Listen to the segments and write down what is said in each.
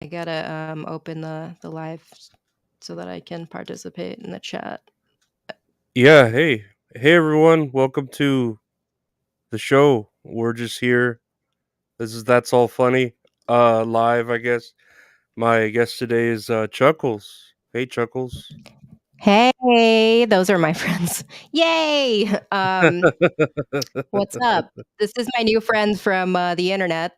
I gotta open the live so that I can participate in the chat. Yeah, hey everyone, welcome to the show. We're just here. This is That's All Funny, live, I guess. My guest today is Chuckles. Hey Chuckles. Hey, those are my friends. Yay! What's up? This is my new friend from the internet,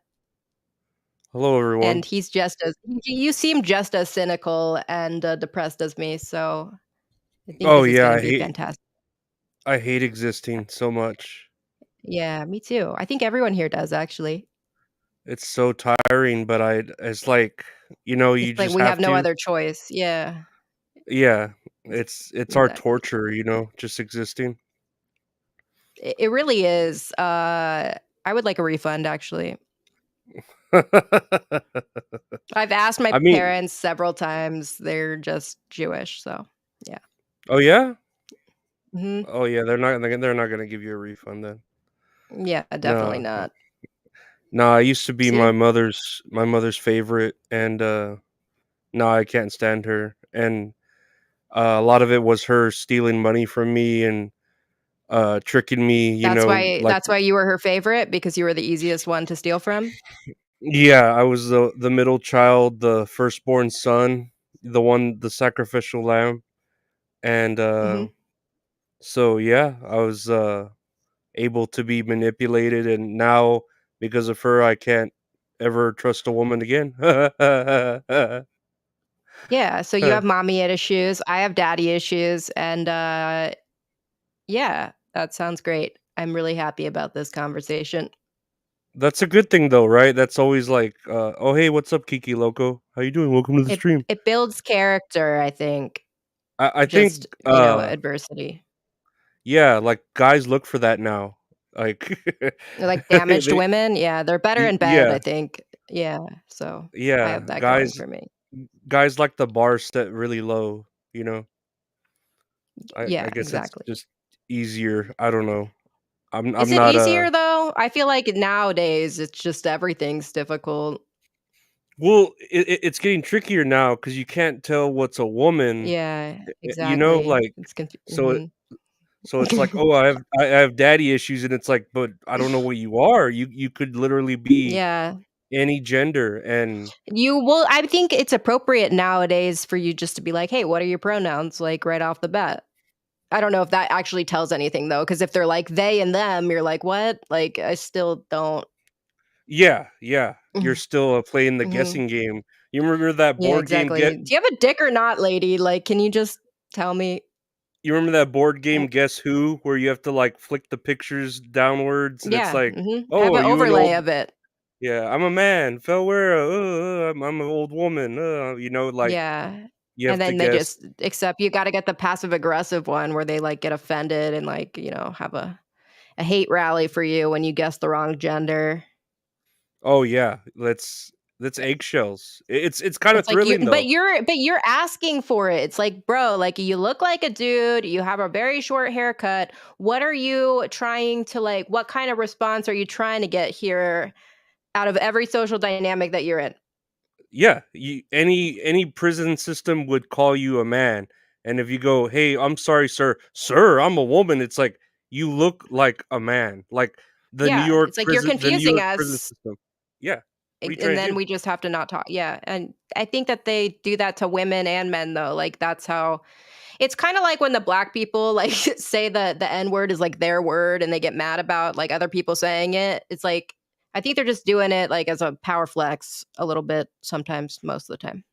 Hello and everyone. he's just as you seem just as cynical and depressed as me. So I think Oh this is yeah, gonna be fantastic. I hate existing so much. Yeah, me too. I think everyone here does actually. It's so tiring, but it's like, It's you like just we have have no to. other choice. Yeah, Yeah, ex- it's our exactly. torture, just existing. It really is. I would like a refund actually. I've asked my I mean, parents several times. They're just Jewish, so yeah. oh yeah? Mhm. Oh yeah, they're not going to give you a refund then. Yeah, definitely No. not. No, I used to be my See? mother's favorite, and no, I can't stand her. And a lot of it was her stealing money from me and tricking me. Like That's why you were her favorite because you were the easiest one to steal from? yeah, I was the middle child, the firstborn son, the sacrificial lamb, and Mhm. so yeah, I was able to be manipulated, and now because of her, I can't ever trust a woman again. Yeah, so you have mommy issues, I have daddy issues, and, yeah, that sounds great. I'm really happy about this conversation. That's a good thing though, right? That's always like, "Oh, hey, what's up, Kiki Loco? How you doing? Welcome to the It stream." it builds character, I think, I think, just, adversity. yeah, like guys look for that now. Like, Like damaged they, women, yeah, they're better in bed, yeah, I think. Yeah, so I yeah, have that going for me. guys like the bar set really low. You know, I Yeah, guess it's exactly. just easier. I don't know. Is I'm it not easier though? I feel like nowadays it's just everything's difficult. well. It's getting trickier now because you can't tell what's a woman. Yeah, exactly. Like It's confu so. mhm. So it's like, "Oh, I have daddy issues," and it's like, "But I don't know what you are. You could literally be Yeah. any gender." And I think it's appropriate nowadays for you just to be like, "Hey, what are your pronouns?" Like, right off the bat. I don't know if that actually tells anything though, because if they're like they and them, you're like, "What?" Like, I still don't yeah, yeah, you're Mhm, still, playing the mhm. guessing game. You remember that Yeah, board game exactly. "Do you have a dick or not, lady?" Like, "Can you just tell me?" Guess Who, where you have to, like, flick the pictures downwards, and it's Yeah, like, mhm. "Oh, Have are an you an overlay old." of it. Yeah, "I'm a man, Felwera, I'm an old woman, like, Yeah, you and have to then they guess. just except you gotta get the passive aggressive one where they, like, get offended and, like, have a hate rally for you when you guess the wrong gender. Oh, yeah, that's eggshells. It's kinda It's like thrilling, though. you're asking for it. It's like, "Bro, like, you look like a dude, you have a very short haircut. What are you trying to, like what kind of response are you trying to get here out of every social dynamic that you're in?" Yeah, any prison system would call you a man, and if you go, "Hey, I'm sorry, sir." "Sir, I'm a woman." It's like, you look like a man, like Yeah, it's like, "You're The New confusing York prison us." system. Yeah. What are you And trying to then do? we just have to not talk. Yeah, and I think that they do that to women and men though. Like that's how it's kind of like when the black people like say the N word is like their word and they get mad about like other people saying it. It's like I think they're just doing it like as a power flex a little bit sometimes, most of the time.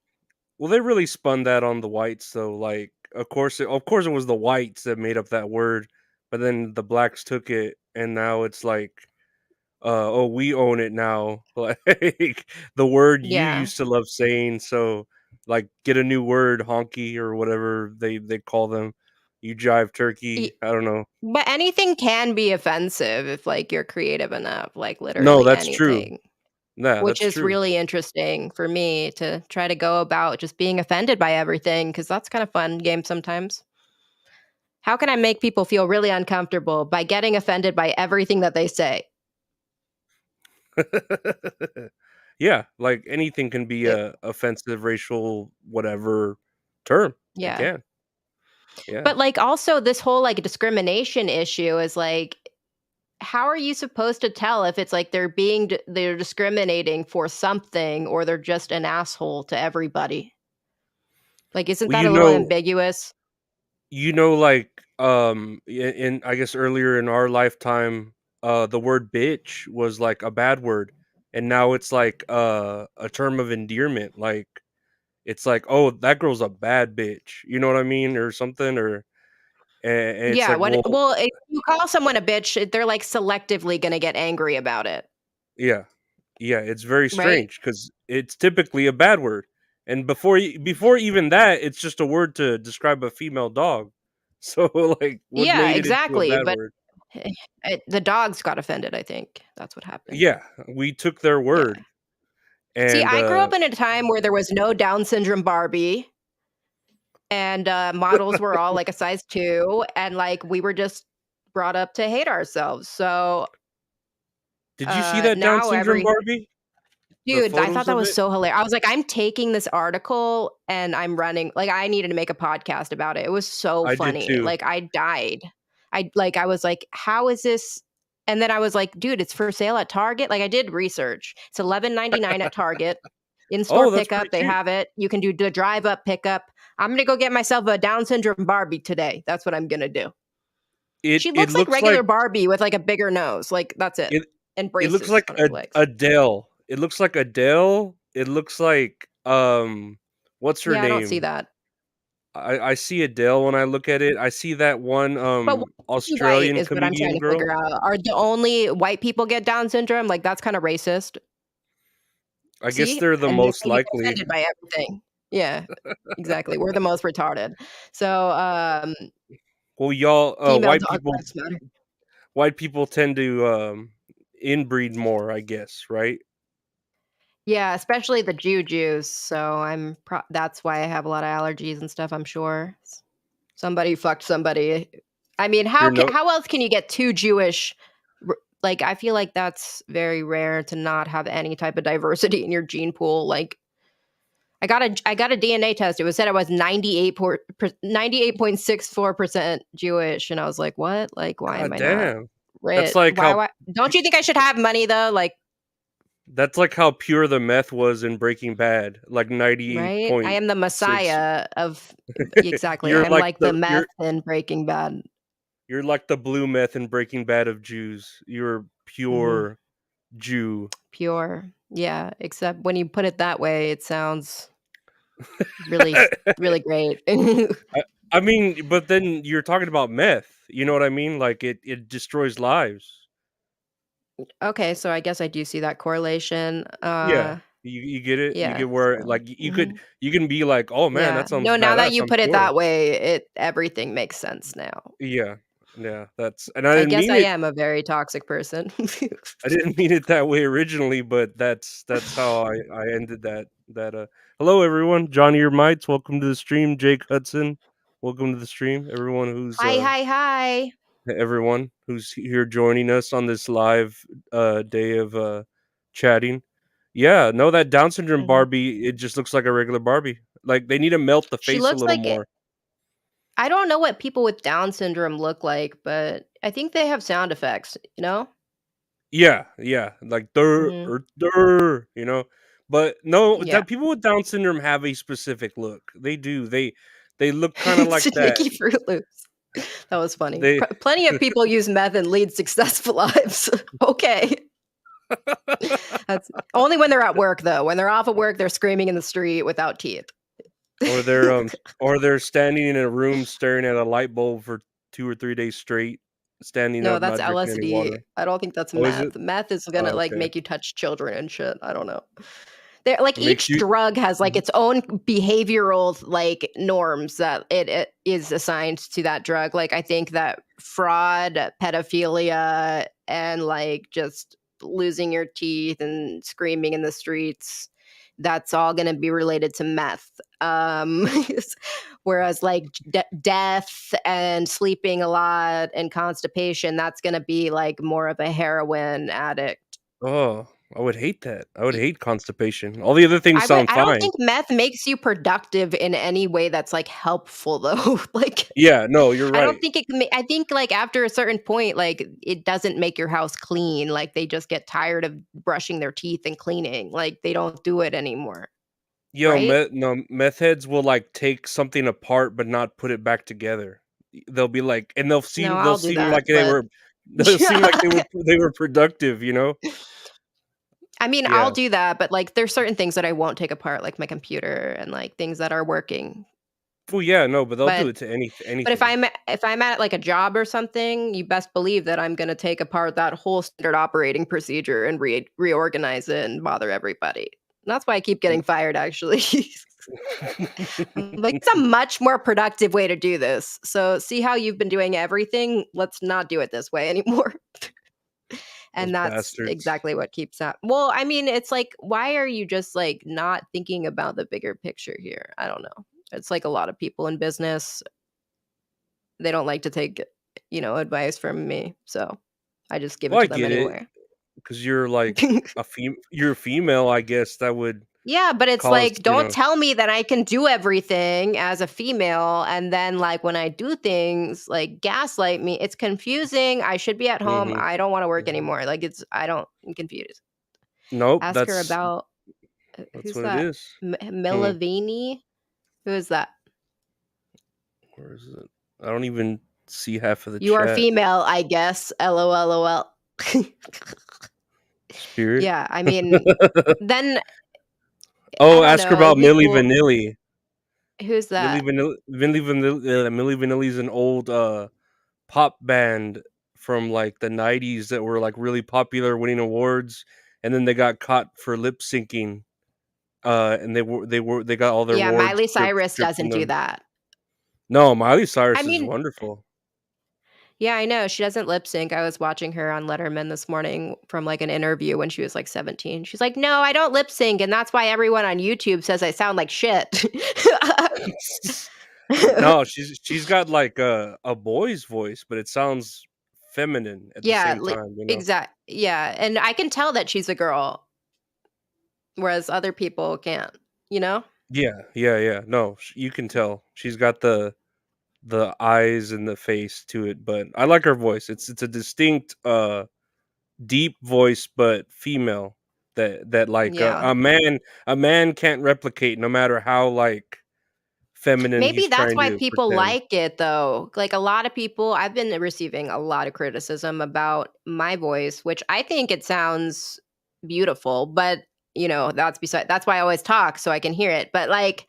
Well, they really spun that on the whites, though, like, of course it was the whites that made up that word, but then the blacks took it, and now it's like, "Oh, we own it now." Like, the word you Yeah. used to love saying, so, like, get a new word, honky, or whatever they call them. You jive turkey, Y- I don't know. But anything can be offensive if like you're creative enough, like No, literally that's true. anything. Yeah, Which that's is true. really interesting for me to try to go about just being offended by everything because that's kind of fun game sometimes. How can I make people feel really uncomfortable by getting offended by everything that they say? Yeah, like anything can be It a offensive, racial, whatever term. It yeah. can. Yeah. But, like, also this whole, like, discrimination issue is, like, how are you supposed to tell if it's, like, they're discriminating for something or they're just an asshole to everybody? Like, isn't Well, that a little ambiguous? like, in I guess earlier in our lifetime, the word bitch was like a bad word, and now it's like a term of endearment. Like it's like, oh, that girl's a bad bitch. You know what I mean, or something, or and it's Yeah, like, when well, well, if you call someone a bitch, they're, like, selectively gonna get angry about it, yeah, yeah, it's very right? strange because it's typically a bad word, and before even that, it's just a word to describe a female dog. So like, what Yeah, made it into a exactly, bad but word? the dogs got offended, I think. That's what happened. Yeah, we took their Yeah. word, See, and I grew up in a time where there was no Down syndrome Barbie, and, models were all, like, a size 2, and, like, we were just brought up to hate ourselves, so, did you see that Down now syndrome every Barbie? The dude, I thought photos that of was it? so hilarious. I was like, "I'm taking this article and I'm running" like, I needed to make a podcast about it. It was so I did funny. too. Like, I died. I was like, "How is this?" And then I was like, "Dude, it's for sale at Target." Like, I did research. It's 11.99 at Target. In-store Oh, that's pretty pickup, they cheap. have it. You can do the drive-up pickup. I'm gonna go get myself a Down syndrome Barbie today. That's what I'm gonna do. She It looks like looks regular like Barbie with, like, a bigger nose. Like, that's it. it And it looks braces like on her legs. Adele. It looks like Adele. It looks like, what's her Yeah, I don't see name? that. I see Adele when I look at it. I see that one, But why is she white Australian is what I'm trying comedian to girl. figure out. Are the only white people get Down syndrome? Like, that's kinda racist. I guess See? they're the And they're most gonna get likely. offended by everything. Yeah, exactly. We're the most retarded. So, Well, y'all, female dog lives matter. white people tend to, inbreed more, I guess, right? Yeah, especially the Jews, so that's why I have a lot of allergies and stuff, I'm sure. Somebody fucked somebody. I mean, You're no how else can you get 2 Jewish like, I feel like that's very rare to not have any type of diversity in your gene pool, like, I got a DNA test. It was said I was 98.64% Jewish, and I was like, "What? Like, why am God I not damn. That's rich? like how Why don't you think I should have money, though?" Like, that's like how pure the meth was in Breaking Bad, like right? I am the 98.6. messiah of exactly. I You're am like like the the meth in Breaking Bad. you're like the blue meth in Breaking Bad of Jews. You're Mhm. pure Jew. Pure. Yeah, except when you put it that way, it sounds really, really great. I I mean, but then you're talking about meth, you know what I mean? Like, it destroys lives. Okay, so I guess I do see that correlation. Yeah. You get it? You Yeah, get where, so like, mhm. you can be like, "Oh, man, Yeah. that sounds No, now that badass, you I'm put it pure." that way, everything makes sense now. Yeah. Yeah, that's and I I didn't guess mean I it am a very toxic person. I didn't mean it that way originally, but that's how I ended hello, everyone. Johnny your mites, welcome to the stream. Jake Hudson, welcome to the stream. Hi, hi, hi. Everyone who's here joining us on this live, day of, chatting. Yeah, no, that Down syndrome Mhm. Barbie, it just looks like a regular Barbie. Like, they need to melt the She face a looks little like it more. I don't know what people with Down syndrome look like, but I think they have sound effects, you know? Yeah, yeah, like, "Durr, Mhm. er, durr," you know? But no, Yeah. that people with Down syndrome have a specific look. They do. They look kinda like that. Sticky Fruit Loops. That was funny. They Plenty of people use meth and lead successful lives. Okay. That's only when they're at work, though. When they're off of work, they're screaming in the street without teeth. or they're, or they're standing in a room staring at a light bulb for 2 or 3 days straight, standing No, up, that's not drinking any LSD. water. I don't think that's Oh, is it? meth. Meth is gonna, Oh, like, okay. make you touch children and shit. I don't know. There like, It makes each you drug has, like, Mhm. its own behavioral, like, norms that it is assigned to that drug. Like, I think that fraud, pedophilia, and, like, just losing your teeth and screaming in the streets, that's all gonna be related to meth. Whereas, like, death and sleeping a lot and constipation, that's gonna be, like, more of a heroin addict. Oh. I would hate that. I would hate constipation. All the other things sound I don't fine. think meth makes you productive in any way that's, like, helpful, though. Like, Yeah, no, you're I don't right. think it can I think, like, after a certain point, like, it doesn't make your house clean, like, they just get tired of brushing their teeth and cleaning, like, they don't do it anymore, Yo, right? meth heads will, like, take something apart but not put it back together. They'll be like and No, they'll I'll do seem that, like they but were they'll seem like they were productive, you know? I mean, I'll Yeah. do that, but, like, there's certain things that I won't take apart, like my computer and, like, things that are working, Well, yeah, no, but they'll do but it to But anything. if I'm at, like, a job or something, you best believe that I'm gonna take apart that whole standard operating procedure and reorganize it and bother everybody. That's why I keep getting fired, actually. Like, it's a much more productive way to do this. So, see how you've been doing everything? Let's not do it this way anymore. Those And that's bastards. exactly what keeps up. Well, I mean, it's like, why are you just, like, not thinking about the bigger picture here? I don't know. It's like a lot of people in business, they don't like to take, advice from me, so I just give it Well, I to them get it anyway. because 'cause you're, like, you're a female, I guess that would Yeah, but it's cause, like, don't tell me that I can do everything as a female, and then, like, when I do things, like, gaslight me. It's confusing, I should be at home, Mhm, I don't wanna work mhm. anymore, I'm confused. Nope, Ask her about that's who's what it that? is. Hmm, Milavini? Who is that? where is it? I don't even see half of the "You are chat. female, I guess, LOL." Spirit? Yeah, I mean, then I Oh, don't ask her know, it'd about be Milli cool. Vanilli. Who's that? Milli Vanilli's an old, pop band from, like, the '90s that were, like, really popular, winning awards, and then they got caught for lip syncing, and they got all their Yeah, awards Miley Cyrus stripped from doesn't do them. that. No, Miley I Cyrus is mean, wonderful. yeah, I know, she doesn't lip sync. I was watching her on Letterman this morning from, like, an interview when she was, like, 17. She's like, "No, I don't lip sync, and that's why everyone on YouTube says I sound like shit." No, she's got, like, a boy's voice, but it sounds feminine at the Yeah, same time, you know? yeah, and I can tell that she's a girl, whereas other people can't, you know? Yeah, yeah, yeah. No, you can tell. She's got the eyes and the face to it, but I like her voice. It's a distinct, deep voice, but female that like Yeah. a man can't replicate no matter how like feminine Maybe he's that's trying why to people pretend. like it though. Like a lot of people, I've been receiving a lot of criticism about my voice, which I think it sounds beautiful, but that's why I always talk so I can hear it. But like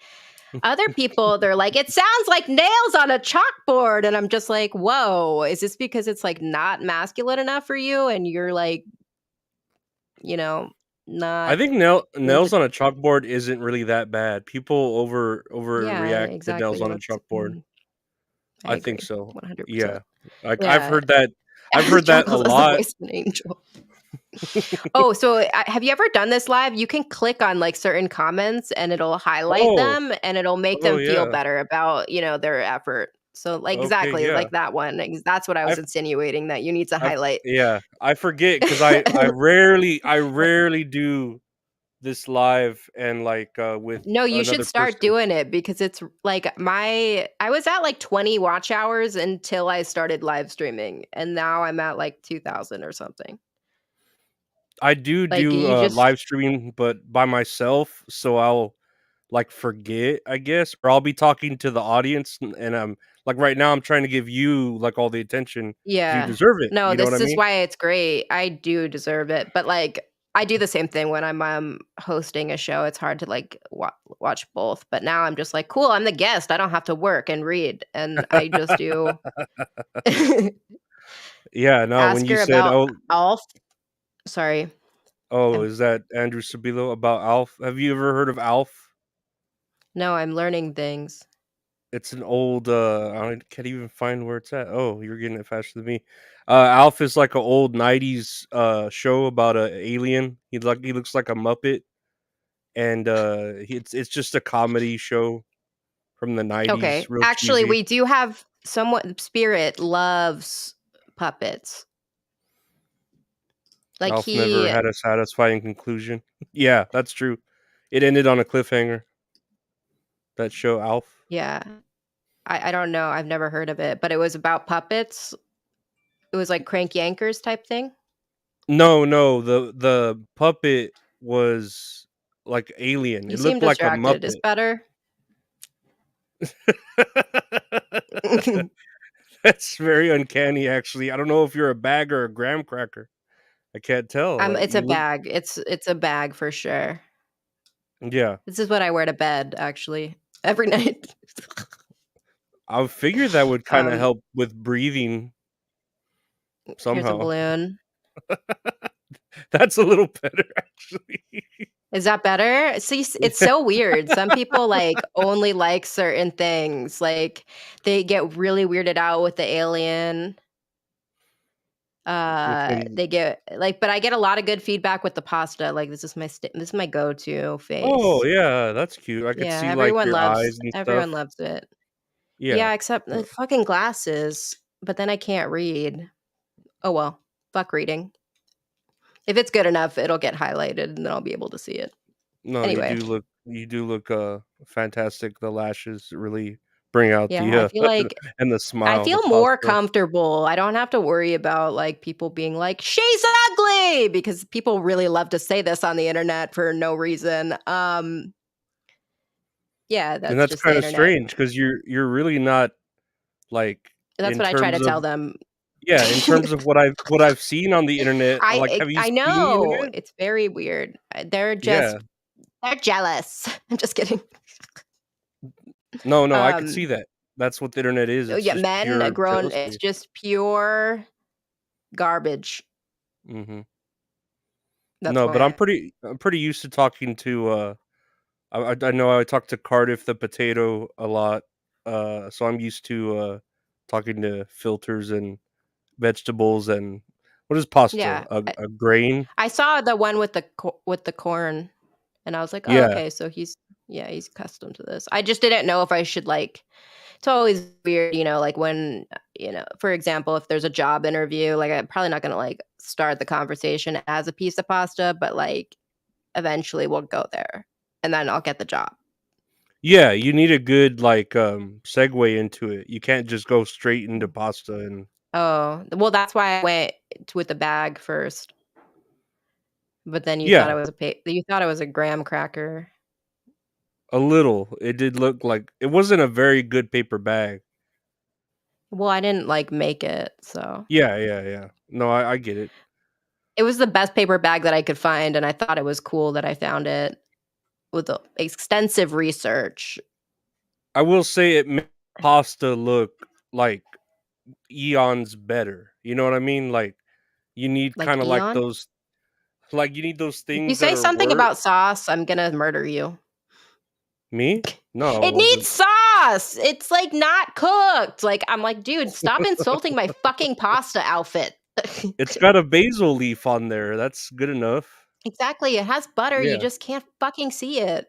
other people, they're like, it sounds like nails on a chalkboard. And I'm just like, whoa, is this because it's like not masculine enough for you? And you're like, you know, I not think into nails on a chalkboard isn't really that bad. People yeah, overreact to nails exactly. on a chalkboard. I I think agree so. 100%. Yeah. Like Yeah. I've heard that a Chuckles has the lot. voice of an angel. Oh, so, have you ever done this live? You can click on, like, certain comments, and it'll highlight Oh, them, and it'll make oh them feel yeah. better about, their effort. So, like, Okay, exactly yeah. like that one, that's what I was I've insinuating that you need to highlight. I forget because I rarely do this live and like with No, you should another start person. doing it because it's like I was at, like, 20 watch hours until I started live streaming, and now I'm at, like, 2,000 or something. I do Like, do you just live streaming, but by myself, so I'll like forget, I guess, or I'll be talking to the audience, and I'm like right now, I'm trying to give you like all the attention because you Yeah. deserve it. No, You know what I this is mean? why it's great. I do deserve it, but, like, I do the same thing when I'm, hosting a show. It's hard to, like, watch both, but now I'm just like, "Cool, I'm the guest. I don't have to work and read," and I just do Yeah. No. When ask you her said, about "Oh, Alf. Sorry. oh, I'm is that Andrew Sabilo about Alf?" Have you ever heard of Alf? No, I'm learning things. It's an old, I can't even find where it's at. Oh, you're getting it faster than me. Alf is like an old '90s show about a alien. He looks like a Muppet, and it's just a comedy show from the '90s, Okay. real Actually, cheesy. we do have someone Spirit loves puppets. Like Alf never he had a satisfying conclusion. Yeah, that's true. It ended on a cliffhanger. That show, Alf. yeah. I don't know, I've never heard of it, but it was about puppets. It was like Crank Yankers type thing? No, no, the puppet was like alien. You It seem looked like a distracted. Is Muppet. better? That's very uncanny, actually. I don't know if you're a bag or a graham cracker. I can't tell. Like It's a you look, bag. It's a bag for sure. yeah. This is what I wear to bed, actually, every night. I would figure that would kind of Um, help with breathing Here's a somehow. balloon. That's a little better, actually. Is that better? See, it's so weird. Some people, like, only like certain things, like, they get really weirded out with the alien. Which one? They get like but I get a lot of good feedback with the pasta, like, this is my go-to Oh face. yeah, that's cute. I could Yeah, see like your eyes and everyone stuff. loves it. Yeah. Yeah, except the Uh, fucking glasses, but then I can't read. Oh, well, fuck reading. If it's good enough, it'll get highlighted, and then I'll be able to see it. No, Anyway, you do look fantastic. The lashes really bring out yeah, the and the I smile, the feel more pasta. comfortable. I don't have to worry about, like, people being like, "She's ugly," because people really love to say this on the internet for no reason. Yeah, And that's that's just the kind of internet. strange because you're really not like That's in what I try to terms of tell them. yeah, in terms of what I've seen on the internet. Like, have you I seen the know, internet? it's very weird. Yeah. They're jealous. I'm just kidding. No, no, I could Um, see that. That's what the internet is. oh, It's yeah, just men, pure grown it's jealousy. just pure garbage. Mhm. That's No, but why. I'm pretty used to talking to, I know I talk to Cardiff the potato a lot, so I'm used to, talking to filters and vegetables and what is pasta? Yeah, A grain? I saw the one with with the corn, and I was like, "Oh, Yeah. okay, so he's accustomed to this." I just didn't know if I should, like it's always weird, like, when, for example, if there's a job interview, like, I'm probably not gonna, like, start the conversation as a piece of pasta, but, like, eventually we'll go there, and then I'll get the job. Yeah, you need a good, like, segue into it. You can't just go straight into pasta and Oh, well, that's why I went with the bag first, but then yeah, you thought it was a graham cracker. a little. It did look like it wasn't a very good paper bag. Well, I didn't, like, make it, so Yeah, yeah, yeah. No, I get it. it was the best paper bag that I could find, and I thought it was cool that I found it with the extensive research. I will say it made pasta look, like, eons better. You know what I mean? Like, you need Like kinda Eon? you need those If you things that say are something wor about sauce, I'm gonna murder you. Me? No, it It needs wasn't. sauce! It's, like, not cooked! Like, I'm like, "Dude, stop insulting my fucking pasta outfit." It's got a basil leaf on there, that's good enough. Exactly, it has butter, you Yeah. just can't fucking see it.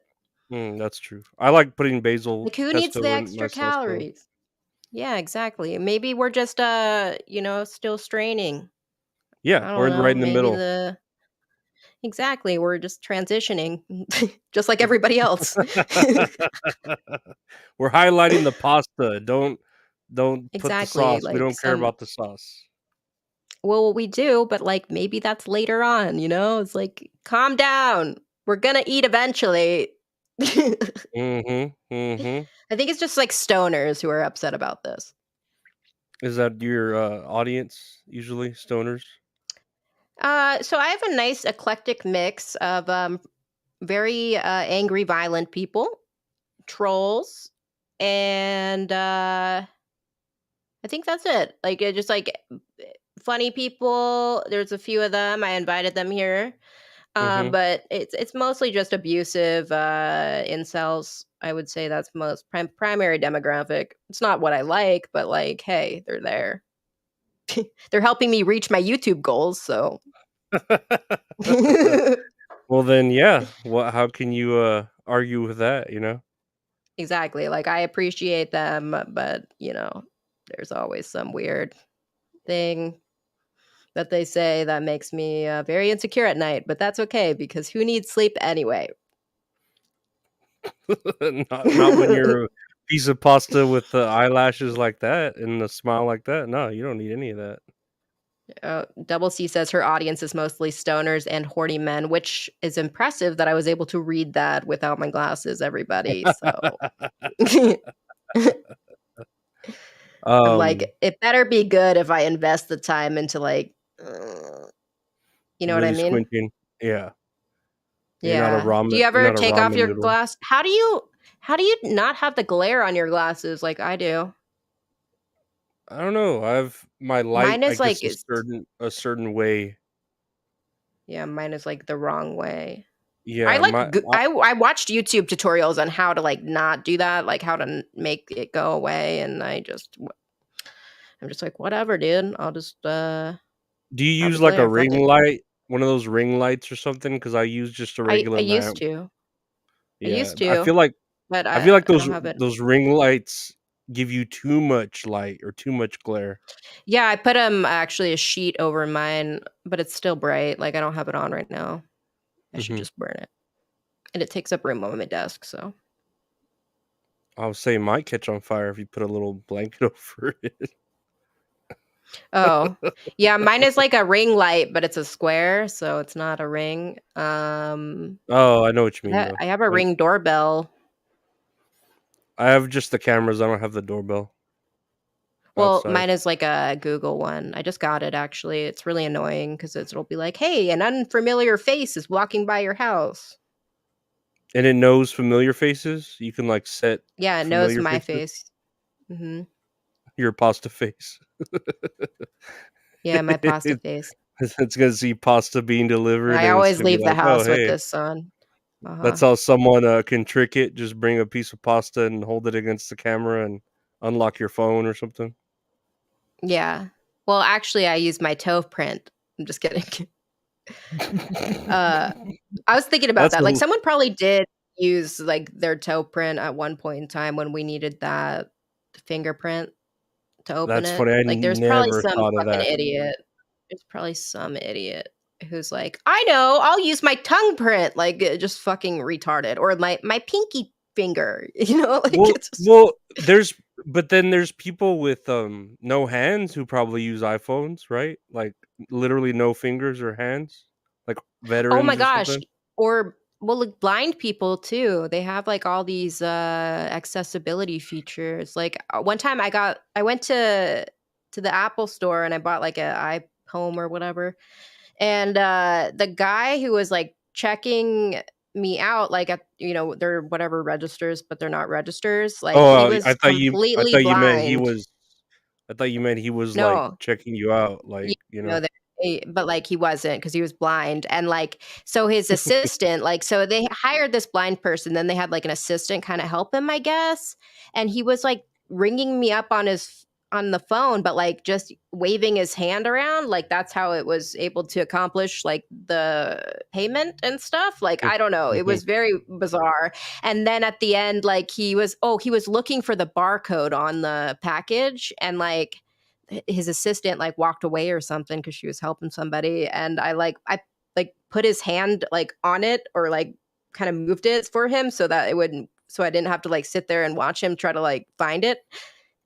That's true. I like putting basil Like, who needs the pesto in my extra sauce, though. calories? Yeah, exactly. Maybe we're just, still straining. Yeah, I we're don't in right know, in the maybe middle. the exactly, we're just transitioning, just like everybody else. We're highlighting the pasta, don't put the Exactly, sauce, we like don't care some about the sauce. well, we do, but, like, maybe that's later on, It's like, "Calm down. We're gonna eat eventually." Mhm, mhm. I think it's just, like, stoners who are upset about this. Is that your, audience, usually, stoners? So I have a nice eclectic mix of, very, angry, violent people, trolls, and, I think that's it. Like, just, like, funny people, there's a few of them, I invited them here. Mhm. But it's mostly just abusive, incels. I would say that's most primary demographic. It's not what I like, but, like, hey, they're there. They're helping me reach my YouTube goals, so Well, then, yeah, how can you, argue with that, you know? exactly. Like, I appreciate them, but, there's always some weird thing But they say that makes me very insecure at night, but that's okay because who needs sleep anyway? Not when you're a piece of pasta with the eyelashes like that and a smile like that. No, you don't need any of that. Double C says her audience is mostly stoners and horny men, which is impressive that I was able to read that without my glasses, everybody. So I'm Um, like, it better be good if I invest the time into like, you know what I really mean? squinting. Yeah. Yeah. Do you You're ever not a take off ramen your noodle. glass? How do you not have the glare on your glasses like I do? I don't know. I've my light, Mine I is like guess, it's a certain way. yeah, mine is like the wrong way. I Yeah, like I watched YouTube tutorials on how to like not do that, like how to make it go away, and I'm just like whatever, dude. I'll just do you have the use like a glare. Fuck ring it. light? One of those ring lights or something? Because I use just a I regular used lamp. to. I Yeah, used to, but I feel like I don't have it. those ring lights give you too much light or too much glare. Yeah, I put actually a sheet over mine, but it's still bright. Like I don't have it on right now. I should Mhm. just burn it. And it takes up room on my desk, so. I would say it might catch on fire if you put a little blanket over it. Oh. Yeah, mine is like a ring light, but it's a square, so it's not a ring. Oh, I know what you mean, Yeah, though. I have a Like, Ring doorbell. I have just the cameras, I don't have the doorbell Well, outside. mine is like a Google one. I just got it actually. It's really annoying because it'll be like, "Hey, an unfamiliar face is walking by your house." And it knows familiar faces? You can, like, set Yeah, it knows familiar my faces? face. Mhm. Your pasta face. Yeah, my pasta face. It's gonna see pasta being delivered, I and it's always gonna be leave the like, "Oh, house with hey." this on. That's Uh-huh. how someone, can trick it, just bring a piece of pasta and hold it against the camera and unlock your phone or something. Yeah. Well, actually, I use my toe print. I'm just kidding. Uh, I was thinking about That's that. a Like, l someone probably did use, like, their toe print at one point in time when we needed that fingerprint to open that's it. funny, I Like, there's probably never some thought of fucking that. idiot. There's probably some idiot who's like, "I know, I'll use my tongue print," like, just fucking retarded, or my pinky finger, like, Well it's just well, there's but then there's people with, no hands who probably use iPhones, right? Like, literally no fingers or hands? Like, oh my veterans or gosh, something? or well, like, blind people too, they have, like, all these, accessibility features, like, one time I went to the Apple store and I bought, like, a iPhone or whatever. And, the guy who was, like, checking me out, like, at their whatever registers, but they're not registers, like, he Oh, was completely blind. I thought you meant he was, like, No. checking you out, Yeah, like, you know? no, but, like, he wasn't because he was blind, and, like, so his assistant so they hired this blind person, then they had, like, an assistant kinda help him, I guess, and he was, like, ringing me up on the phone, but, like, just waving his hand around, like, that's how it was able to accomplish, like, the payment and stuff, like, I don't know, it Mhm. was very bizarre, and then at the end, like, he was looking for the barcode on the package, and, like, his assistant like walked away or something because she was helping somebody, and I put his hand like on it or like kind of moved it for him so that it wouldn't so I didn't have to like sit there and watch him try to like find it.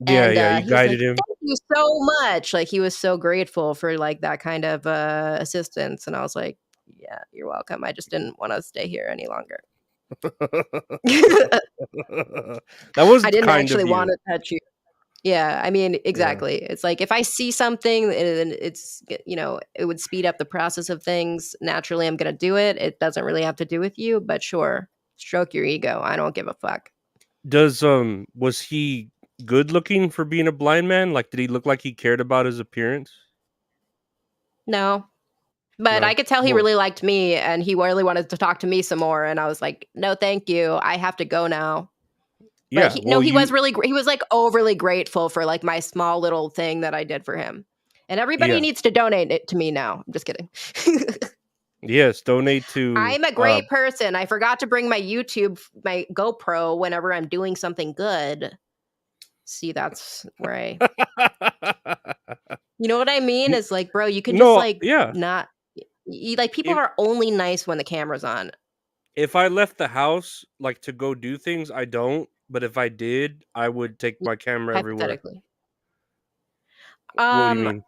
Yeah, And yeah, you he was like, guided him. "Thank you so much." Like he was so grateful for like that kind of assistance, and I was like, "Yeah, you're welcome. I just didn't want to stay here any longer." That was I didn't kind of actually want you. to touch you. Yeah, I mean, Yeah. exactly. It's like if I see something and it would speed up the process of things, naturally I'm gonna do it. It doesn't really have to do with you, but sure, stroke your ego. I don't give a fuck. Was he good looking for being a blind man? Like, did he look like he cared about his appearance? No. But I No? could tell he Well, really liked me and he really wanted to talk to me some more. And I was like, no, thank you. I have to go now. But yeah, no, well, he was you really, he was like overly grateful for like my small little thing that I did for him. And everybody yeah. needs to donate it to me now. I'm just kidding. Yes, donate to, I'm a great person. I forgot to bring my GoPro whenever I'm doing something good. See, that's where I You know what I mean? N It's like, bro, you can just, no, like, yeah. not y like, people If are only nice when the camera's on. if I left the house, like, to go do things, I don't, but if I did, I would take Y my camera everywhere. hypothetically. What do you Um, mean?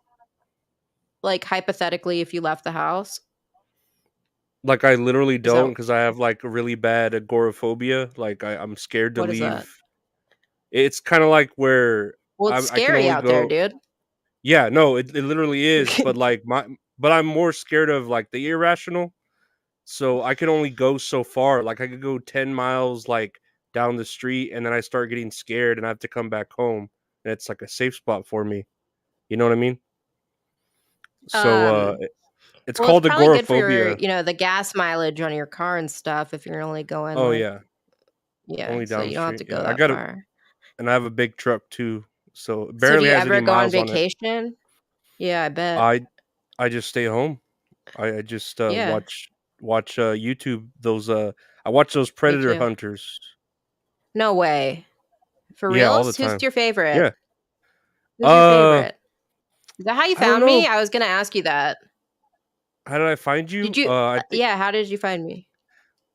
like, hypothetically, if you left the house, Like, I literally is don't that not because I have, like, a really bad agoraphobia, like, I'm scared to what is that? leave. It's kinda like where Well, it's I can scary only out there, go. dude. Yeah, no, it literally is, but, like, but I'm more scared of, like, the irrational, so I can only go so far, like, I could go 10 miles, like, down the street, and then I start getting scared, and I have to come back home, and it's, like, a safe spot for me, you know what I mean? So, Um, it's well, it's called probably good for your, agoraphobia. you know, the gas mileage on your car and stuff if you're only going, Oh, like yeah, yeah, only so down the you don't have to street, go yeah, I that got a far. and I have a big truck too, so it So do barely you has any ever go on miles on it. vacation? Yeah, I bet. I I just stay home. I just, Yeah, YouTube, I watch those me predator too. hunters. No way. For Yeah, all the reals? Who's time. your favorite? Yeah. Who's your Uh, favorite? Is that how you I don't found me? know. I was gonna ask you that. How did I find Did you? you yeah, how did you find me?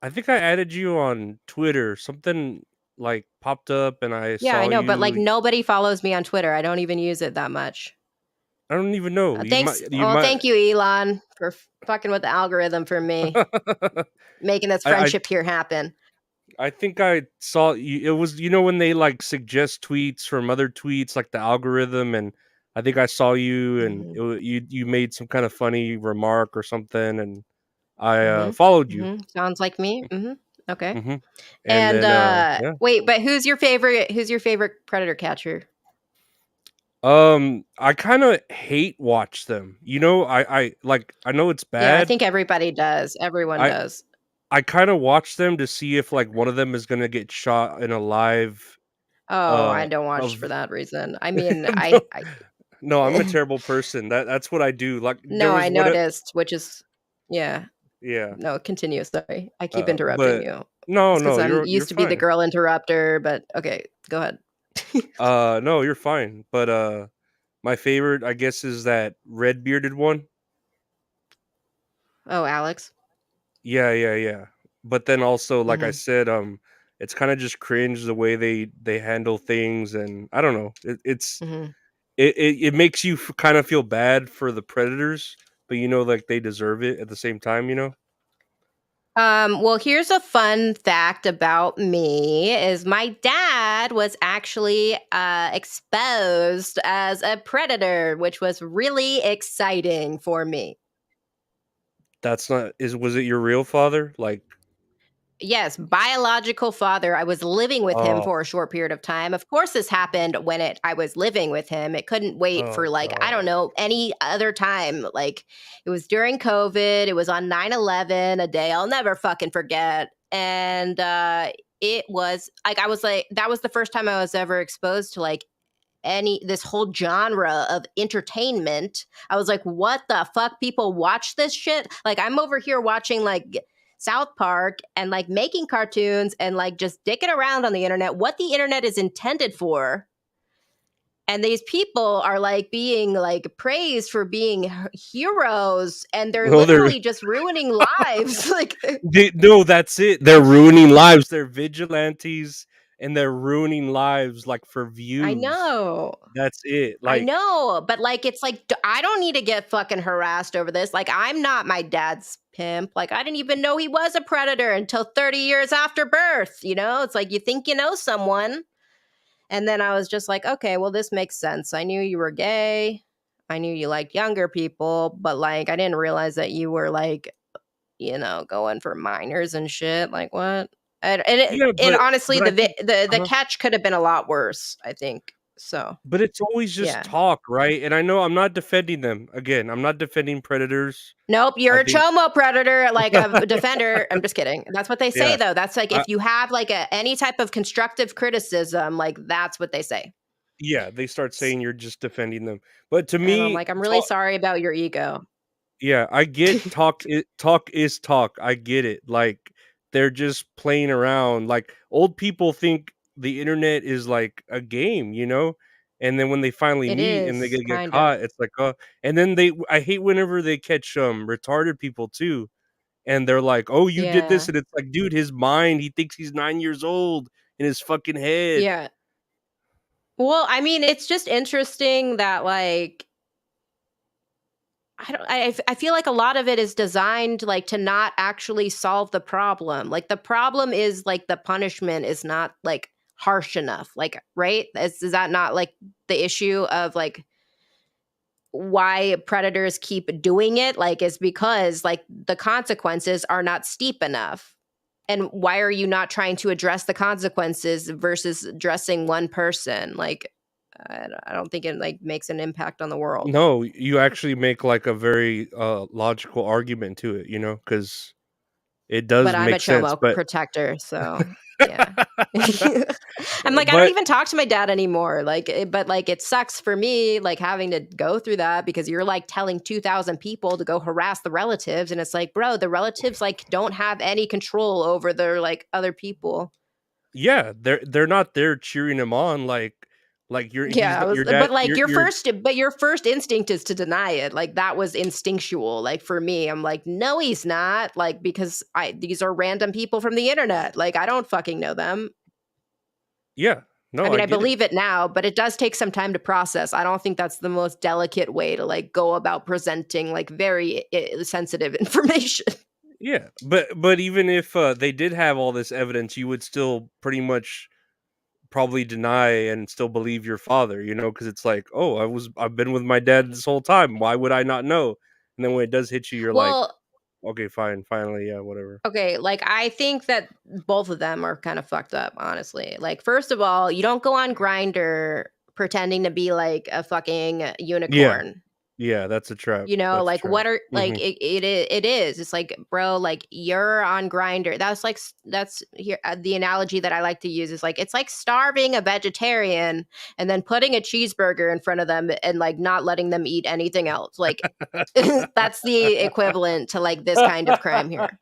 I think I added you on Twitter. Something, like, popped up and I Yeah, I saw know, but, like, you. nobody follows me on Twitter. I don't even use it that much. I don't even know. Thanks You well, might thank you, Elon, for fucking with the algorithm for me, making this I friendship here happen. I think I saw you. It was, when they, like, suggest tweets from other tweets, like the algorithm, and I think I saw you, and Mhm, you made some kind of funny remark or something, and I mhm, followed you. sounds like me, okay. Hmm. And And, then yeah, wait, but who's your favorite predator catcher? I kind of hate watch them. I like, I know it's Yeah, I bad. think everybody does, everyone I does. I kind of watch them to see if, like, one of them is gonna get shot in a live Oh, I don't watch of for that reason. I mean, no, I no, I'm a terrible person. That's what I do. Like, there no, was I what noticed, which is yeah. yeah. No, continue, sorry. I keep interrupting But you. no, It's because 'cause no, I'm you're used to be the fine. girl interrupter, but okay, go ahead. No, you're fine. But my favorite, I guess, is that red bearded one. Oh, Alex? Yeah, yeah, yeah. But then also, like I Mhm, said, it's kind of just cringe the way they handle things, and I don't know. mhm. It makes you kind of feel bad for the predators, but like they deserve it at the same time. Well, here's a fun fact about me is my dad was actually, exposed as a predator, which was really exciting for me. That's not is was it your real father? Like, Yes, biological father. I was living with him oh, for a short period of time. Of course, this happened when I was living with him. It couldn't wait oh for like, I don't god. know, any other time. Like it was during COVID. It was on 9/11, a day I'll never fucking forget. And it was like I was like that was the first time I was ever exposed to like any this whole genre of entertainment. I was like, what the fuck? People watch this shit? Like, I'm over here watching like South Park and like making cartoons and like just dicking around on the internet, what the internet is intended for. And these people are like being like praised for being heroes and they're No, they're literally just ruining lives. Like, no, that's it. They're ruining lives. They're vigilantes and they're ruining lives, like, for I views. know. That's it. I Like, know, but like it's like I don't need to get fucking harassed over this. Like I'm not my dad's pimp. Like I didn't even know he was a predator until 30 years after birth, you know? It's like you think you know someone. And then I was just like, okay, well this makes sense. I knew you were gay. I knew you liked younger people, but like I didn't realize that you were like, you know, going for minors and shit. Like what? yeah, And but honestly, I think the uh-huh. catch could have been a lot worse, I think. So, But it's always just yeah. talk, right? And I know I'm not defending them. Again, I'm not defending predators. Nope, you're I a think chomo predator, like a defender. I'm just kidding. That's what they say, yeah. though. That's like I if you have like any type of constructive criticism, like that's what they say. Yeah, they start S- saying you're just defending them. But to And I'm me, like, I'm really talk sorry about your ego. yeah, I get talk is talk. I get it. Like, they're just playing around. Like, old people think the internet is like a game, and then when they finally It meet and they is, get kind of. caught, it's like, "Oh," and then I hate whenever they catch, retarded people too, and they're like, "Oh, you did this," Yeah. and it's like, dude, his mind, he thinks he's 9 years old in his fucking head. Yeah. Well, I mean, it's just interesting that, like, I don't I feel like a lot of it is designed, like, to not actually solve the problem. Like, the problem is, like, the punishment is not, like, harsh enough, like, right? Is that not, like, the issue of, like, why predators keep doing it? Like, is because, like, the consequences are not steep enough. And why are you not trying to address the consequences versus addressing one person? Like, I don't think it, like, makes an impact on the world. No, you actually make, like, a very, logical argument to it, because it But does I'm a make sense, chomo but protector, so yeah. I'm like, I don't but even talk to my dad anymore, like, but, like, it sucks for me, like, having to go through that because you're, like, telling 2,000 people to go harass the relatives, and it's like, bro, the relatives, like, don't have any control over their, like, other people. yeah, they're not there cheering him on, like, you're he's Yeah, I not was your dad, but, like, you're your first instinct is to deny it, like, that was instinctual, like, for me, I'm like, "No, he's not," like, because these are random people from the internet, like, I don't fucking know them. yeah, I no, mean, I I get it. believe it now, but it does take some time to process. I don't think that's the most delicate way to, like, go about presenting, like, very sensitive information. Yeah, but even if, they did have all this evidence, you would still pretty much probably deny and still believe your father, because it's like, "Oh, I've been with my dad this whole time, why would I not know?" And then when it does hit you, you're like, Well, "Okay, fine, finally, yeah, whatever." okay, like, I think that both of them are kind of fucked up, honestly. Like, first of all, you don't go on Grinder pretending to be, like, a fucking Yeah, unicorn. yeah, that's a trap, You know, that's a like, trap. what are like, Mhm. it is. It's like, bro, like, you're on Grinder. That's like that's here the analogy that I like to use is like, it's like starving a vegetarian and then putting a cheeseburger in front of them and, like, not letting them eat anything else. Like, that's the equivalent to, like, this kind of crime here.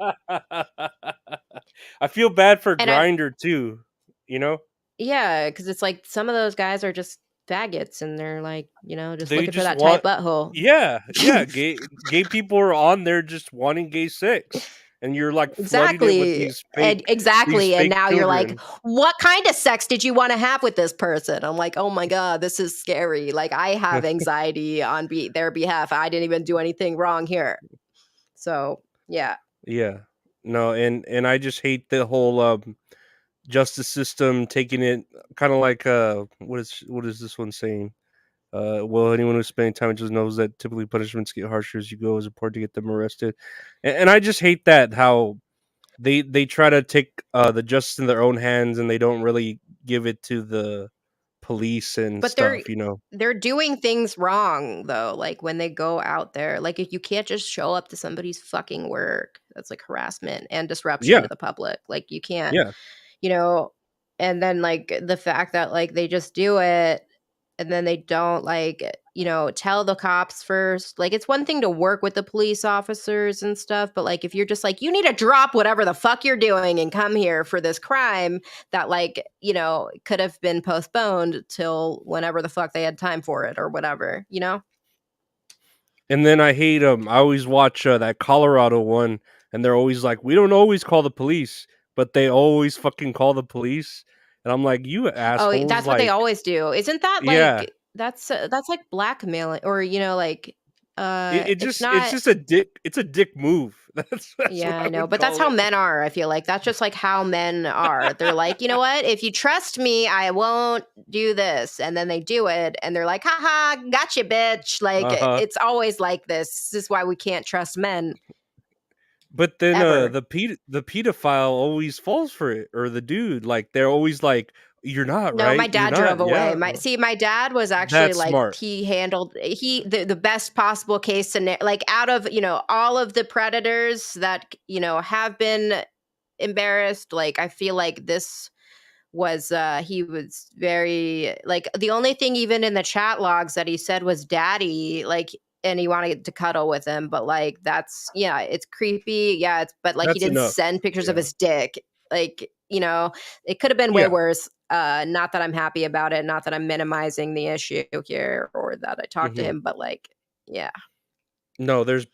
I feel bad for And I Grinder too, you know? Yeah, because it's like some of those guys are just faggots and they're like, just They looking for just that tight want butthole. Yeah, yeah, gay people are on there just wanting gay sex, and you're, like, flooding it with Exactly. And these exactly. And fake now you're like, children. what kind of sex did you want to have with this person? I'm like, oh my God, this is scary. Like, I have anxiety on their behalf. I didn't even do anything wrong here. So, yeah. Yeah. No, and I just hate the whole, justice system taking it kinda like, what is this one saying? Well, anyone who's spending time just knows that typically punishments get harsher as you go, as important to get them arrested. And I just hate that how they try to take the justice in their own hands and they don't really give it to the police and But they're stuff. they're doing things wrong though. Like when they go out there, like if you can't just show up to somebody's fucking work. That's like harassment and disruption Yeah, to the public. Like you can't, yeah. you know, and then like the fact that like they just do it and then they don't like tell the cops first. Like it's one thing to work with the police officers and stuff, but like if you're just like you need to drop whatever the fuck you're doing and come here for this crime that like could have been postponed till whenever the fuck they had time for it or whatever. And then I hate I always watch that Colorado one, and they're always like, "We don't always call the police," but they always fucking call the police, and I'm like, "You Oh, assholes!" that's what they Like, always do. Isn't that yeah, like that's like blackmailing or like it's it's not. just a dick move. That's what Yeah, I I know, would but that's call how it. men are, I feel like. That's just, like, how men are. They're like, "You know what? If you trust me, I won't do this." And then they do it, and they're like, "Ha ha, gotcha, bitch." Like, Uh huh. it's always like this. This is why we can't trust men But then, ever. the pedophile always falls for it, or the dude, like, they're always like, "You're not, No, my right? You're dad drove not, away. yeah?" My dad was actually, That's like, smart. he handled the best possible case scenario. Like, out of, all of the predators that, have been embarrassed, like, I feel like this was he was very like the only thing even in the chat logs that he said was daddy, like, and he wanted to cuddle with him, but like that's yeah, it's creepy. Yeah, it's but like he That's didn't enough. send pictures of Yeah. his dick. Like, it could have been way Yeah. worse. Not that I'm happy about it, not that I'm minimizing the issue here or that I talked to Mhm. him, but, like, yeah. No, there's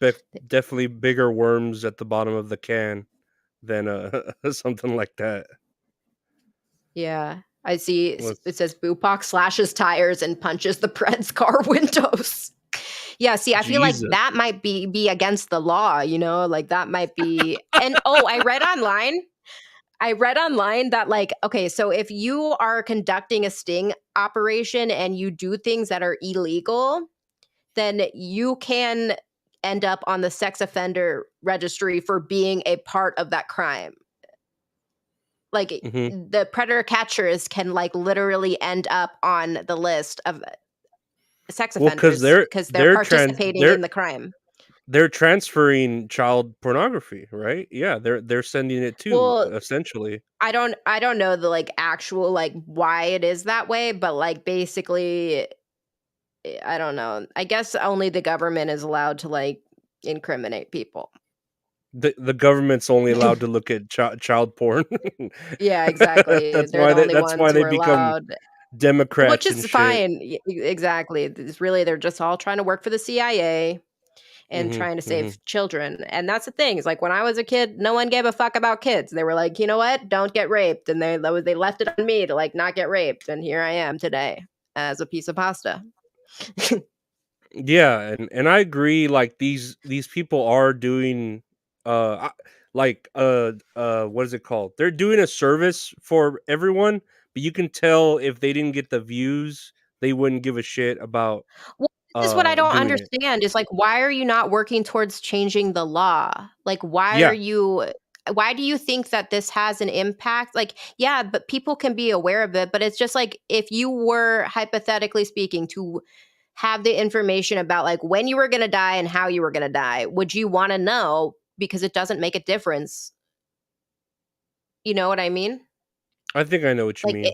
definitely bigger worms at the bottom of the can than, something like that. Yeah. I see it Was says Bupak slashes tires and punches the Pred's car windows. Yeah, see, I feel like Jesus. that might be against the law, you know, like, that might be and oh, I read online that, like, okay, so if you are conducting a sting operation and you do things that are illegal, then you can end up on the sex offender registry for being a part of that crime. Like, Mhm. the predator catchers can, like, literally end up on the list of sex Well, because offenders because they're participating in the crime. they're transferring child pornography, right? Yeah, they're sending it too, Well, essentially. I don't know the, like, actual, like, why it is that way, but, like, basically, I don't know. I guess only the government is allowed to, like, incriminate people. The government's only allowed to look at child porn. Yeah, exactly. They're the only That's ones why who they are become allowed. Which Democrats and is shit. fine. Exactly. It's really they're just all trying to work for the CIA and Mhm, trying to mhm. save children. And that's the thing. It's like when I was a kid, no one gave a fuck about kids. They were like, you know what? Don't get raped. And they left it on me to like not get raped. And here I am today as a piece of pasta. Yeah, and I agree, like, these people are doing, like, what is it called? They're doing a service for everyone, but you can tell if they didn't get the views, they wouldn't give a shit about, Well, this is what I don't doing it. understand is like, why are you not working towards changing the law? Like, Yeah, why do you think that this has an impact? Like, yeah, but people can be aware of it, but it's just like if you were hypothetically speaking to have the information about like when you were going to die and how you were going to die, would you want to know because it doesn't make a difference? You know what I mean? I think I know what you Like mean.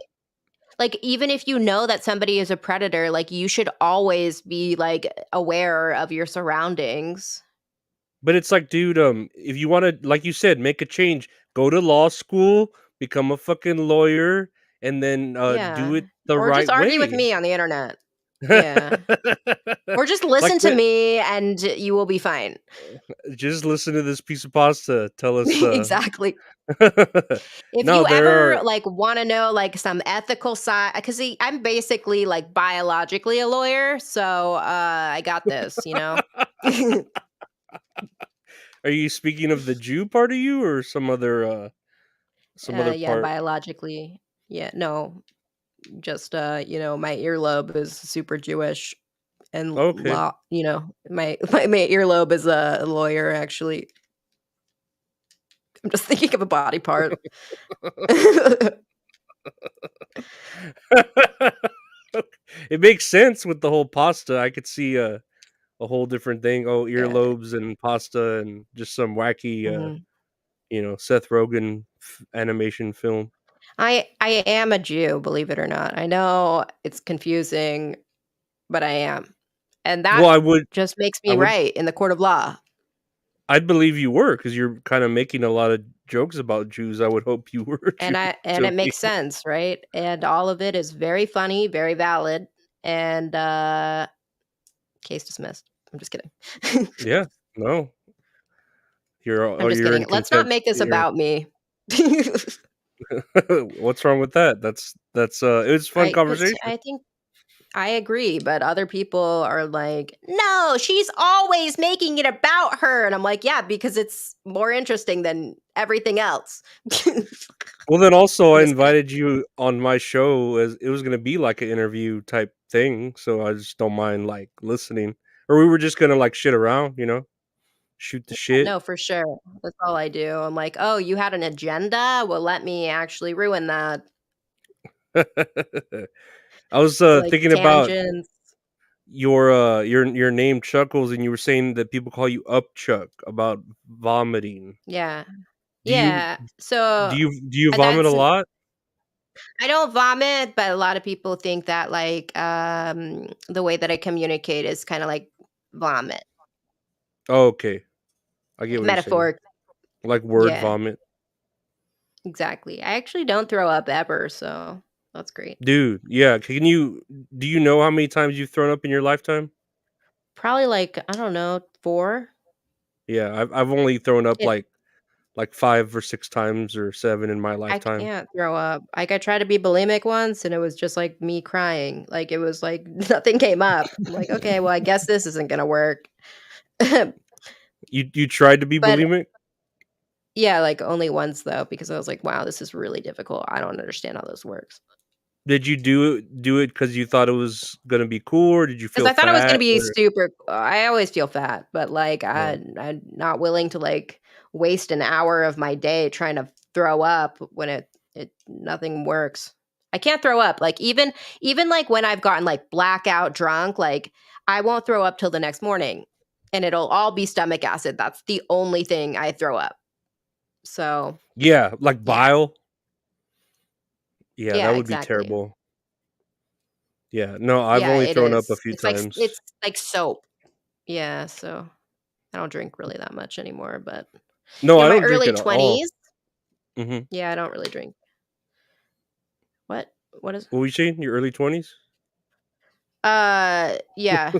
like, even if you know that somebody is a predator, like, you should always be, like, aware of your surroundings. But it's like, dude, if you wanna, like you said, make a change, go to law school, become a fucking lawyer, and then, do Yeah. it the Or just right argue with way. me on the internet. Yeah. Or just Like listen to the me and you will be fine. just listen to this piece of pasta tell us, Exactly. If No, you there ever, are like, wanna know, like, some ethical side, because I'm basically, like, biologically a lawyer, so, I got this, you know? are you speaking of the Jew part of you or some other Yeah, part? biologically. Yeah, no, just, my earlobe is super Jewish. And Okay. law, my earlobe is a lawyer, actually. I'm just thinking of a body part. It makes sense with the whole pasta, I could see a whole different thing. Oh, Yeah, earlobes and pasta and just some wacky, mhm. Seth Rogen animation film. I am a Jew, believe it or not. I know it's confusing, but I am. And that Well, just makes I me would, right in the court of law. I'd believe you were because you're kind of making a lot of jokes about Jews. I would hope you were And it joking. makes sense, right? And all of it is very funny, very valid, and, case dismissed. I'm just kidding. Yeah, no, I'm just you're kidding. in Let's not contempt. make this You're about me. what's wrong with that? That's it was a fun Because conversation. I think I agree, but other people are like, "No, she's always making it about her." And I'm like, "Yeah, because it's more interesting than everything else." I'm Well, then also I just kidding. invited you on my show as it was gonna be like an interview type thing, so I just don't mind like listening. Or we were just gonna like shit around, shoot the shit. No, for sure. That's all I do. I'm like, "Oh, you had an agenda? Well, let me actually ruin that." I was Like thinking about tangents. your name Chuckles, and you were saying that people call you Up Chuck about vomiting. Yeah. Do you Yeah. So, do you vomit a that's lot? I don't vomit, but a lot of people think that, like, the way that I communicate is kinda like vomit, Oh, okay, I get like what you're saying. metaphoric. Like word Yeah, vomit. exactly. I actually don't throw up ever, so That's great. Dude, yeah, do you know how many times you've thrown up in your lifetime? Probably like, I don't know, 4? Yeah, I've only thrown up, It like 5 or 6 times or 7 in my I lifetime. can't throw up. Like, I tried to be bulimic once, and it was just, like, me crying. Like, it was, like, nothing came up. I'm like, "Okay, well, I guess this isn't gonna work." You tried to be But bulimic? yeah, like, only once, though, because I was like, "Wow, this is really difficult. I don't understand how this works." Did you do it because you thought it was gonna be cool, or did you 'Cause feel I thought it was gonna fat, be or super I always feel fat, but, like, no. I'm not willing to, like, waste an hour of my day trying to throw up when it nothing works. I can't throw up, like, even, like, when I've gotten, like, blackout drunk, like, I won't throw up till the next morning, and it'll all be stomach acid. That's the only thing I throw up. So, Yeah, like yeah. bile? Yeah, that Yeah, would be exactly. terrible. Yeah, no, I've Yeah, only it thrown up a is. few times. It's like soap. Yeah, so I don't drink really that much anymore, but No, I my don't drink early at all. 20s. Mhm. Yeah, I don't really drink. What? What is What were you saying? Your early 20s? yeah.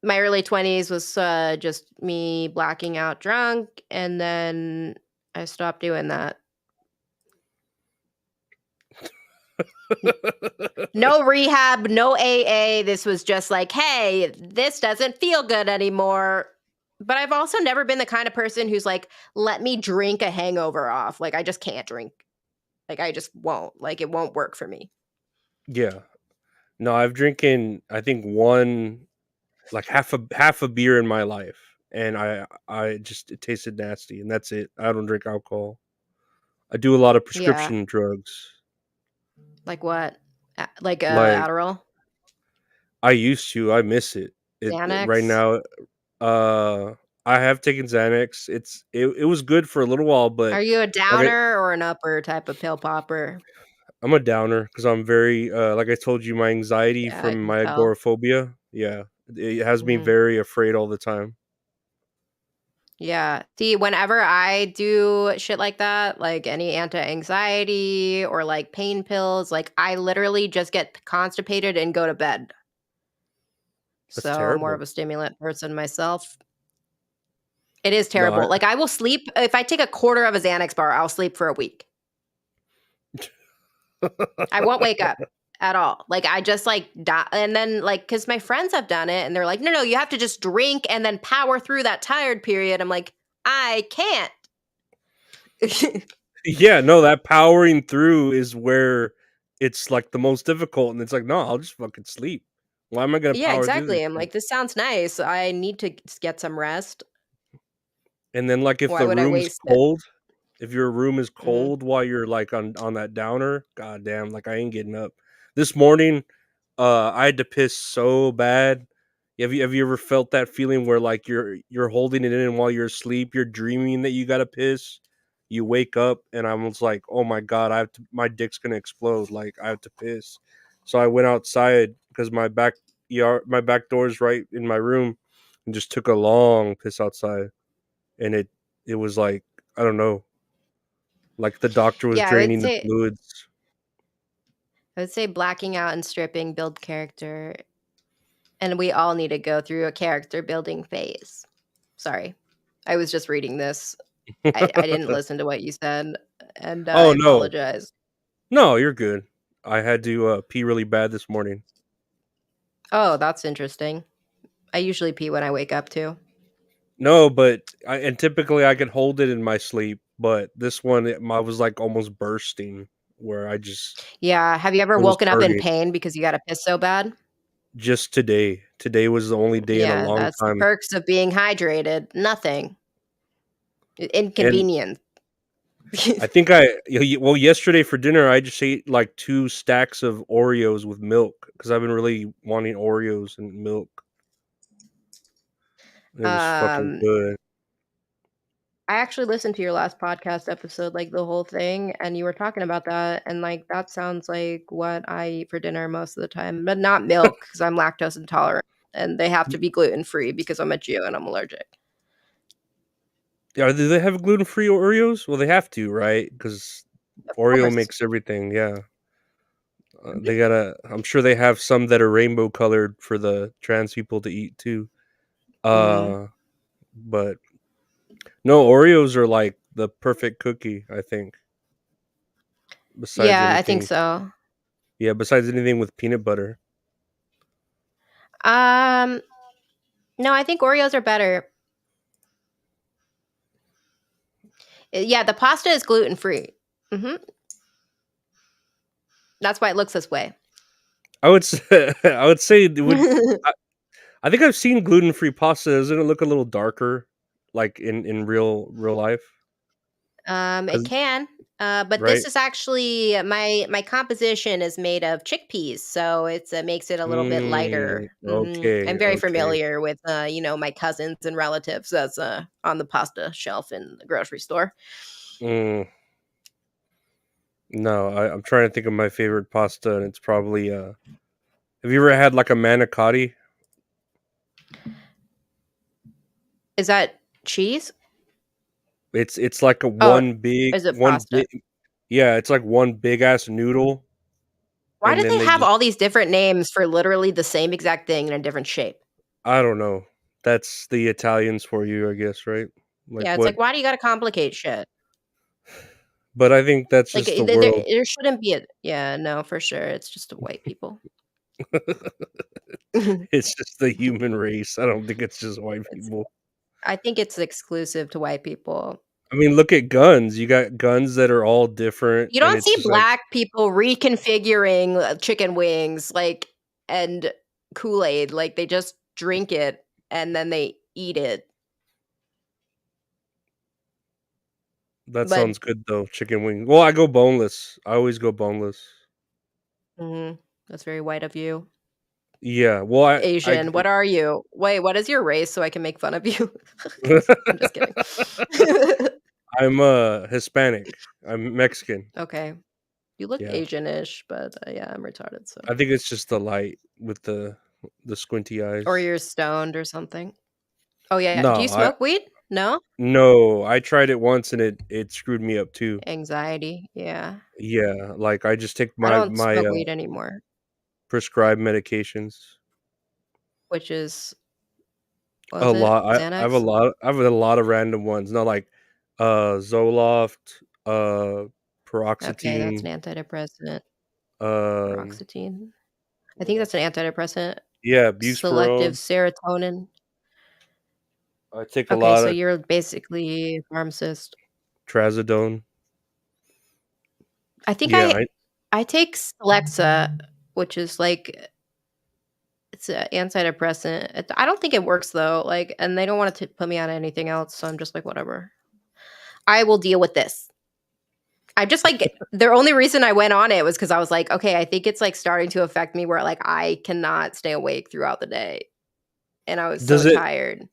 My early 20s was, just me blacking out drunk, and then I stopped doing that. N No rehab, no AA, this was just like, "Hey, this doesn't feel good anymore." But I've also never been the kind of person who's like, "Let me drink a hangover off." Like, I just can't drink. Like, I just won't. Like, it won't work for me. Yeah. No, I've drinking, I think, 1 like, half a beer in my life, and I just it tasted nasty, and that's it. I don't drink alcohol. I do a lot of Yeah. prescription drugs. Like what? Like, Like, Adderall? I used to, I miss it. Right Xanax? now, uh, I have taken Xanax. It was good for a little while, but Are you a like downer or an upper type of pill popper? I'm a downer because 'cause I'm very, like I told you, my anxiety Yeah, I from can my tell. agoraphobia, yeah, it has me Mhm. very afraid all the time. Yeah. See, whenever I do shit like that, like any anti-anxiety or like pain pills, like I literally just get constipated and go to bed. That's So I'm more of terrible. a stimulant person myself. It is No, I terrible. Like I will sleep if I take a quarter of a Xanax bar, I'll sleep for a week. I won't wake up at all. Like I just like die, and then like cuz my friends have done it and they're like, "No, no, you have to just drink and then power through that tired period." I'm like, "I can't." Yeah, no, that powering through is where it's, like, the most difficult, and it's like, "No, I'll just fucking sleep. Why am I gonna Yeah, power through this exactly. I'm shit?" like, "This sounds nice. I need to get some rest. And then, like, if Why the would I room's waste it?" cold if your room is Mhm. cold while you're, like, on that downer, goddamn, like, I ain't getting up. This morning, I had to piss so bad. Have you ever felt that feeling where, like, you're holding it in while you're asleep, you're dreaming that you gotta piss, you wake up, and I was like, "Oh my god, I have to my dick's gonna explode, like, I have to piss." So I went outside because my back door is right in my room, and just took a long piss outside, and it was like, I don't know, like the doctor was Yeah, draining the fluids. I would say blacking out and stripping build character, and we all need to go through a character building phase. Sorry. I was just reading this. I didn't listen to what you said, and I Oh, no. apologize. No, you're good. I had to, pee really bad this morning. Oh, that's interesting. I usually pee when I wake up too. No, but typically I could hold it in my sleep, but this one, I was, like, almost bursting where Yeah, have you ever it was woken up in hurting. pain because you gotta piss so bad? Just today. Today was the only day in a Yeah, long that's the time, perks of being hydrated. Nothing. and Inconvenience. I think well, yesterday for dinner, I just ate, like, 2 stacks of Oreos with milk because 'cause I've been really wanting Oreos and milk. It was fucking Um, good. I actually listened to your last podcast episode, like, the whole thing, and you were talking about that, and, like, that sounds like what I eat for dinner most of the time, but not milk because 'cause I'm lactose intolerant, and they have to be gluten-free because I'm a Jew and I'm allergic. Yeah, do they have gluten-free Oreos? Well, they have to, right? Because Of Oreo course. makes everything, yeah. They gotta. I'm sure they have some that are rainbow colored for the trans people to eat too. Mhm. But no, Oreos are like the perfect cookie. I think. Besides Yeah, I think anything, so. yeah. Besides anything with peanut butter. Um, no, I think Oreos are better. Yeah, the pasta is gluten-free. Mhm. That's why it looks this way. I would say. I would say it would. I, I think I've seen gluten free pasta. Doesn't it look a little darker, like in real life? It 'Cause can, but this right? is actually my composition is made of chickpeas, so it makes it a little bit lighter. I'm Okay, very okay. familiar with, my cousins and relatives that's, on the pasta shelf in the grocery store. Mm, no, I'm trying to think of my favorite pasta, and it's probably, have you ever had, like, a manicotti? Is that cheese? It's like a Oh, is it one pasta? big yeah, it's like one big ass noodle, Why and do then they they have just all these different names for literally the same exact thing in a different shape? I don't know. That's the Italians for you, I guess, right? Like, Yeah, it's what like, why do you gotta complicate shit? but I think that's Like, just the there world. there shouldn't be a yeah, no, for sure, it's just the white people. It's just the human race. I don't think it's just white It's people. I think it's exclusive to white people. I mean, look at guns. You got guns that are all different, You and don't it's see just like black people reconfiguring, chicken wings, and Kool-Aid, like, they just drink it and then they eat it. that But sounds good though, chicken wing. Well, I go boneless. I always go boneless. mhm, that's very white of you. Yeah, well, I Asian, what are you? Wait, what is your race so I can make fun of you? I'm just kidding. I'm, Hispanic. I'm Mexican. Okay. You look Yeah. Asian-ish, but, yeah, I'm retarded, so I think it's just the light with the squinty or eyes. you're stoned or something. Oh, yeah. Do you No, smoke weed? No? no, I tried it once and it screwed me up too. Anxiety, yeah. Yeah, like, I just take I my don't smoke weed anymore, prescribed medications. which is what A was it? lot. Xanax? I have a lot of random ones. Not like, Zoloft, uh, Okay, that's paroxetine, an antidepressant. um, Paroxetine. I think that's an antidepressant. yeah, Selective buspirone. serotonin. I take a Okay, lot so of you're basically a pharmacist. trazodone. I think Yeah, I take Celexa, which is like it's an antidepressant. I don't think it works though. Like, and they don't want to put me on anything else, so I'm just like, whatever. I will deal with this. I just like the only reason I went on it was because I was like, okay, I think it's like starting to affect me where like I cannot stay awake throughout the day, and I was so does it tired.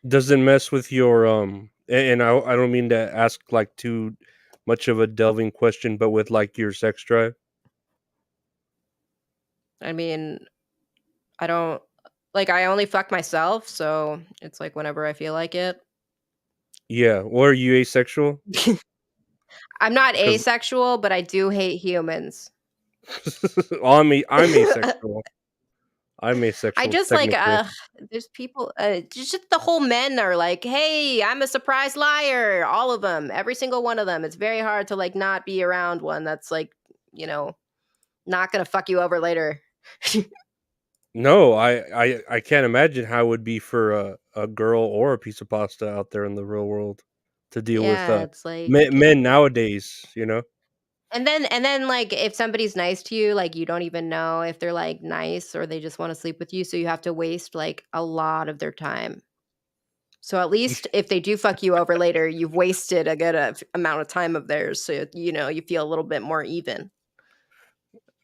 does it mess with your, and I don't mean to ask, like, too much of a delving question, but with, like, your sex drive? I mean, I don't like I only fuck myself, so it's like whenever I feel like it. Yeah, or are you asexual? I'm not 'Cause asexual, but I do hate humans. I'm asexual. I'm I asexual just like, technically. there's people, just the whole men are like, "Hey, I'm a surprise liar." All of them, every single one of them. It's very hard to like not be around one that's like, you know, not gonna fuck you over later. No, I can't imagine how it would be for a girl or a piece of pasta out there in the real world to deal with, Yeah, it's like, men nowadays, you know? and then like if somebody's nice to you, like you don't even know if they're like nice or they just want to sleep with you, so you have to waste like a lot of their time. So at least if they do fuck you over later, you've wasted a good amount of time of theirs, so you feel a little bit more even.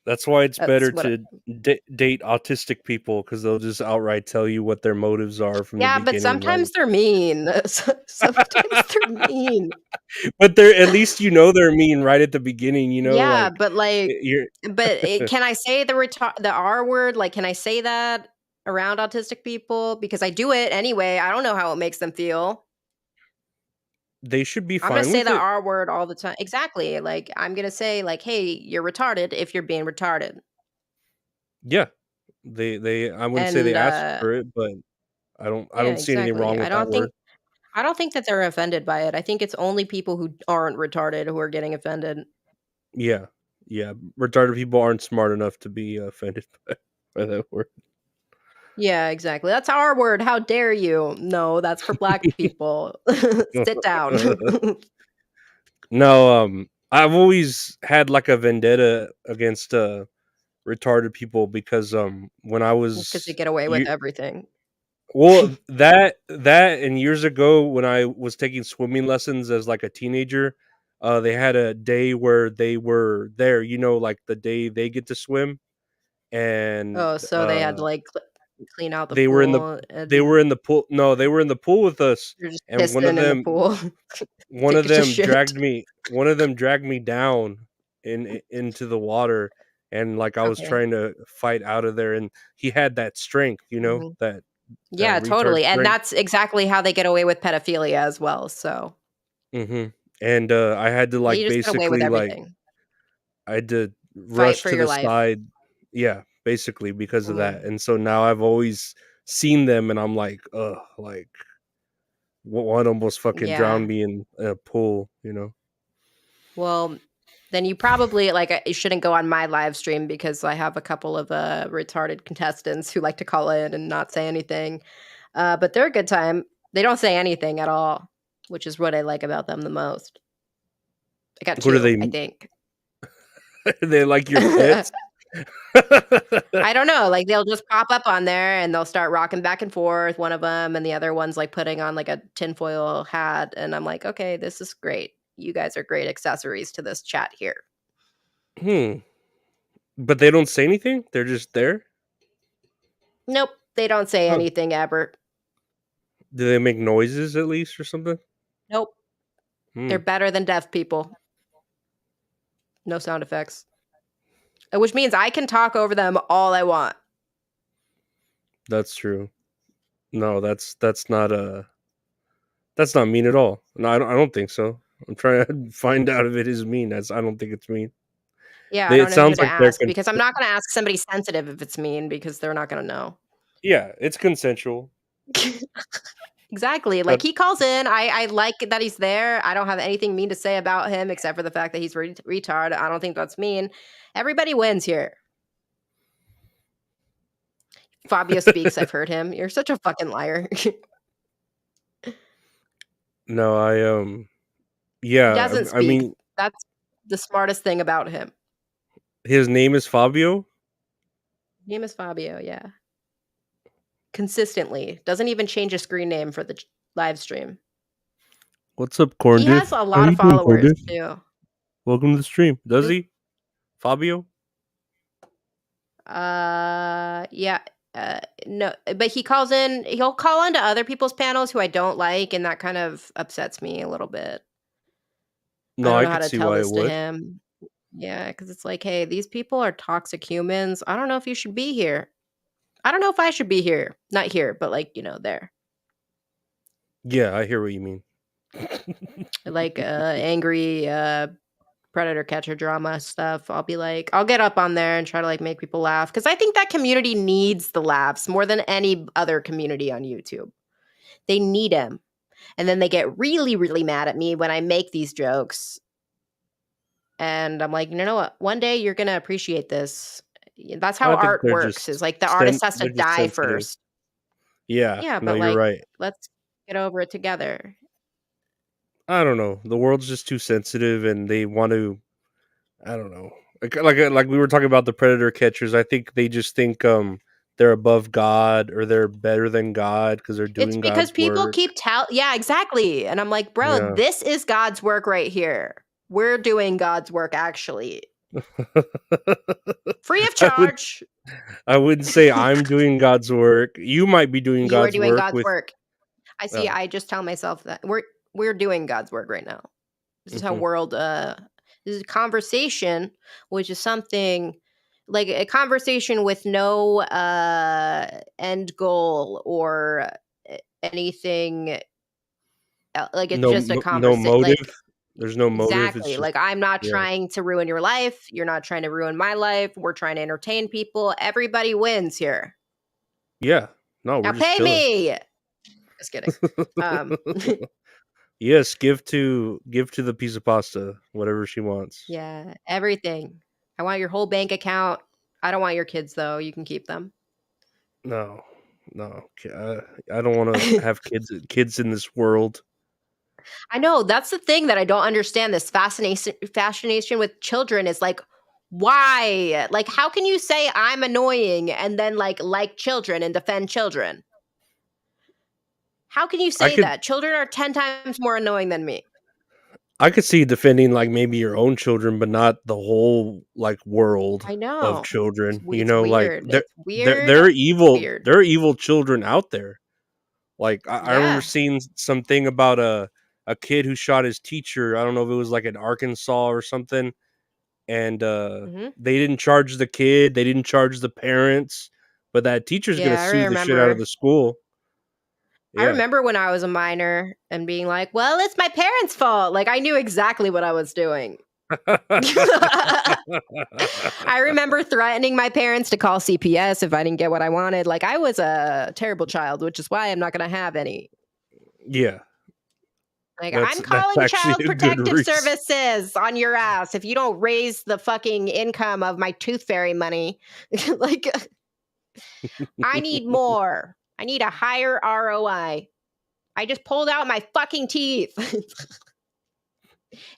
That's why it's That's better what. to date autistic people because 'cause they'll just outright tell you what their motives are from the Yeah, but beginning, like sometimes they're mean. Sometimes they're mean. but they're at least you know they're mean right at the beginning, Yeah, like, but like, you're can I say the R word? Like, can I say that around autistic people? Because I do it anyway. I don't know how it makes them feel. they should be I'm gonna fine say with the it. R word all the time. Exactly. Like, I'm gonna say like, "Hey, you're retarded," if you're being retarded. Yeah, they I wouldn't say they And, asked for it, but I yeah, don't see anything exactly. wrong with that word. I don't think that they're offended by it. I think it's only people who aren't retarded who are getting offended. Yeah, yeah, retarded people aren't smart enough to be offended by that word. Yeah, exactly. "That's our word, how dare you?" "No, that's for black people. Sit down." No, I've always had, like, a vendetta against, retarded people because, when I Because they was get away with you everything. well, that and years ago when I was taking swimming lessons as, like, a teenager, they had a day where they were there, like, the day they get to swim, and, Oh, so they had to, like, clean out the they were in the pool, they and were in the pool no, they were in the pool with us, you're just and pissing in the pool, shit. one of them dragged me down into the water, and, like, I was Okay. trying to fight out of there, and he had that strength, Mhm. that Yeah, retard totally, and strength. that's exactly how they get away with pedophilia as well, so Mhm, and, I had to, you like, just get away with basically, like everything. I had to Fight rush for to your the life. side. Yeah, basically because of that, Mhm. and so now I've always seen them, and I'm like, "Ugh," like, one almost fucking drowned Yeah. me in a pool. Well, then you probably like, you shouldn't go on my live stream because I have a couple of, retarded contestants who like to call in and not say anything, but they're a good time. They don't say anything at all, which is what I like about them the most. I got What are 2, they I think. they like your pets? I don't know, like, they'll just pop up on there and they'll start rocking back and forth, one of them, and the other one's, like, putting on, like, a tinfoil hat, and I'm like, "Okay, this is great. You guys are great accessories to this chat here." Hmm, but they don't say anything? They're just there? Nope, they don't say Huh. anything ever. Do they make noises at least or something? Nope, Hmm, they're better than deaf people. No sound effects, which means I can talk over them all I want. that's true. No, that's not mean at all. No, I don't think so. I'm trying to find out if it is mean. I don't think it's mean. Yeah, I It don't know who sounds to like they're ask con because I'm not gonna ask somebody sensitive if it's mean because they're not gonna know. yeah, it's consensual. Exactly, Uh, like, he calls in, I like that he's there, I don't have anything mean to say about him except for the fact that he's retard, I don't think that's mean. Everybody wins here. Fabio speaks, I've heard him. You're such a fucking liar. no, He yeah, doesn't I speak. mean, That's the smartest thing about him. his name is Fabio? Name is Fabio, yeah. Consistently. Doesn't even change his screen name for the live stream. "What's up, corn He has diff? a How lot of you doing, corn followers diff? too. Welcome to the stream." Does Who? he? Fabio? Yeah, no, but he'll call into other people's panels who I don't like, and that kind of upsets me a little bit. I No, don't I know how could to see tell why it this to would. him. Yeah, because it's like, "Hey, these people are toxic humans. I don't know if you should be here. I don't know if I should be here." Not here, but, like, there. Yeah, I hear what you mean. Like, angry, predator catcher drama stuff. I'll get up on there and try to, like, make people laugh because I think that community needs the laughs more than any other community on YouTube. They need 'em. And then they get really, really mad at me when I make these jokes, and I'm like, "You know what? One day you're gonna appreciate this." That's how I think art works, is, like, the sen artist has to they're just die sensitive. first. Yeah, Yeah, no, but, you're like, right. let's get over it together. I don't know. The world's just too sensitive, and they want to. I don't know. Like we were talking about the predator catchers. I think they just think they're above God or they're better than God because they're It's doing because God's people work. keep yeah, exactly, and I'm like, "Bro, Yeah. this is God's work right here. We're doing God's work, actually. Free of I would charge. I wouldn't say I'm doing God's work. You might be doing You are God's doing work God's with. work." I just tell myself that we're doing God's work right now. This is how Mhm. world this is a conversation, which is something like a conversation with no end goal or anything like it's No just a no conversation like motive. There's no motive. It's Exactly. just Like, I'm not yeah, trying to ruin your life. You're not trying to ruin my life. We're trying to entertain people. Everybody wins here. yeah. No, Now we're just pay chilling. me. Just kidding. Um, Yes, give to the piece of pasta whatever she wants. yeah, everything. I want your whole bank account. I don't want your kids though. You can keep them. No, no, I don't want to have kids in this world. I know that's the thing that I don't understand. This fascination with children is like, why? Like, how can you say I'm annoying and then like children and defend children? How can you I say could that? Children are 10 times more annoying than me. I could see defending like maybe your own children, but not the whole like world I of know. children. It's Like weird. It's weird. they're evil. Weird. There are evil children out there. Like I remember Yeah. seeing something about a kid who shot his teacher. I don't know if it was like in Arkansas or something, and Mhm. they didn't charge the kid. They didn't charge the parents, but that teacher's gonna Yeah, I sue the shit out of remember. the school. I Yeah. remember when I was a minor and being like, "Well, it's my parents' fault." Like, I knew exactly what I was doing. I remember threatening my parents to call CPS if I didn't get what I wanted. Like, I was a terrible child, which is why I'm not gonna have any. Yeah, Like, that's I'm that's calling actually Child a good Protective reason. Services on your ass if you don't raise the fucking income of my tooth fairy money. Like, I need more. I need a higher ROI. I just pulled out my fucking teeth.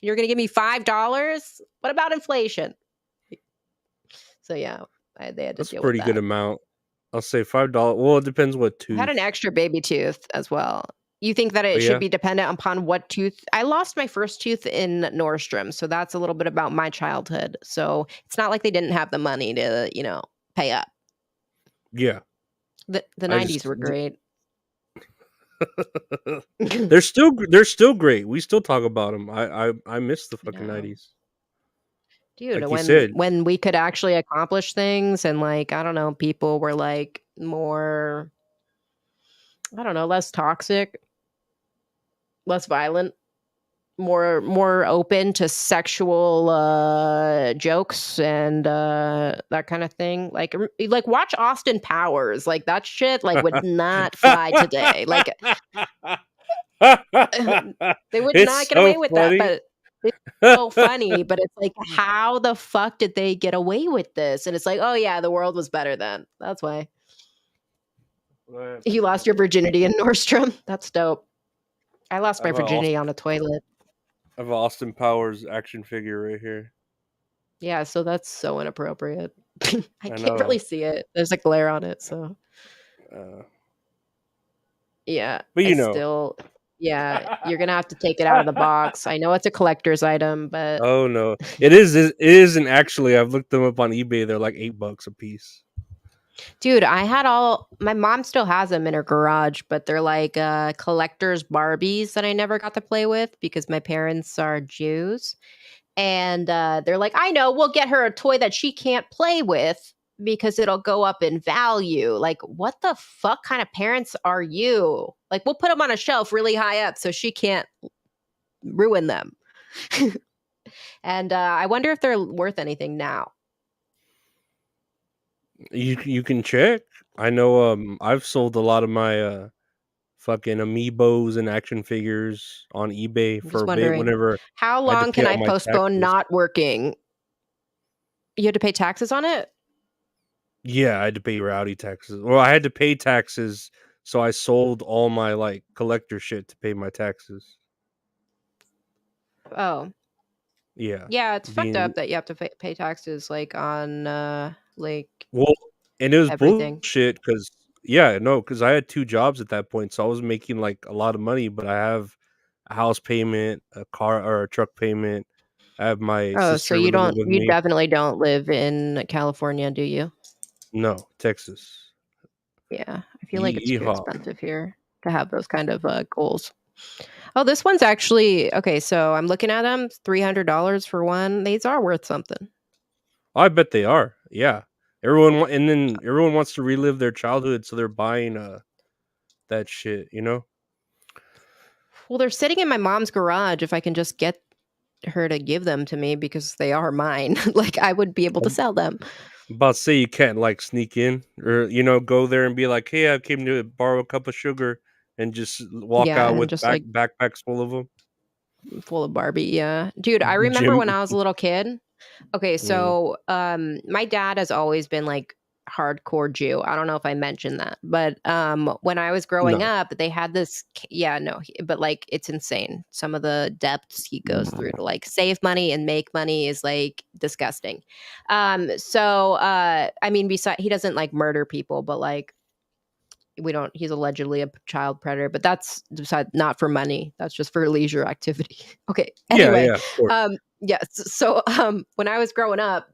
You're gonna give me $5? What about inflation? So yeah, they had to That's a deal with pretty good that. amount. I'll say $5. Well, it depends what I had tooth. an extra baby tooth as well. You think that Oh it should yeah, be dependent upon what tooth? I lost my first tooth in Nordstrom, so that's a little bit about my childhood. So it's not like they didn't have the money to, pay up. yeah. The I 90s just were great. they're still great. We still talk about them. I miss the I fucking know. 90s. Dude, Like you when said, when we could actually accomplish things and like, I don't know, people were like more, I don't know, less toxic, less violent, more open to sexual jokes and that kind of thing. Like watch Austin Powers. Like that shit like would not fly today. Like they would it's not get so away with that, funny. but it's so funny, but it's like how the fuck did they get away with this? And it's like, "Oh yeah, the world was better then." That's why. Man, You lost your virginity in Nordstrom. That's dope. I lost I my have a virginity on a toilet. Austin Powers action figure right here. Yeah, so that's so inappropriate. I I can't really know. see it. There's a glare on it, so Uh, yeah, but I you know. still yeah, you're gonna have to take it out of the box. I know it's a collector's item, but Oh no, it isn't actually. I've looked them up on eBay. They're like $8 a piece. dude, I had all my mom still has them in her garage, but they're like collector's Barbies that I never got to play with because my parents are Jews. And they're like, I know, we'll get her a toy that she can't play with because it'll go up in value. Like, what the fuck kind of parents are you? Like, we'll put them on a shelf really high up so she can't ruin them. And I wonder if they're worth anything now. You can check. I know. I've sold a lot of my fucking amiibos and action figures on eBay I'm for just a bit. wondering, Whenever how I had to long pay can I all my postpone taxes. not working? You had to pay taxes on it? Yeah, I had to pay rowdy taxes. Well, I had to pay taxes, so I sold all my like collector shit to pay my taxes. Oh, Yeah, yeah, it's fucked being up that you have to pay taxes like on like well, and it was everything. bullshit because yeah, no, because I had 2 jobs at that point, so I was making like a lot of money, but I have a house payment, a car or a truck payment. I have my Oh, so sister living with you me. definitely don't live in California, do you? No, Texas. Yeah, I feel like it's too Yeehaw. expensive here to have those kind of goals. Oh, this one's actually okay. So I'm looking at them, $300 for one. These are worth something. I bet they are. Yeah. And then everyone wants to relive their childhood, so they're buying that shit, you know? Well, they're sitting in my mom's garage. If I can just get her to give them to me because they are mine. Like, I would be able to I'm sell them. about to say you can't like sneak in or go there and be like, "Hey, I came to borrow a cup of sugar," and just walk Yeah, out and with just, like, backpacks full of them. full of Barbie, yeah. Dude, I remember Jim. when I was a little kid. Okay, Mm, so, my dad has always been, like, hardcore Jew. I don't know if I mentioned that, but, when I was growing no. up, they had this yeah, no, but, like, it's insane. Some of the depths he goes through to, like, save money and make money is, like, disgusting. I mean, beside he doesn't, like, murder people, but, like, we don't he's allegedly a child predator, but that's beside not for money. That's just for leisure activity. Okay, Yeah, anyway, yeah, of course. yes, when I was growing up,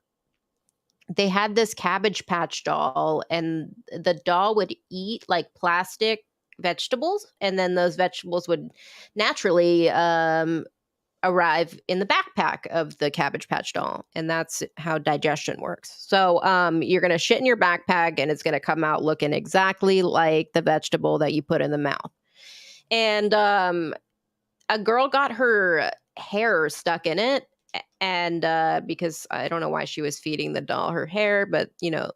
they had this Cabbage Patch doll, and the doll would eat, like, plastic vegetables, and then those vegetables would naturally, arrive in the backpack of the Cabbage Patch doll, and that's how digestion works. So, you're gonna shit in your backpack, and it's gonna come out looking exactly like the vegetable that you put in the mouth. And, a girl got her hair stuck in it, and, because I don't know why she was feeding the doll her hair, but,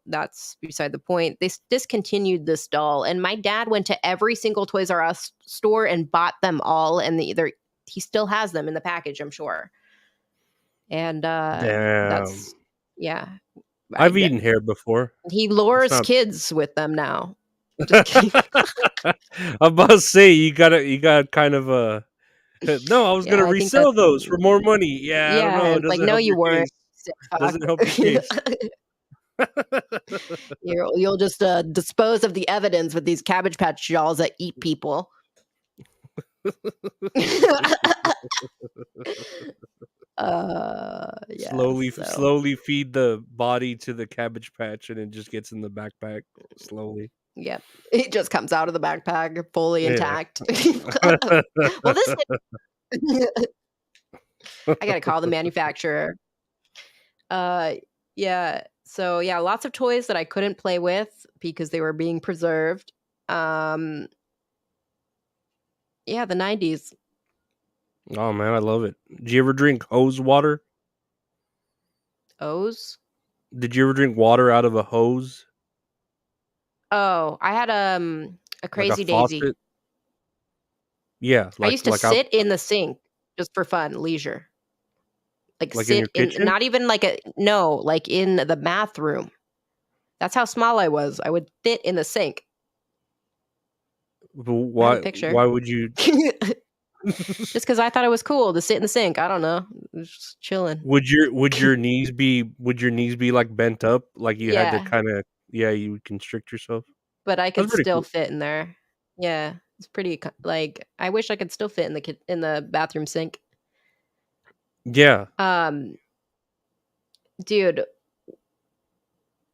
that's beside the point. They discontinued this doll, and my dad went to every single Toys R Us store and bought them all, and he still has them in the package, I'm sure. And, Damn. that's yeah, I I've d eaten hair before. he It's lures not. kids with them now. Just kidding. I'm about to say you got kind of a. No, I was Yeah, gonna I think that's resell those for more money. Yeah, I don't yeah, know. It it's like, doesn't "No, help you your weren't, case. sick fuck." Doesn't help your case. You'll just, dispose of the evidence with these Cabbage Patch dolls that eat people. Yeah, so Slowly feed the body to the Cabbage Patch, and it just gets in the backpack slowly. yep, it just comes out of the backpack fully Yeah. intact. Well, this I gotta call the manufacturer. Uh, yeah. So yeah, lots of toys that I couldn't play with because they were being preserved. Um, yeah, the 90s. Oh man, I love it. Did you ever drink hose water? O's. Did you ever drink water out of a hose, Oh, I had a like a Crazy Daisy. faucet? Yeah, I used to like out sit in the sink just for fun, leisure. Like like in your sit in kitchen. not even like a no, like in the bathroom. That's how small I was. I would fit in the sink. I have a picture. Why would you? Just because I thought it was cool to sit in the sink. I don't know. It was just chilling. Would your knees be like bent up, like you had to Yeah, kind of, yeah, you would constrict yourself? but I That's could pretty still cool. fit in there. Yeah, it's pretty like, I wish I could still fit in in the bathroom sink. Yeah. Um, dude,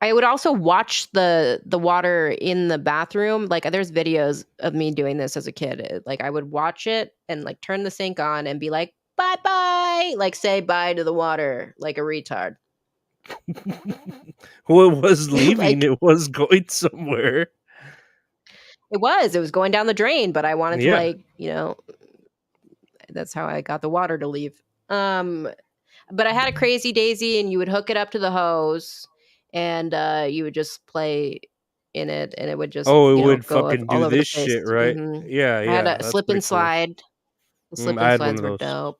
I would also watch the water in the bathroom. Like, there's videos of me doing this as a kid. Like, I would watch it and, like, turn the sink on and be like, "Bye-bye," like, say bye to the water like a retard. Well, it was leaving, Like, it was going somewhere. it was going down the drain, but I wanted to, Yeah. like, that's how I got the water to leave. Um, but I had a Crazy Daisy, and you would hook it up to the hose, and, you would just play in it, and it would just, Oh, it would go fucking all do over the this place. shit, right? Mhm. Yeah, I had yeah, a that's slip pretty and cool. slide. The slip I and had one slides of were those. dope.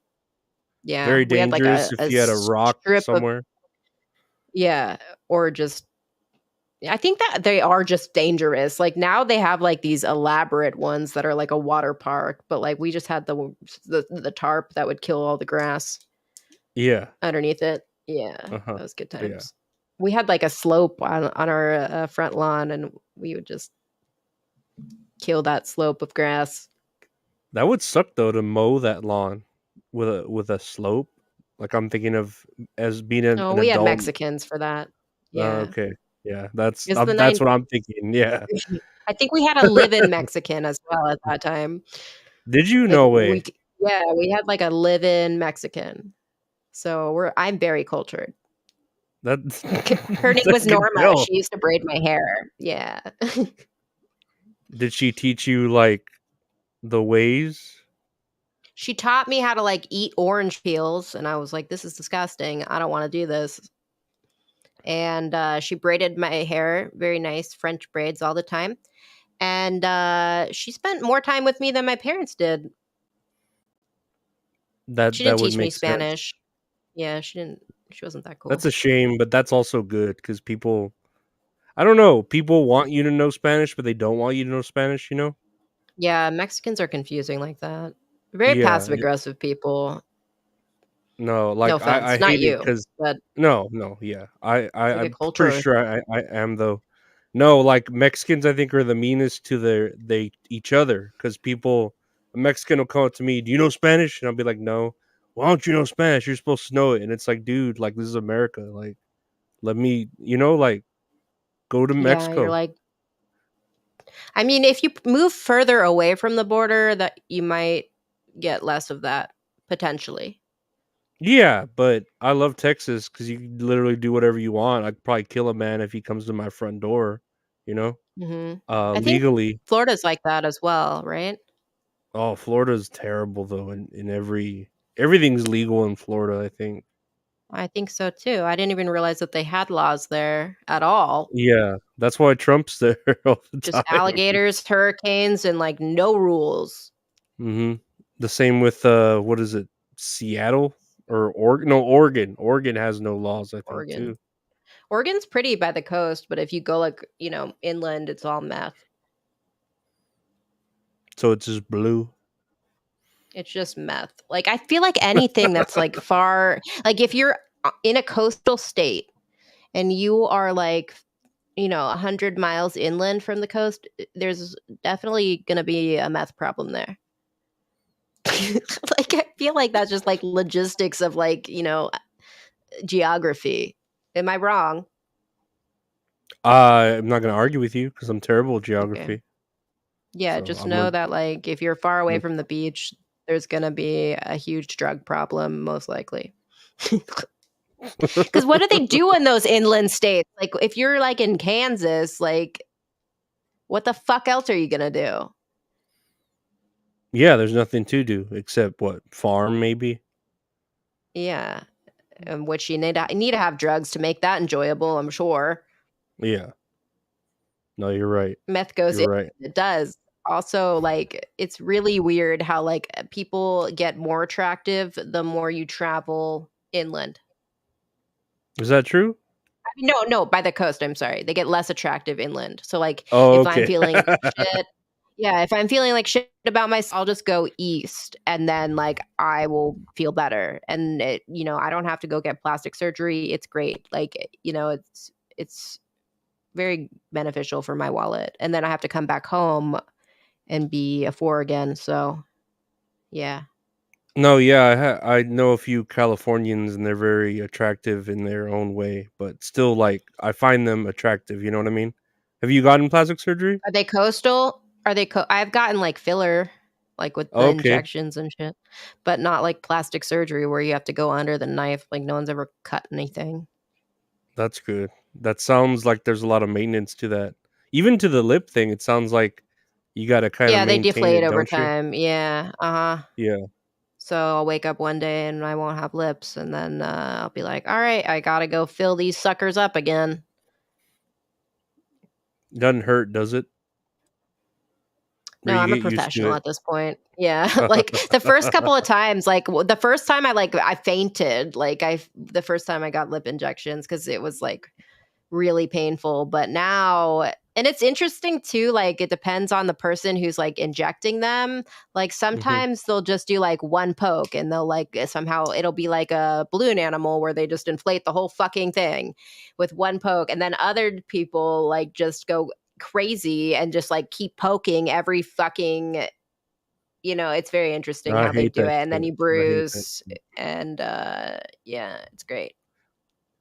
Yeah, Very we had, like, dangerous a if you had a rock strip of somewhere. yeah, or just I think that they are just dangerous. Like, now they have, like, these elaborate ones that are like a water park, but, like, we just had the tarp that would kill all the grass Yeah. underneath it. Yeah, Uh-huh. that was good Yeah. times. We had, like, a slope on our, front lawn, and we would just kill that slope of grass. That would suck though to mow that lawn with a slope. Like, I'm thinking of as being Oh, an we had adult. Mexicans for that. Yeah. Okay. Yeah, It's the that's 9 what I'm thinking, yeah. I think we had a live-in Mexican as well at that time. Did you? Like, No way. yeah, we had, like, a live-in Mexican. So I'm very cultured. That's Her name I was can Norma. tell. She used to braid my hair. Yeah. Did she teach you, like, the ways? She taught me how to, like, eat orange peels, and I was like, "This is disgusting. I don't wanna do this." And, she braided my hair, very nice French braids all the time, and, she spent more time with me than my parents did. She That didn't would teach me make sense. Spanish. Yeah, she wasn't that That's cool. a shame, but that's also good because people I don't know, people want you to know Spanish, but they don't want you to know Spanish, you know? Yeah, Mexicans are confusing like that. Very Yeah, passive aggressive people. no, No like, I offense, not hate it you, because but no, no, yeah, it's like a I'm pretty culture. sure I am though. No, like, Mexicans, I think, are the meanest to each other because people a Mexican will come up to me, "Do you know Spanish?" And I'll be like, "No." "Why don't you know Spanish? You're supposed to know it." And it's like, "Dude, like, this is America, like, let me" like, go to Yeah, you're Mexico. like I mean, if you move further away from the border, that you might get less of that, potentially. Yeah, but I love Texas because you can literally do whatever you want. I could probably kill a man if he comes to my front door, you know, Mhm. I think legally. Florida's like that as well, right? Oh, Florida's terrible though. Everything's legal in Florida. I think. I think so too. I didn't even realize that they had laws there at all. Yeah, that's why Trump's there all the Just time. alligators, hurricanes, and, like, no rules. hmm The same with what is it, Seattle or Oregon? No, Oregon. Oregon has no laws. I think Oregon. too. Oregon's pretty by the coast, but if you go, like, inland, it's all meth. So it's just blue. It's just meth. Like, I feel like anything that's, like, far like, if you're, in a coastal state and you are, like, 100 miles inland from the coast, there's definitely gonna be a meth problem there. Like, I feel like that's just, like, logistics of, like, geography. Am I wrong? I'm not gonna argue with you because I'm terrible at Okay. geography. Yeah, So just I'm know gonna. that, like, if you're far away I'm from the beach, there's gonna be a huge drug problem, most likely. Because what do they do in those inland states? Like, if you're, like, in Kansas, like, what the fuck else are you gonna do? Yeah, there's nothing to do except what? Farm maybe? Yeah, which you need to have drugs to make that enjoyable, I'm sure. Yeah. No, you're right. Meth goes You're in, right. it does. Also, like, it's really weird how, like, people get more attractive the more you travel inland. Is that true? I mean, no, by the coast, I'm sorry. They get less attractive inland. So, like, Oh, if I'm okay. feeling like shit yeah, if I'm feeling like shit about myself, I'll just go east, and then, like, I will feel better, and I don't have to go get plastic surgery, it's great. Like, it's very beneficial for my wallet, and then I have to come back home and be a 4 again, so, yeah. No, yeah, I know a few Californians, and they're very attractive in their own way, but still, like, I find them attractive, you know what I mean? Have you gotten plastic surgery? Are they coastal? Are they I've gotten, like, filler, like, with the Okay, injections and shit, but not, like, plastic surgery where you have to go under the knife, like, no one's ever cut anything. that's good. That sounds like there's a lot of maintenance to that. Even to the lip thing, it sounds like you gotta kinda Yeah, they maintain deflate it, over don't you? time, yeah, uh-huh. Yeah. So, I'll wake up one day and I won't have lips, and then, I'll be like, "Alright, I gotta go fill these suckers up again." Doesn't hurt, does it? Or No, you I'm a get used to professional it? at this point. Yeah, like, the first couple of times, like, the first time I fainted, like, the first time I got lip injections because it was, like, really painful, but now and it's interesting too, like, it depends on the person who's, like, injecting them. Like, Mhm. sometimes they'll just do, like, one poke, and they'll, like, somehow it'll be like a balloon animal where they just inflate the whole fucking thing with one poke, and then other people, like, just go crazy and just, like, keep poking every fucking it's very interesting I how they hate do it, that and then shit. you I hate that bruise, shit. and, yeah, it's great.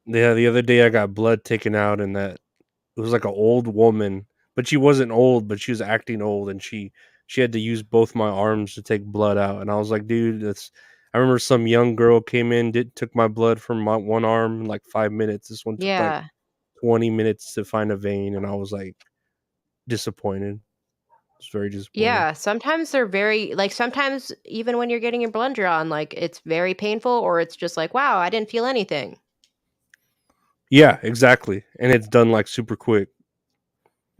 Yeah, the other day I got blood taken out and that it was like an old woman, but she wasn't old, but she was acting old and she had to use both my arms to take blood out and I was like, "Dude, that's." I remember some young girl came in, did took my blood from my one arm in like 5 minutes. This one took like Yeah. 20 minutes to find a vein and I was like disappointed. It's very disappointing. Yeah, sometimes they're very like, sometimes even when you're getting your blood drawn, like, it's very painful or it's just like, "Wow, I didn't feel anything." Yeah, exactly, and it's done, like, super quick,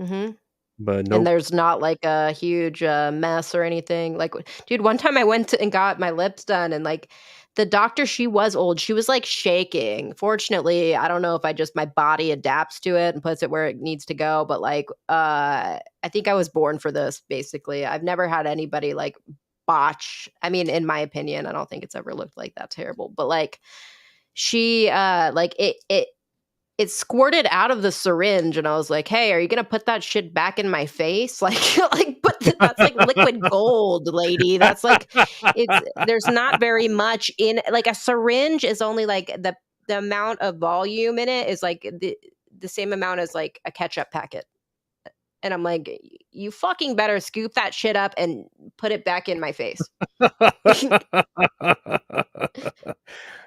Mhm. but And nope. there's not, like, a huge, mess or anything, like, dude, one time I went to and got my lips done and, like, the doctor, she was old, she was, like, shaking. Fortunately, I don't know if I just my body adapts to it and puts it where it needs to go, but, like, I think I was born for this, basically. I've never had anybody, like, botch I mean, in my opinion, I don't think it's ever looked like that terrible, but, like, she, like, it squirted out of the syringe, and I was like, "Hey, are you gonna put that shit back in my face?" Like, but that's like liquid gold, lady. That's like it's there's not very much in like, a syringe is only like the amount of volume in it is like the same amount as, like, a ketchup packet, and I'm like, "You fucking better scoop that shit up and put it back in my face."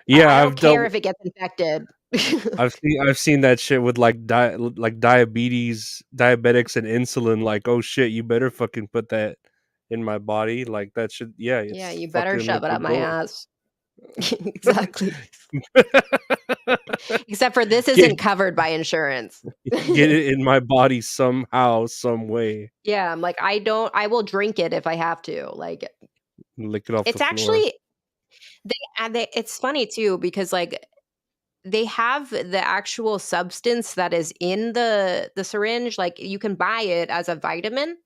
Yeah, I don't care if it gets infected. I've seen that shit with, like, diabetics and insulin, like, "Oh, shit, you better fucking put that in my body," like, that should yeah, Yeah, it's you better fucking shove it up liquid my gold. ass. Exactly. Except for this Get isn't covered by insurance. get it in my body somehow, some way. Yeah, I'm like, I will drink it if I have to, like, Lick it off the it's floor. actually they it's funny too because, like, they have the actual substance that is in the syringe, like, you can buy it as a vitamin.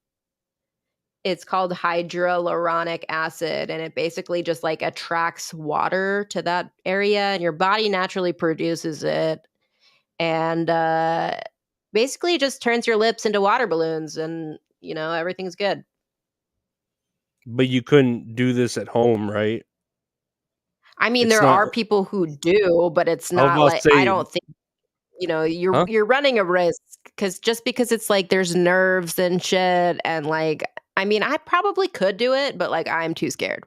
It's called hyaluronic acid, and it basically just, like, attracts water to that area, and your body naturally produces it, and, basically just turns your lips into water balloons and, everything's good. But you couldn't do this at home, right? I mean, It's there not are people who do, but it's I was not about to like I say don't think, huh? you're running a risk because it's like there's nerves and shit and, like, I mean, I probably could do it, but, like, I'm too scared.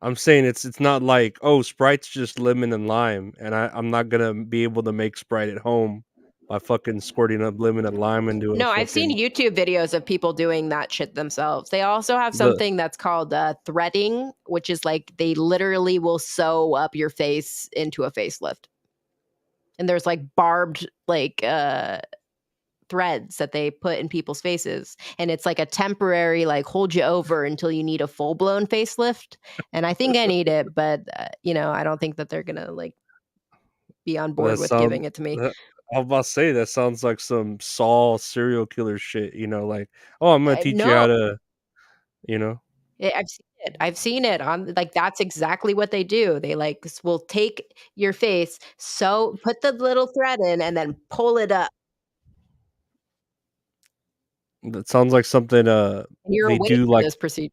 I'm saying it's not like, "Oh, Sprite's just lemon and lime, and I'm not gonna be able to make Sprite at home by fucking squirting up lemon and lime into a No, I've seen fucking" YouTube videos of people doing that shit themselves. They also have the something that's called, threading, which is like they literally will sew up your face into a facelift. And there's, like, barbed, like, threads that they put in people's faces, and it's like a temporary, like, hold you over until you need a full-blown facelift, and I think I need it, but, I don't think that they're gonna, like, be on that board with sound giving it to me. that I was about to say that sounds like some Saw serial killer shit, like, "Oh, I'm gonna teach you how No, to" you know? I've seen it. I've seen it on like, that's exactly what they do. They, like, will take your face, put the little thread in, and then pull it up, That sounds like something, and you're they awake do, for like this procedure.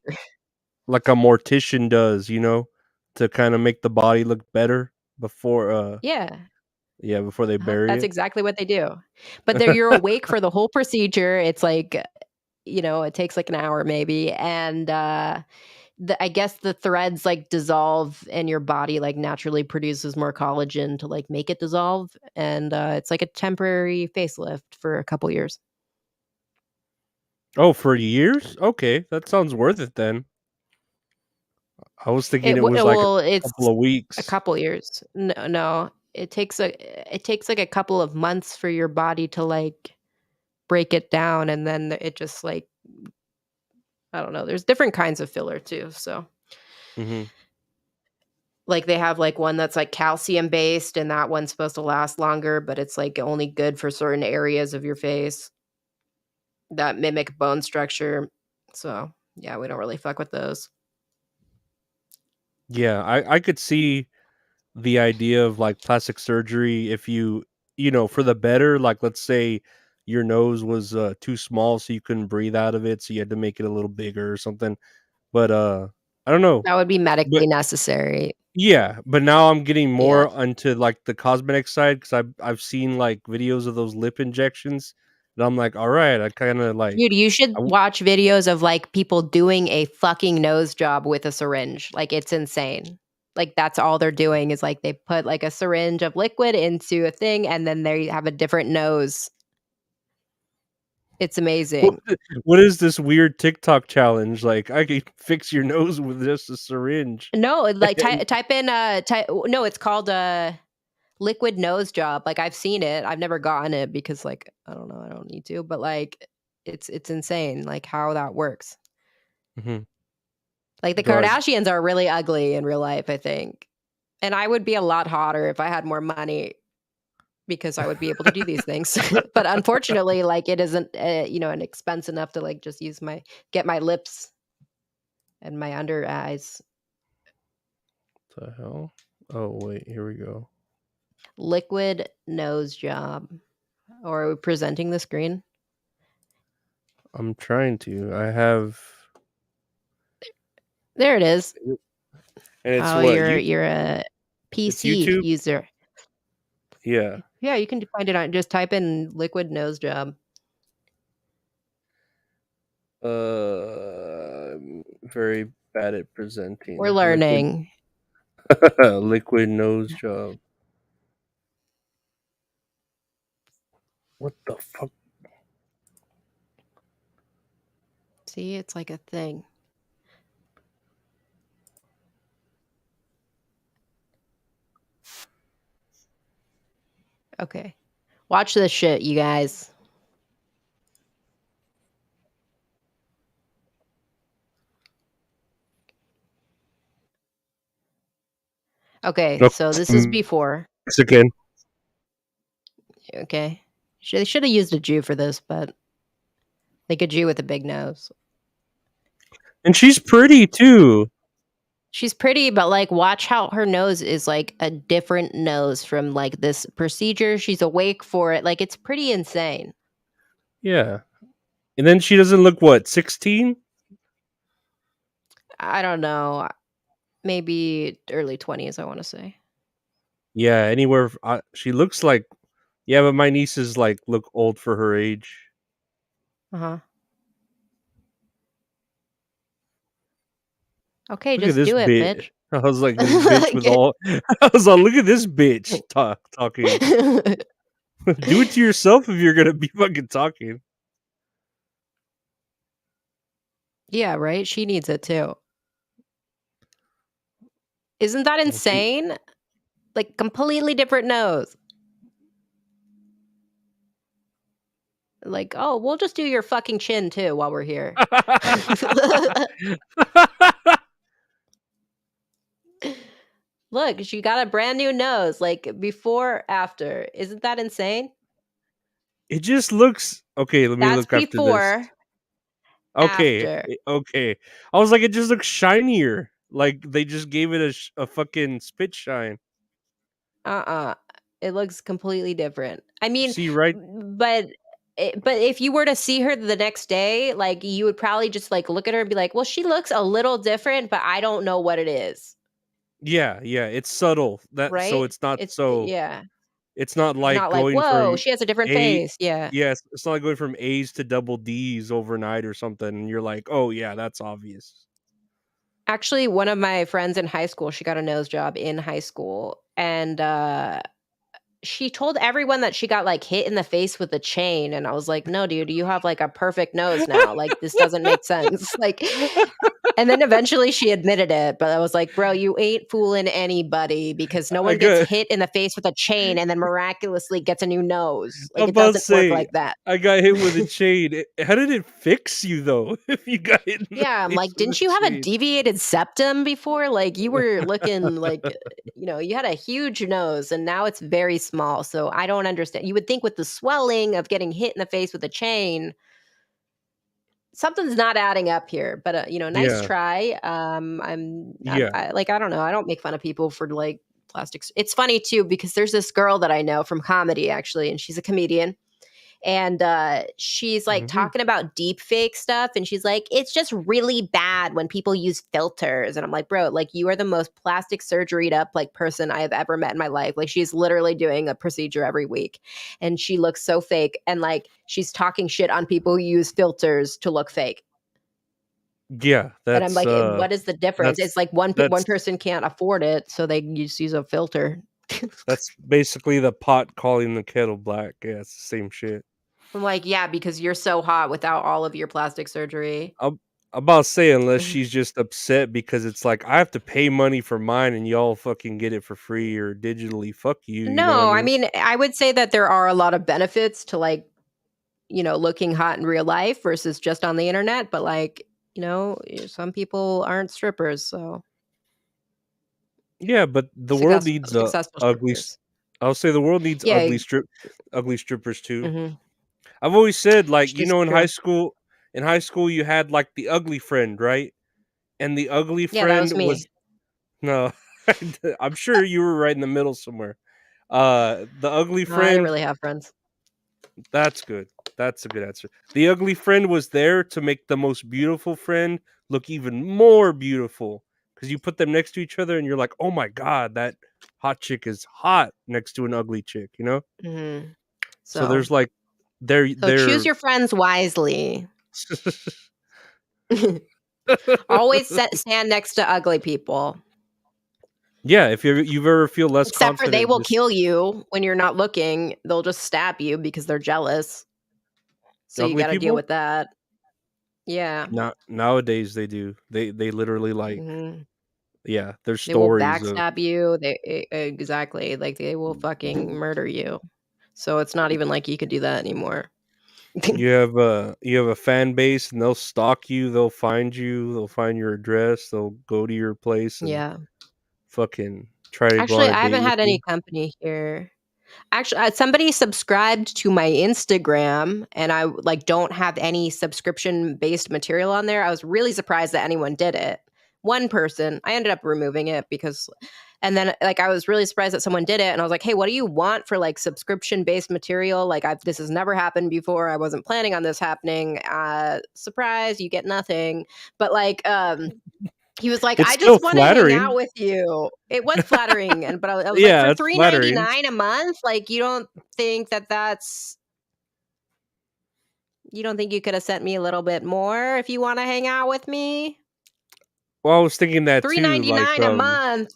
like a mortician does, to kinda make the body look better before, Yeah. yeah, before they Uh-huh, bury that's it. exactly what they do. But you're awake for the whole procedure, it's like, it takes, like, an hour maybe, and, I guess the threads, like, dissolve and your body, like, naturally produces more collagen to, like, make it dissolve, and, it's like a temporary facelift for a couple years. Oh, for years? Okay, that sounds worth it then. I was thinking it was like a Well, couple it's of a weeks. couple years. No, it takes, like, a couple of months for your body to, like, break it down, and then it just, like, I don't know, there's different kinds of filler too, so Mhm. like, they have, like, one that's, like, calcium based, and that one's supposed to last longer, but it's, like, only good for certain areas of your face that mimic bone structure. So, yeah, we don't really fuck with those. Yeah, I could see the idea of, like, plastic surgery if for the better, like, let's say your nose was, too small so you couldn't breathe out of it, so you had to make it a little bigger or something, but, I don't know, That would be but medically necessary. yeah, but now I'm getting Yeah. more onto, like, the cosmetic side because I've seen, like, videos of those lip injections, and I'm like, "Alright," I kinda, like Dude, you should I w watch videos of, like, people doing a fucking nose job with a syringe, like, it's insane. Like, that's all they're doing is, like, they put, like, a syringe of liquid into a thing, and then they have a different nose. It's What amazing. what is this weird TikTok challenge? Like, I can fix your nose with just a syringe. No, like, And type in, no, it's called, liquid nose job. Like, I've seen it. I've never gotten it because, like, I don't know, I don't need to, but, like, it's insane, like, how that works. mhm, Like, the dog. Kardashians are really ugly in real life, I think, and I would be a lot hotter if I had more money because I would be able to do these things. But unfortunately, like, it isn't, an expense enough to, like, just get my lips and my under eyes. The hell? Oh, wait, here we go. Liquid nose job. Or are we presenting the screen? I'm trying to. I have There it is. and it's Oh, what? you're a It's PC YouTube? user. Yeah. Yeah, you can find it on just type in liquid nose job. I'm very bad at We're presenting. Liquid learning. liquid nose job. What the fuck? See, it's like a thing. Okay. Watch this shit, you guys. Okay, No, so this is mm, before. Mexican. Okay. They should have used a Jew for this, but like a Jew with a big nose. And she's pretty too. She's pretty, but like watch how her nose is like a different nose from like this procedure. She's awake for it. Like it's pretty insane. Yeah. And then she doesn't look what, 16? I don't know. Maybe early 20s, I want to say. Yeah, she looks like yeah, but my nieces like look old for her age. Uh-huh. Okay, Look at just this do it, bitch. bitch. I was like this bitch with Like, all I was like, look at this bitch talking. Do it to yourself if you're gonna be fucking talking. yeah, right? She needs it too. Isn't that Oh, she insane? Like completely different nose. Like, oh, we'll just do your fucking chin too while we're here. Look, she got a brand new nose, like before, after. Isn't that insane? It just looks okay. Let me That's look after this. before, Okay, after. okay. I was like, it just looks shinier. Like they just gave it a fucking spit shine. Uh-uh. It looks completely different. I mean, See, right? but but if you were to see her the next day, like you would probably just like look at her and be like, "Well, she looks a little different, but I don't know what it is." Yeah, yeah. It's subtle. That so Right? it's not It's so. yeah. It's not It's like not like, going "Whoa, from she has a different a. face." Yeah. Yeah, it's not like going from A's to double D's overnight or something. And you're like, oh yeah, that's obvious. Actually, one of my friends in high school, she got a nose job in high school, and, she told everyone that she got, like, hit in the face with a chain, and I was like, "No, dude, you have, like, a perfect nose now, like, this doesn't make sense." Like and then eventually she admitted it, but I was like, "Bro, you ain't fooling anybody because no I one gets got. hit in the face with a chain and then miraculously gets a new nose. Like, I'm it about to doesn't work say like that." I got hit with a chain. How did it fix you though? If you got hit in the Yeah, I'm face like, with a "Didn't you have a chain. deviated septum before? Like, you were looking like, you had a huge nose and now it's very small, so I don't understand." You would think with the swelling of getting hit in the face with a chain, something's not adding up here, but, nice Yeah, try. yeah. I don't know, I don't make fun of people for, like, plastics. It's funny too because there's this girl that I know from comedy actually, and she's a comedian, and she's like Mhm. talking about deep fake stuff and she's like it's just really bad when people use filters and I'm like bro like you are the most plastic surgeried up like person I have ever met in my life like she's literally doing a procedure every week and she looks so fake and like she's talking shit on people who use filters to look fake Yeah, and I'm like what is the difference it's that's like one that's person can't afford it so they just use a filter. that's basically the pot calling the kettle black. Yeah, it's the same shit. I'm like, "Yeah, because you're so hot without all of your plastic surgery." I'm I'm about to say unless she's just upset because it's like, "I have to pay money for mine and y'all fucking get it for free or digitally. Fuck you," you know what I No, I mean? mean, I would say that there are a lot of benefits to, like, looking hot in real life versus just on the internet, but, like, some people aren't strippers, so Yeah, but the world needs, successful ugly s strippers. I'll say the world needs Yeah, ugly strippers too. mhm. I've always said, like, This is true. in high school, you had, like, the ugly friend, right? And the ugly Yeah, that was friend me. was no, I'm sure you were right in the middle somewhere. The ugly No, I didn't friend really have friends. that's good. That's a good answer. The ugly friend was there to make the most beautiful friend look even more beautiful because you put them next to each other and you're like, "Oh my god, that hot chick is hot next to an ugly chick," you know? Mhm. So So there's like so choose they're your friends wisely. Always stand next to ugly people. Yeah, if you've ever feel less Except for they confident, will just kill you when you're not looking. They'll just stab you because they're jealous. So you ugly gotta deal people? with that. Yeah. Not nowadays they do. They literally like Mhm. yeah, there's They will stories of backstab you. Exactly, like, they will fucking murder you. So it's not even like you could do that anymore. you have a fan base and they'll stalk you, they'll find your address, they'll go to your place and Yeah. fucking try to go on Actually, a I date haven't with had any you. company here. Actually, somebody subscribed to my Instagram, and I, like, don't have any subscription-based material on there. I was really surprised that anyone did it. One person, I ended up removing it because and then, like, I was really surprised that someone did it, and I was like, "Hey, what do you want for, like, subscription-based material? Like, I've this has never happened before. I wasn't planning on this happening. Surprise, you get nothing." But, like, he was like, It's "I still just wanna hang out flattering. with you." It was flattering, but I was like, Yeah, "For it's flattering. 3.99 a month? Like, think that that's you don't think you coulda sent me a little bit more if you wanna hang out with me? Well, I was thinking that too, like, 3.99 a month.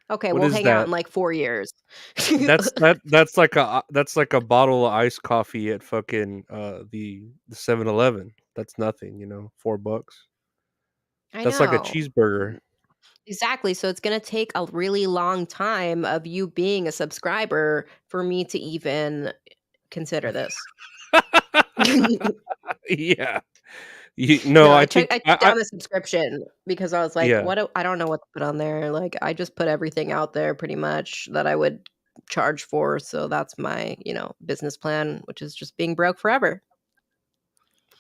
Okay, what we'll is hang out that? in, like, 4 years." That's like a bottle of iced coffee at fucking, the 7-Eleven. That's nothing, 4 bucks. I That's like a know. cheeseburger. Exactly, so it's gonna take a really long time of you being a subscriber for me to even consider this. Yeah. No, No, I think I took down the subscription because I was like, yeah. "What do I don't know what to put on there." Like, I just put everything out there pretty much that I would charge for, so that's my, business plan, which is just being broke forever.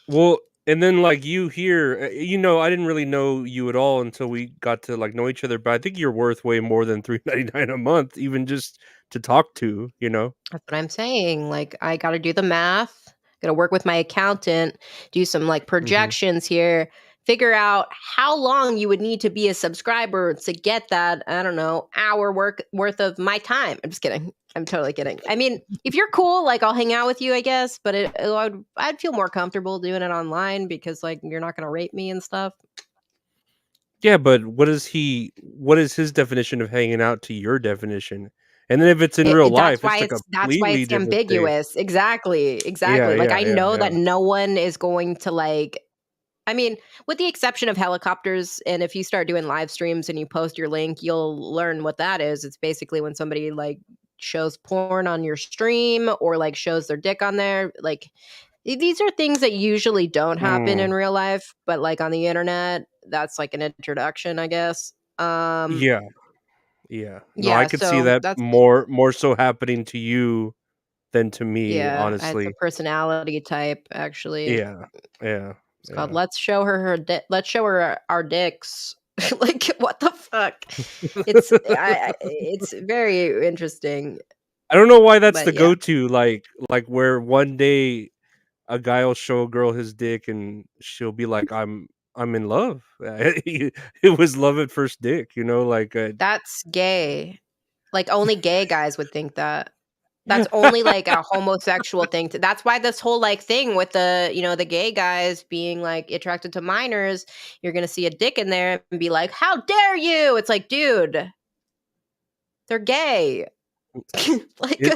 Well, and then, like, you here, I didn't really know you at all until we got to, like, know each other, but I think you're worth way more than 3.99 a month even just to talk to, you know? That's what I'm saying, like, I gotta do the math, gotta work with my accountant, do some, like, Mhm. projections here, figure out how long you would need to be a subscriber to get that, I don't know, hour worth of my time. I'm just kidding. I'm totally kidding. I mean, if you're cool, like, I'll hang out with you, I guess, but I'd feel more comfortable doing it online because, like, you're not gonna rate me and stuff. Yeah, but what is his definition of hanging out to your definition? And then if it's in real life, it's a That's why completely it's different thing. ambiguous. Exactly, Yeah, exactly. Like, yeah, I yeah, know that yeah. no one is going to, like I mean, with the exception of helicopters, and if you start doing live streams and you post your link, you'll learn what that is. It's basically when somebody, like, shows porn on your stream or, like, shows their dick on there. Like, these are things that usually don't happen in Mm, real life, but, like, on the internet, that's like an introduction, I guess. yeah, yeah. No, I Yeah, could see so that that's more so happening to you than to me, yeah, it's a honestly. personality type, actually. Yeah, yeah, It's called yeah. let's show her our dicks." Like, what the fuck? It's very interesting, I don't know why that's but the yeah. go-to, like, where one day a guy will show a girl his dick and she'll be like, I'm in love." It was love at first dick, like, That's gay. Like, only gay guys would think that. That's only, like, a homosexual thing to that's why this whole, like, thing with the gay guys being, like, attracted to minors, you're gonna see a dick in there and be like, "How dare you?" It's like, "Dude, they're gay." Like,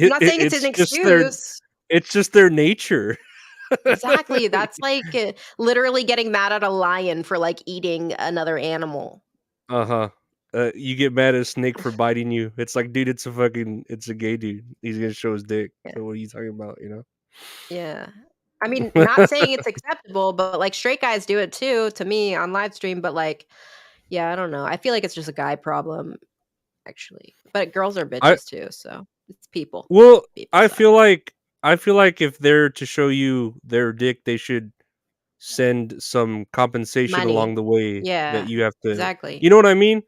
I'm not saying it's an it's just their excuse. It's just their nature. Exactly, that's like, literally getting mad at a lion for, like, eating another animal. Uh-huh. You get mad at a snake for biting you. It's like, dude, it's a gay dude. He's gonna show his dick. Yeah, So what are you talking about, you know? yeah. I mean, not saying it's acceptable, but, like, straight guys do it too, to me, on live stream, but, like, yeah, I don't know, I feel like it's just a guy problem, actually, but girls are I bitches too, so it's people. well, People I suck. feel like I feel like if they're to show you their dick, they should send some compensation along Money. the way that Yeah, you have to, exactly. you know what I mean?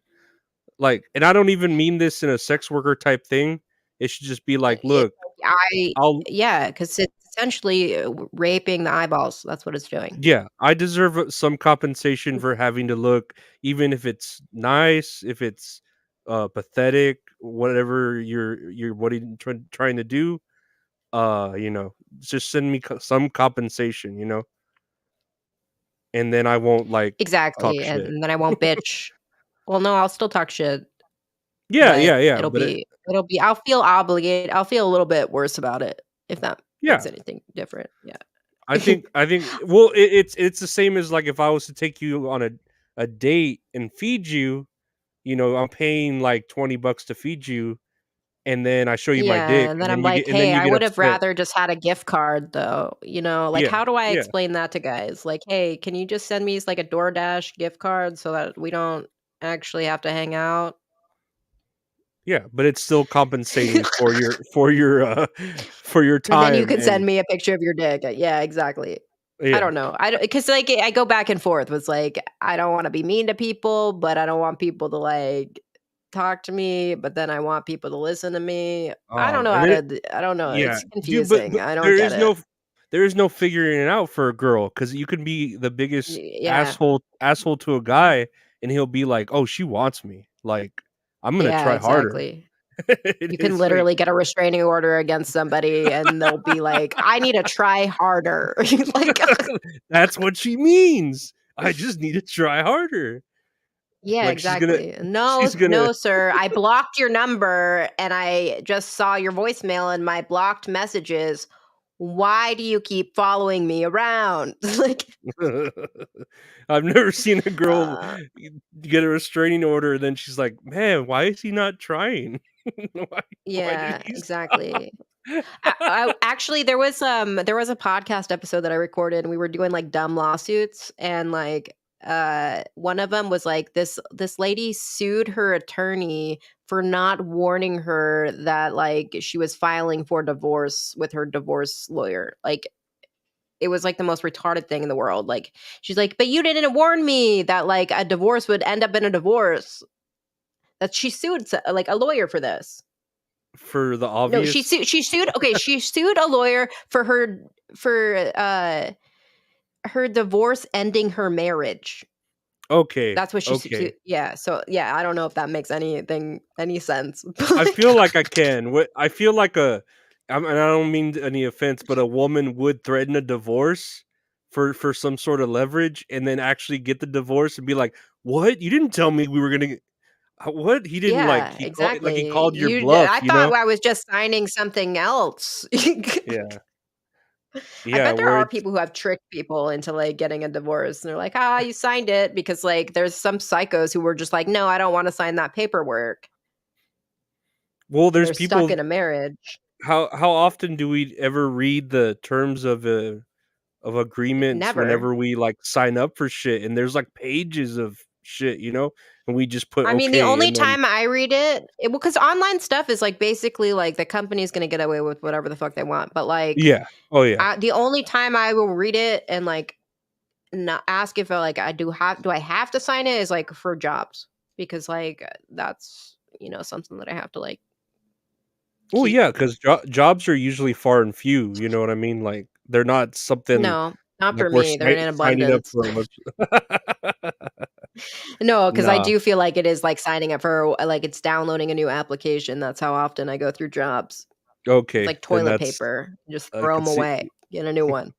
Like, and I don't even mean this in a sex worker type thing. It should just be like, It's "Look, like I'll yeah, because it's essentially, raping the eyeballs, that's what it's doing. yeah, I deserve some compensation for having to look, even if it's nice, if it's pathetic, whatever you're what are you trying to do. You know, just send me some compensation, you know, and then I won't like talk Exactly, shit. and then I won't bitch. Well, no, I'll still talk shit, Yeah, but yeah, yeah. But I'll feel obligated, I'll feel a little bit worse about it, if that makes yeah, anything different, yeah. I think well, it's the same as like if I was to take you on a date and feed you, you know, I'm paying like $20 to feed you, and then I show you my Yeah, dick, and then I'm like, and then "Hey, you I get would have upset. rather just had a gift card though," like, Yeah, how do I yeah, explain that to guys? Like, "Hey, can you just send me like a DoorDash gift card so that we don't actually have to hang out?" yeah, but it's still compensating for your, for your And then you time can and send me a picture of your dick. Yeah, exactly. I yeah. don't know. I because like, I go back and forth with, like, I don't wanna be mean to people, but I don't want people to, like, talk to me, but then I want people to listen to me. I don't know And how then to d I don't know, yeah, it's dude, confusing. I don't get it. there is no figuring it out for a girl because you can be the biggest Yeah. asshole to a guy, and he'll be like, "Oh, she wants me, like, I'm gonna Yeah, try harder." exactly. You can It's like literally get a restraining order against somebody, and they'll be like, "I need to try harder." Like that's what she means. I just need to try harder. yeah, Like, exactly. "No, she's gonna no, sir. I blocked your number, and I just saw your voicemail in my blocked messages. Why do you keep following me around?" Like, I've never seen a girl uh get a restraining order, then she's like, "Man, why is he not trying? Why why did yeah, he stop?" exactly. Actually, there was a podcast episode that I recorded, and we were doing, like, dumb lawsuits, and, like, one of them was, like, this lady sued her attorney for not warning her that, like, she was filing for divorce with her divorce lawyer. Like, it was, like, the most retarded thing in the world. Like, she's like, "But you didn't warn me that, like, a divorce would end up in a divorce." That she sued like, a lawyer for this. For the No, obvious? she sued okay, she sued a lawyer for for, her divorce ending her marriage. Okay, That's what she okay. yeah, so, yeah, I don't know if that makes any sense, but, I like feel like I can. What I feel like and I don't mean any offense, but a woman would threaten a divorce for some sort of leverage, and then actually get the divorce and be like, "What? You didn't tell me we were gonna get what?" He didn't like yeah, he exactly. called your bluff, I you thought know? I was just signing something else. Yeah. I Yeah, bet there where are it's people who have tricked people into, like, getting a divorce, and they're like, "Ah, you signed it," because, like, there's some psychos who were just like, "No, I don't wanna sign that paperwork," well, and there's they're stuck people in a marriage. how often do we ever read the terms of agreements Never. whenever we, like, sign up for shit, and there's, like, pages of shit, you know, and we just put I mean, the "okay," only and then time I read it well, because online stuff is, like, basically, like, the company's gonna get away with whatever the fuck they want, but, like, yeah. Oh, yeah. the only time I will read it and, like, not ask if, like, do I have to sign it is, like, for jobs, because, like, that's, something that I have to, like, Well, keep. yeah, 'cause jobs are usually far and few, you know what I mean? Like, they're not something No, not like for me, they're in signing up abundance. for a bunch No, because I Nah. do feel like it is like signing up for like, it's downloading a new application, that's how often I go through jobs. It's Okay, like then toilet that's paper, just I throw could them see away, get a new one.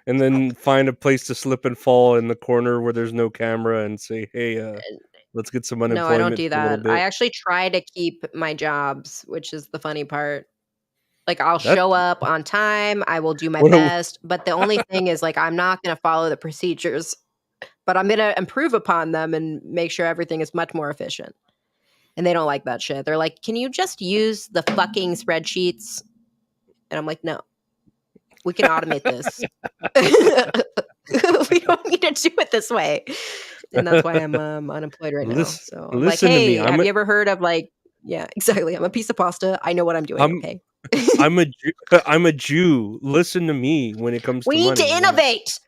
and then find a place to slip and fall in the corner where there's no camera and say, "Hey, let's get some No, I don't unemployment do for a little that. I bit." actually try to keep my jobs, which is the funny part. Like, I'll That's show up on time, I will do my what a best, but the only thing is, like, I'm not gonna follow the procedures, but I'm gonna improve upon them and make sure everything is much more efficient. And they don't like that shit. They're like, "Can you just use the fucking spreadsheets?" And I'm like, "No, we can automate this. We don't need to do it this way." And that's why I'm, unemployed right now. So I'm like, listen to me. "Hey, have you ever heard of, like" Yeah, exactly. "I'm a piece of pasta. I know what I'm doing, I'm okay?" I'm a Jew, I'm a Jew. Listen to me when it comes to "We need to money, like innovate."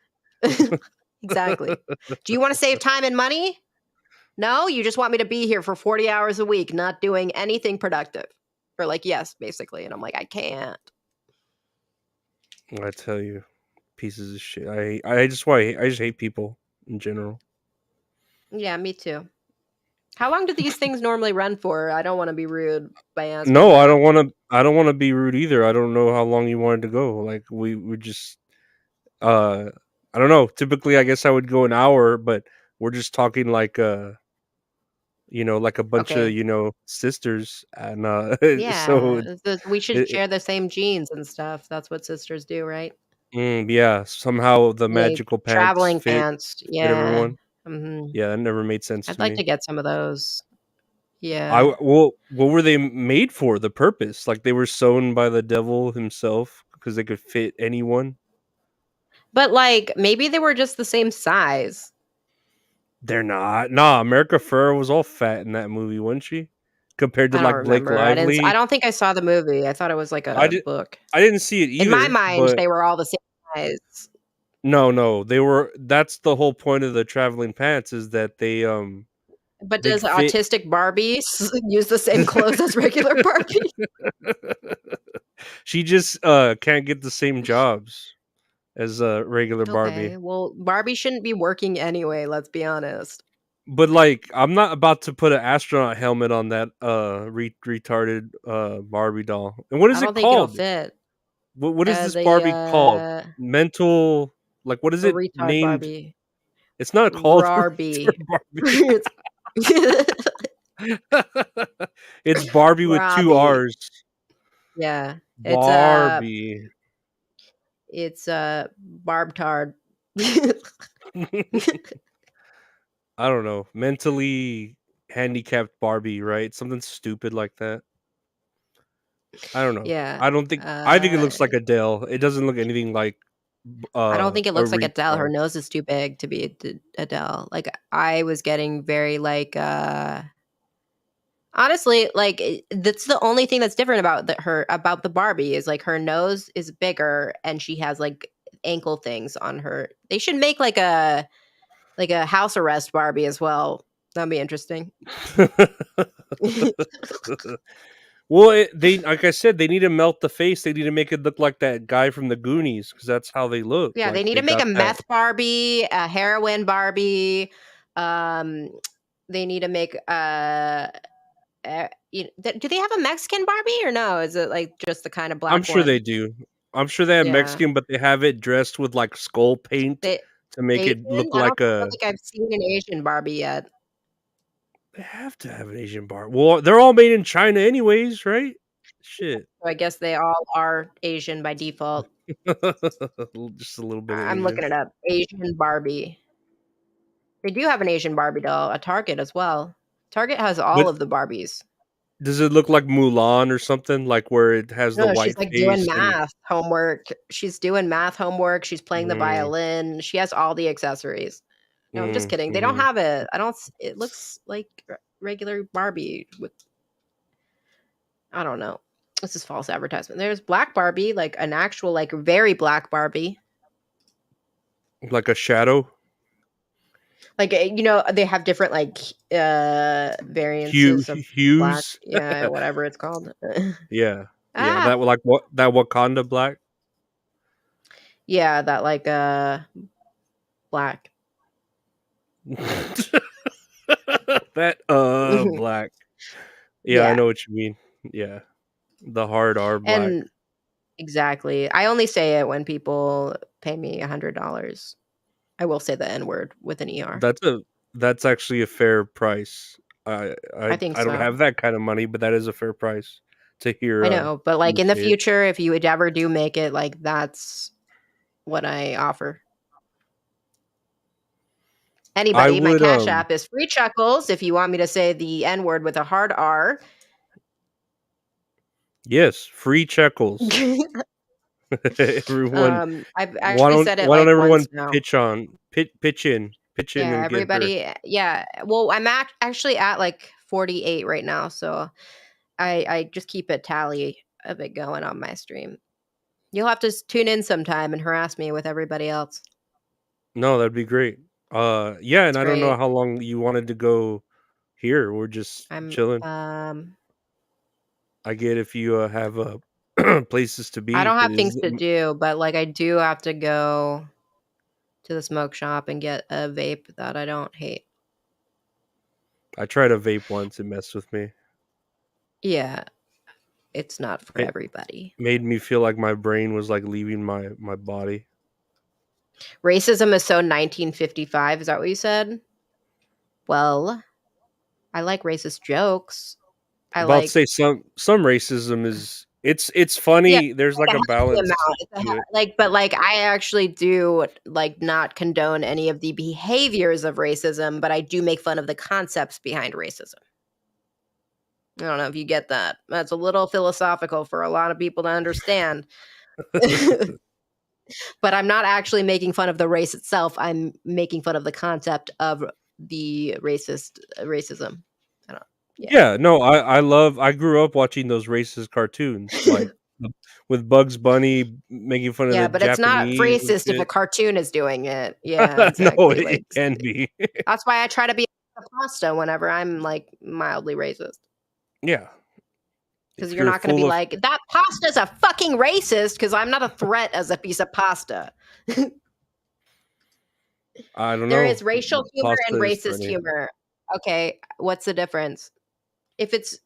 Exactly. "Do you wanna save time and money? No? You just want me to be here for 40 hours a week, not doing anything productive." Or like, "Yes," basically, and I'm like, "I can't." I tell you, pieces of shit. I just why I just hate people in general. Yeah, me too. How long do these things normally run for? I don't wanna be rude by asking No, that. I don't wanna be rude either. I don't know how long you wanted to go. Like we just uh I don't know. Typically I guess I would go an hour, but we're just talking like like a bunch of, Okay. sisters and so Yeah, it's we should it, share the same genes and stuff. That's what sisters do, right? yeah, somehow the Like, magical pants traveling pants. fit Yeah. everyone. Mhm. Yeah, that never made sense I'd to like to me. get some of those. Yeah. Well, what were they made for? The purpose? Like they were sewn by the devil himself because they could fit anyone? But, like, maybe they were just the same size. They're not. Nah, America Ferrera was all fat in that movie, wasn't she? Compared to I don't like Blake remember. I Lively. don't think I saw the movie. I thought it was like I a did book. I didn't see it In my either, mind, but they were all the same size. no, they were that's the whole point of the traveling pants is that But they does fit. autistic Barbies use the same clothes as regular Barbie? She just can't get the same jobs as a regular Barbie. Okay, well, Barbie shouldn't be working anyway, let's be honest. But like, I'm not about to put an astronaut helmet on that retarded Barbie doll. And what I is don't it think it'll called? fit. What is this The, Barbie called? Mental, like what is a it retard named? Barbie. It's not called retard Rarbie. Barbie. It's It's Barbie with two Robbie. R's. Yeah, Barbie. it's, Barbtard. I don't know. Mentally handicapped Barbie, right? Something stupid like that. I don't know. Yeah, I think it looks uh like Adele. It doesn't look anything like I don't think it a looks like Adele, her retard. nose is too big to be Adele. Like, I was getting very, like, honestly, like, that's the only thing that's different about the Barbie is, like, her nose is bigger and she has, like, ankle things on her. They should make, like a house arrest Barbie as well. That'd be interesting. Well, they like I said, they need to melt the face. They need to make it look like that guy from the Goonies because that's how they look. Yeah, they Like need they to make a got that. meth Barbie, a heroin Barbie, um, they need to make, do they have a Mexican Barbie or no? Is it, like, just the kinda I'm black sure they one? do. I'm sure they have Yeah. Mexican, but they have it dressed with like skull paint They to make it Asian? look like I don't a. think I've seen an Asian Barbie yet. They have to have an Asian bar. Well, they're all made in China, anyways, right? Shit, So I guess they all are Asian by default. just a little bit of I'm Asian. looking it up. Asian Barbie. They do have an Asian Barbie doll at Target as well. Target has all But of the Barbies. does it look like Mulan or something? Like where it has the No, she's, white like, doing face and. math homework. She's doing math homework, she's playing the Mm, violin, she has all the accessories. No, I'm just kidding. They don't mhm. have it. I don't s It looks like regular Barbie with I don't know. This is false advertisement. There's black Barbie, like, an actual, like, very black Barbie. Like a shadow Like, they have different, like, variances of black. hues. Yeah, whatever it's called. Yeah, yeah. Ah! Like what that Wakanda black. Yeah, that, like, black. That black. Yeah, I Yeah, know what you mean. Yeah, the hard R black. and exactly. I only say it when people pay me $100. I will say the N word with an ER. That's a that's actually a fair price. I think I don't so. have that kind of money, but that is a fair price to hear I know, but, you like, in the say it. future, if you would ever do make it, like, that's what I offer. I Anybody, my would Cash App is free chuckles if you want me to say the N word with a hard R. yes, free checkles. Everyone, I've actually said it, why like, don't once everyone now. pitch in Yeah, and get her. everybody yeah, well, I'm actually at, like, 48 right now, so I just keep a tally of it going on my stream. You'll have to tune in sometime and harass me with everybody else. No, that'd be great. Yeah, It's and I don't know great. how long you wanted to go here. We're just I'm, chilling. I get if you have places to I be. don't It have things is. to do, but, like, I do have to go to the smoke shop and get a vape that I don't hate. I tried a vape once. It messed with me. Yeah, it's not for It everybody. made me feel like my brain was like leaving my body. Racism is so 1955, is that what you said? Well, I like racist jokes. I About to like say some racism is it's yeah, funny. There's like like a a healthy balance amount. It's a to it. like, but, like, I actually do, like, not condone any of the behaviors of racism, but I do make fun of the concepts behind racism. I don't know if you get that. That's a little philosophical for a lot of people to understand. But I'm not actually making fun of the race itself, I'm making fun of the concept of the racism. I don't yeah. Yeah, no, I grew up watching those racist cartoons, like, with Bugs Bunny making fun of the Yeah, but it's not Japanese and racist if a shit. cartoon is doing it. Yeah, No, exactly, it can be. that's why I try to be a pasta whenever I'm, like, mildly racist, Yeah, because 'cause if you're you're not gonna be full of like, "That pasta's a fucking racist," because 'cause I'm not a threat as a piece of pasta. I don't There know, is racial humor pasta and is racist funny. humor. Okay, what's the difference? If it's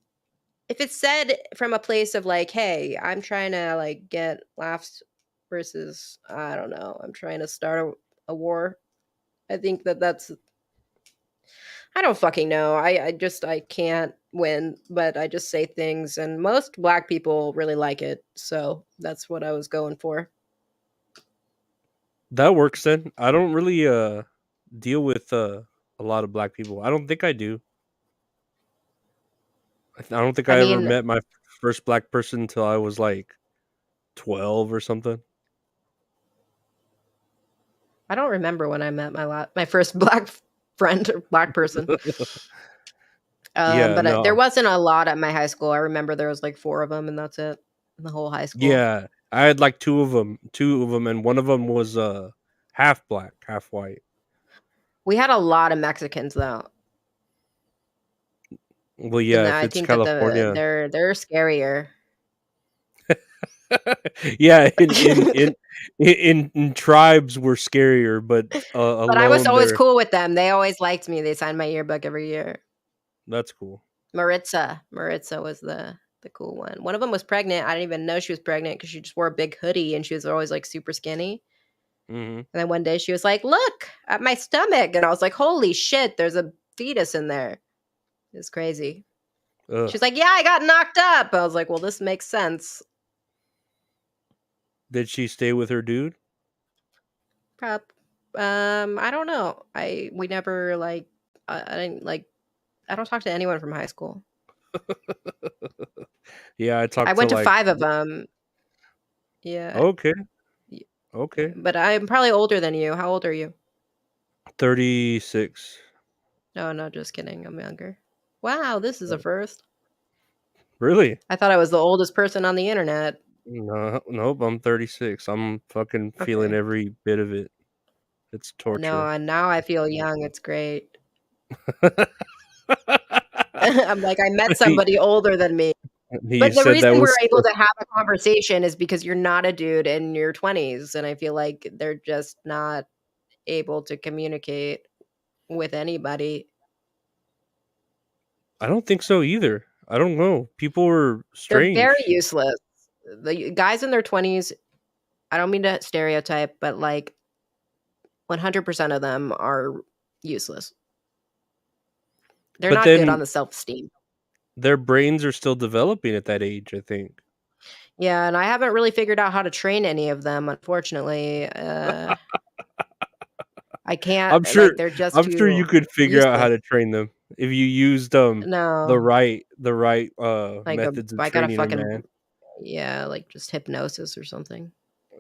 If it's said from a place of like, "Hey, I'm trying to, like, get laughs," versus, I don't know, "I'm trying to start a war." I think that that's I don't fucking know. I can't win, but I just say things, and most Black people really like it, so that's what I was going for. That works then. I don't really, deal with, a lot of black people. I don't think I do. I don't think I I ever mean, met my first black person until I was, like, 12 or something. I don't remember when I met my first Black friend or Black person. Yeah, But, there no. wasn't a lot at my high school. I remember there was, like, 4 of them, and that's it, in the whole high school. Yeah, I had, like, 2 of them, and one of them was, half black, half white. We had a lot of Mexicans, though, Well, and yeah, if I it's think that California. they're scarier. Yeah, in tribes were scarier, but, But I was alone always they're cool with them. They always liked me. They signed my yearbook every year. that's cool. Maritza was the cool one. One of them was pregnant. I didn't even know she was pregnant because she just wore a big hoodie and she was always, like, super skinny. Mhm. And then one day she was like, "Look at my stomach," and I was like, "Holy shit, there's a fetus in there." It's crazy. Ugh. She's like, "Yeah, I got knocked up." I was like, "Well, this makes sense." Did she stay with her dude? Prob I don't know. I we never, like I didn't, like I don't talk to anyone from high school. Yeah, I I talked to, went to like 5 of them. Yeah, okay, y yeah, okay. but I'm probably older than you. How old are you? 36. No, no, just kidding. I'm younger. Wow, this is a Oh, first. really? I thought I was the oldest person on the internet. No, nope, I'm 36. I'm fucking feeling Okay. every bit of it. It's No, torture. and now I feel young. It's great. I'm like, I met He somebody older than me. he But the said reason that we're was able to have a conversation is because you're not a dude in your 20s, and I feel like they're just not able to communicate with anybody. I don't think so either. I don't know. People were They're very strange. useless. The guys in their 20s, I don't mean to stereotype, but, like, 100% of them are useless. They're But not good on then the self-esteem. their brains are still developing at that age, I think. Yeah, and I haven't really figured out how to train any of them, unfortunately. I can't, I'm sure like, they're just I'm sure you too could figure out how useless. to train them if you used, No, the right, like, methods of I gotta training them, fucking man. yeah, like, just hypnosis or something.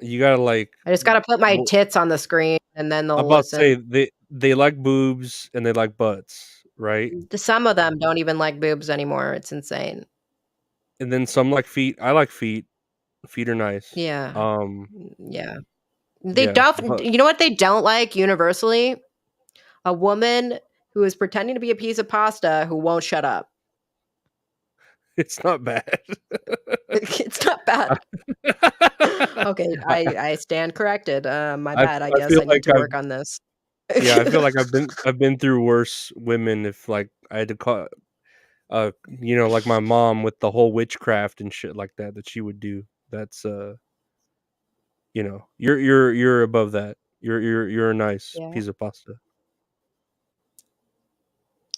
You gotta, like, I just gotta put my w tits on the screen, and then I'm they'll about to say listen. they like boobs and they like butts, right? Some of them don't even like boobs anymore, it's insane. And then some like feet. I like feet. Feet are nice. Yeah, Um, yeah. They yeah, don't but you know what they don't like universally? A woman who is pretending to be a piece of pasta who won't shut up. it's not bad. It's not bad. Okay, I I stand corrected, my I bad, I I guess feel I like need to work on this. I feel like I've been through worse women if, like, I had to call like my mom with the whole witchcraft and shit like that that she would do. That's, you're above that. You're a nice Yeah. piece of pasta.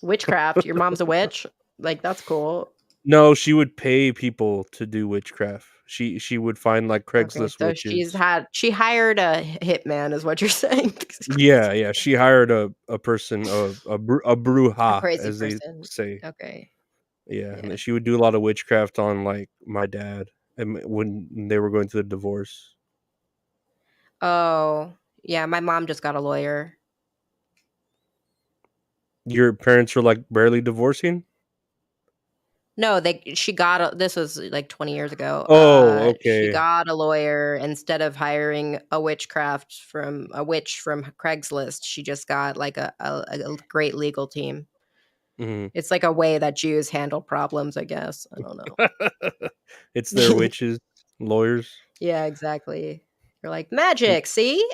Witchcraft, your mom's a witch? Like, that's cool. No, she would pay people to do witchcraft. She would find, like, Okay, Craigslist so witches. she hired a hitman is what you're saying. Yeah, yeah, she hired a person, a A bruja, crazy as they person. say. Okay, Yeah, and then yeah. she would do a lot of witchcraft on, like, my dad, and when they were going through the divorce. Oh, yeah, my mom just got a lawyer. Your parents were, like, barely divorcing? No, she got a this was, like, 20 years ago. Oh, She okay. got a lawyer instead of hiring a witch from Craigslist, she just got, like, a great legal team. Mhm. It's like a way that Jews handle problems, I guess. I don't know. It's their witches, lawyers. Yeah, exactly. You're like, "Magic, see?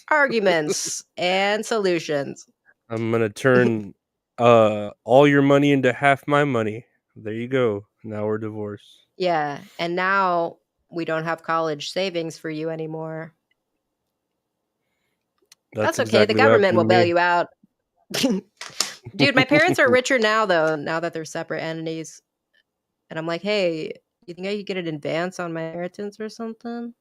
Arguments and solutions." I'm gonna turn, all your money into half my money. There you go. Now we're divorced. Yeah, and now we don't have college savings for you anymore. That's That's okay, the exactly what government happened will to bail me. you out. Dude, my parents are richer now, though, now that they're separate entities, and I'm like, "Hey, you think I could get an advance on my inheritance or something?"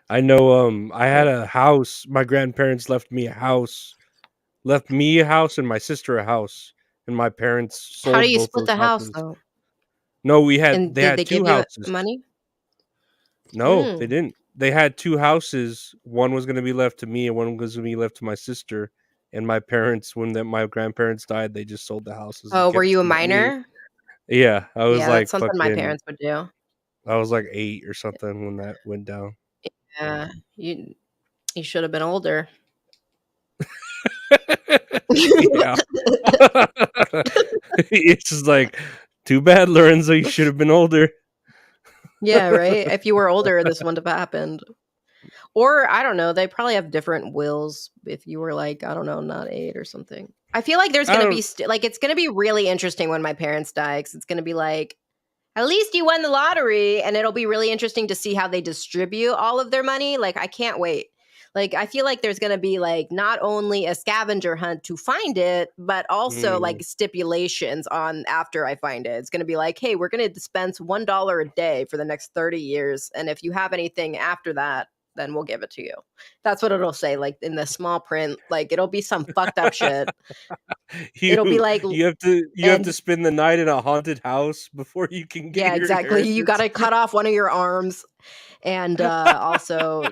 I know, I had Like, a house. My grandparents left me a house and my sister a house, and my parents how do sold you both split those the house, houses. though? No, And they did had they 2 give you houses. money? No, they Mm. didn't. They had 2 houses. One was gonna be left to me, and one was gonna be left to my sister, and my parents, my grandparents died, they just sold the houses and Oh, were kept you a some money. minor? Yeah, Yeah, that's something my parents would do. I was, like, 8 or something when that went down. Yeah, you should have been older. Yeah. It's just like, "Too bad, Lorenzo, you should have been older." Yeah, right? If you were older, this wouldn't have happened. Or, I don't know, they probably have different wills if you were, like, I don't know, not 8 or something. I feel like there's I gonna be don't like, it's gonna be really interesting when my parents die because it's gonna be like, "At least you won the lottery," and it'll be really interesting to see how they distribute all of their money, like, I can't wait. Like, I feel like there's gonna be, like, not only a scavenger hunt to find it, but also, mm. like, stipulations on after I find it. It's gonna be like, "Hey, we're gonna dispense $1 a day for the next 30 years, and if you have anything after that, then we'll give it to you." That's what it'll say, like, in the small print, like, it'll be some fucked up shit. It'll be You like l you have to and spend the night in a haunted house before you can get yeah, your exactly, you inheritance. gotta cut off one of your arms. And, also,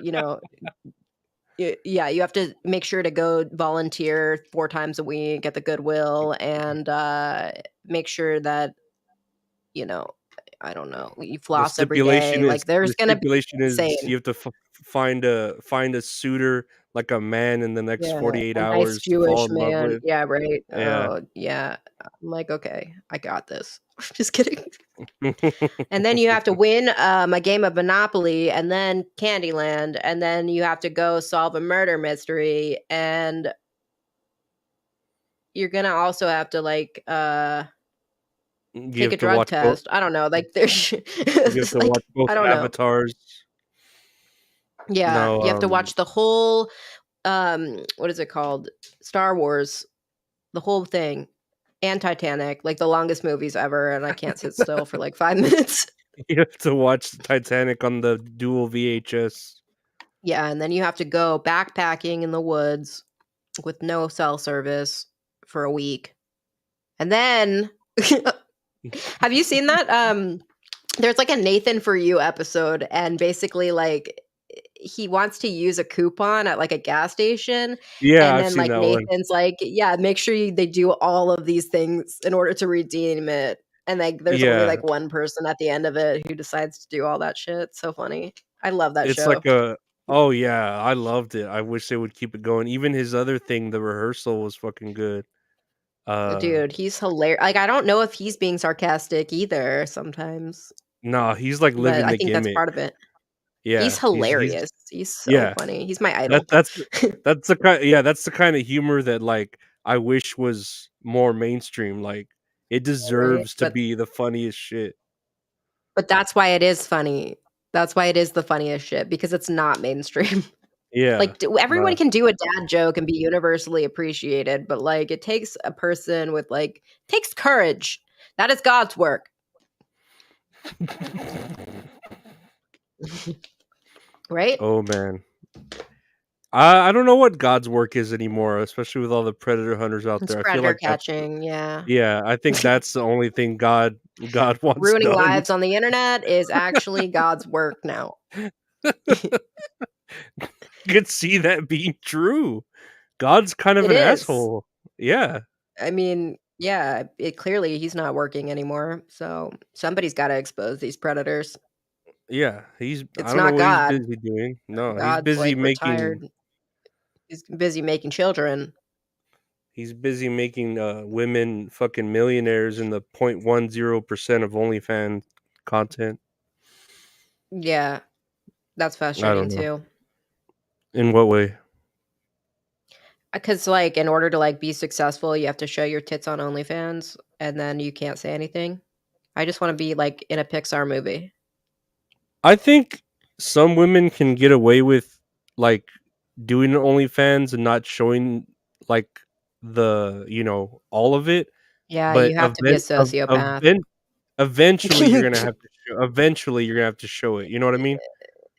yeah, you have to make sure to go volunteer 4 times a week at the Goodwill and, make sure that, you know, I don't know, you floss every day, like, The there's gonna be stipulation is insane. you have to find a suitor, like a man in the next Yeah, 48 a nice hours to fall Jewish in love man. with. Yeah, right. Yeah. Oh, yeah. I'm like, "Okay, I got this." Just kidding. And then you have to win, a game of Monopoly, and then Candyland, and then you have to go solve a murder mystery, and you're gonna also have to, like, You take a have to drug watch both test. I don't know, like, there's you have it's to watch like, both I don't know. avatars. Yeah, No, you have to watch the whole, what is it called? Star Wars the whole thing, and Titanic, like the longest movies ever, and I can't sit still for like 5 minutes. You have to watch the Titanic on the dual VHS. Yeah, and then you have to go backpacking in the woods with no cell service for a week. And then have you seen that? There's like a Nathan for You episode, and basically like he wants to use a coupon at like a gas station, Yeah, and I've then seen like that one. Nathan's like, "Yeah, make sure they do all of these things in order to redeem it." And like there's only Yeah, like one person at the end of it who decides to do all that shit. It's so funny. I love that it's show. like a oh, yeah, I loved it. I wish they would keep it going. Even his other thing, the rehearsal was fucking good. Uh, Dude, he's hilarious. Like I don't know if he's being sarcastic either sometimes, nah, he's, like, but living I the think that's gimmick. part of it. He's Yeah, he's hilarious. He's so yeah, funny. He's my that idol. that's the kind yeah, that's the kinda humor that, like, I wish was more mainstream, like, it Right? deserves to be the funniest shit. But that's why it is funny. That's why it is the funniest shit because it's not mainstream. Yeah, Like, d everyone nah. can do a dad joke and be universally appreciated, but, like, it takes a person with, like takes courage. That is God's work. Right? Oh, man. I don't know what God's work is anymore, especially with all the predator hunters out It's there. I feel predator like that's catching, yeah. yeah, I think that's the only thing God wants Ruining done. lives on the internet is actually God's work now. Could see that being true. God's kind of It an is. asshole. Yeah, I mean, yeah, it clearly he's not working anymore, so somebody's gotta expose these predators. yeah, I It's don't know not what he's God. busy doing. No, God's, like, retired. He's busy making children. he's busy making, women fucking millionaires in the 0.10% of OnlyFans content. Yeah, that's I frustrating don't know. too. In what way? Because, like, in order to, like, be successful, you have to show your tits on OnlyFans, and then you can't say anything. I just wanna be, like, in a Pixar movie. I think some women can get away with, like, doing OnlyFans and not showing, like, all of it, Yeah, but you have to be a sociopath. eventually you're gonna have to show it, you know what I mean?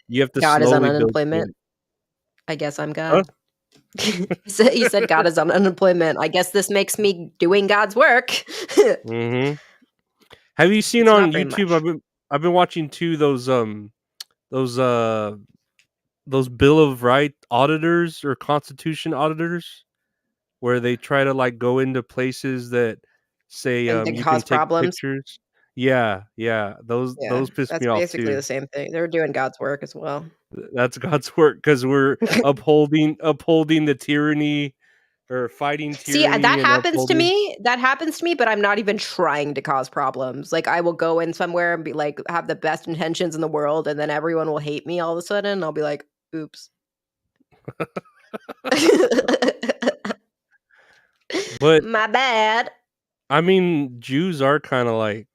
You have to God is on slowly build to unemployment. it. I guess I'm Huh? God. He said God is on unemployment. I guess this makes me doing God's work. Mhm. Have you seen It's on not very YouTube, much. I've been watching too those, those Bill of Right auditors or Constitution auditors, where they try to, like, go into places that say, And they you can cause take problems. pictures. Yeah, yeah, Yeah, those piss that's me off basically too. the same thing. They're doing God's work as well. That's God's work because 'cause we're upholding the tyranny or fighting See, tyranny and upholding that happens to me, but I'm not even trying to cause problems. Like, I will go in somewhere and be like, have the best intentions in the world, and then everyone will hate me all of a sudden, and I'll be like, "Oops." but, My bad. I mean, Jews are kinda, like,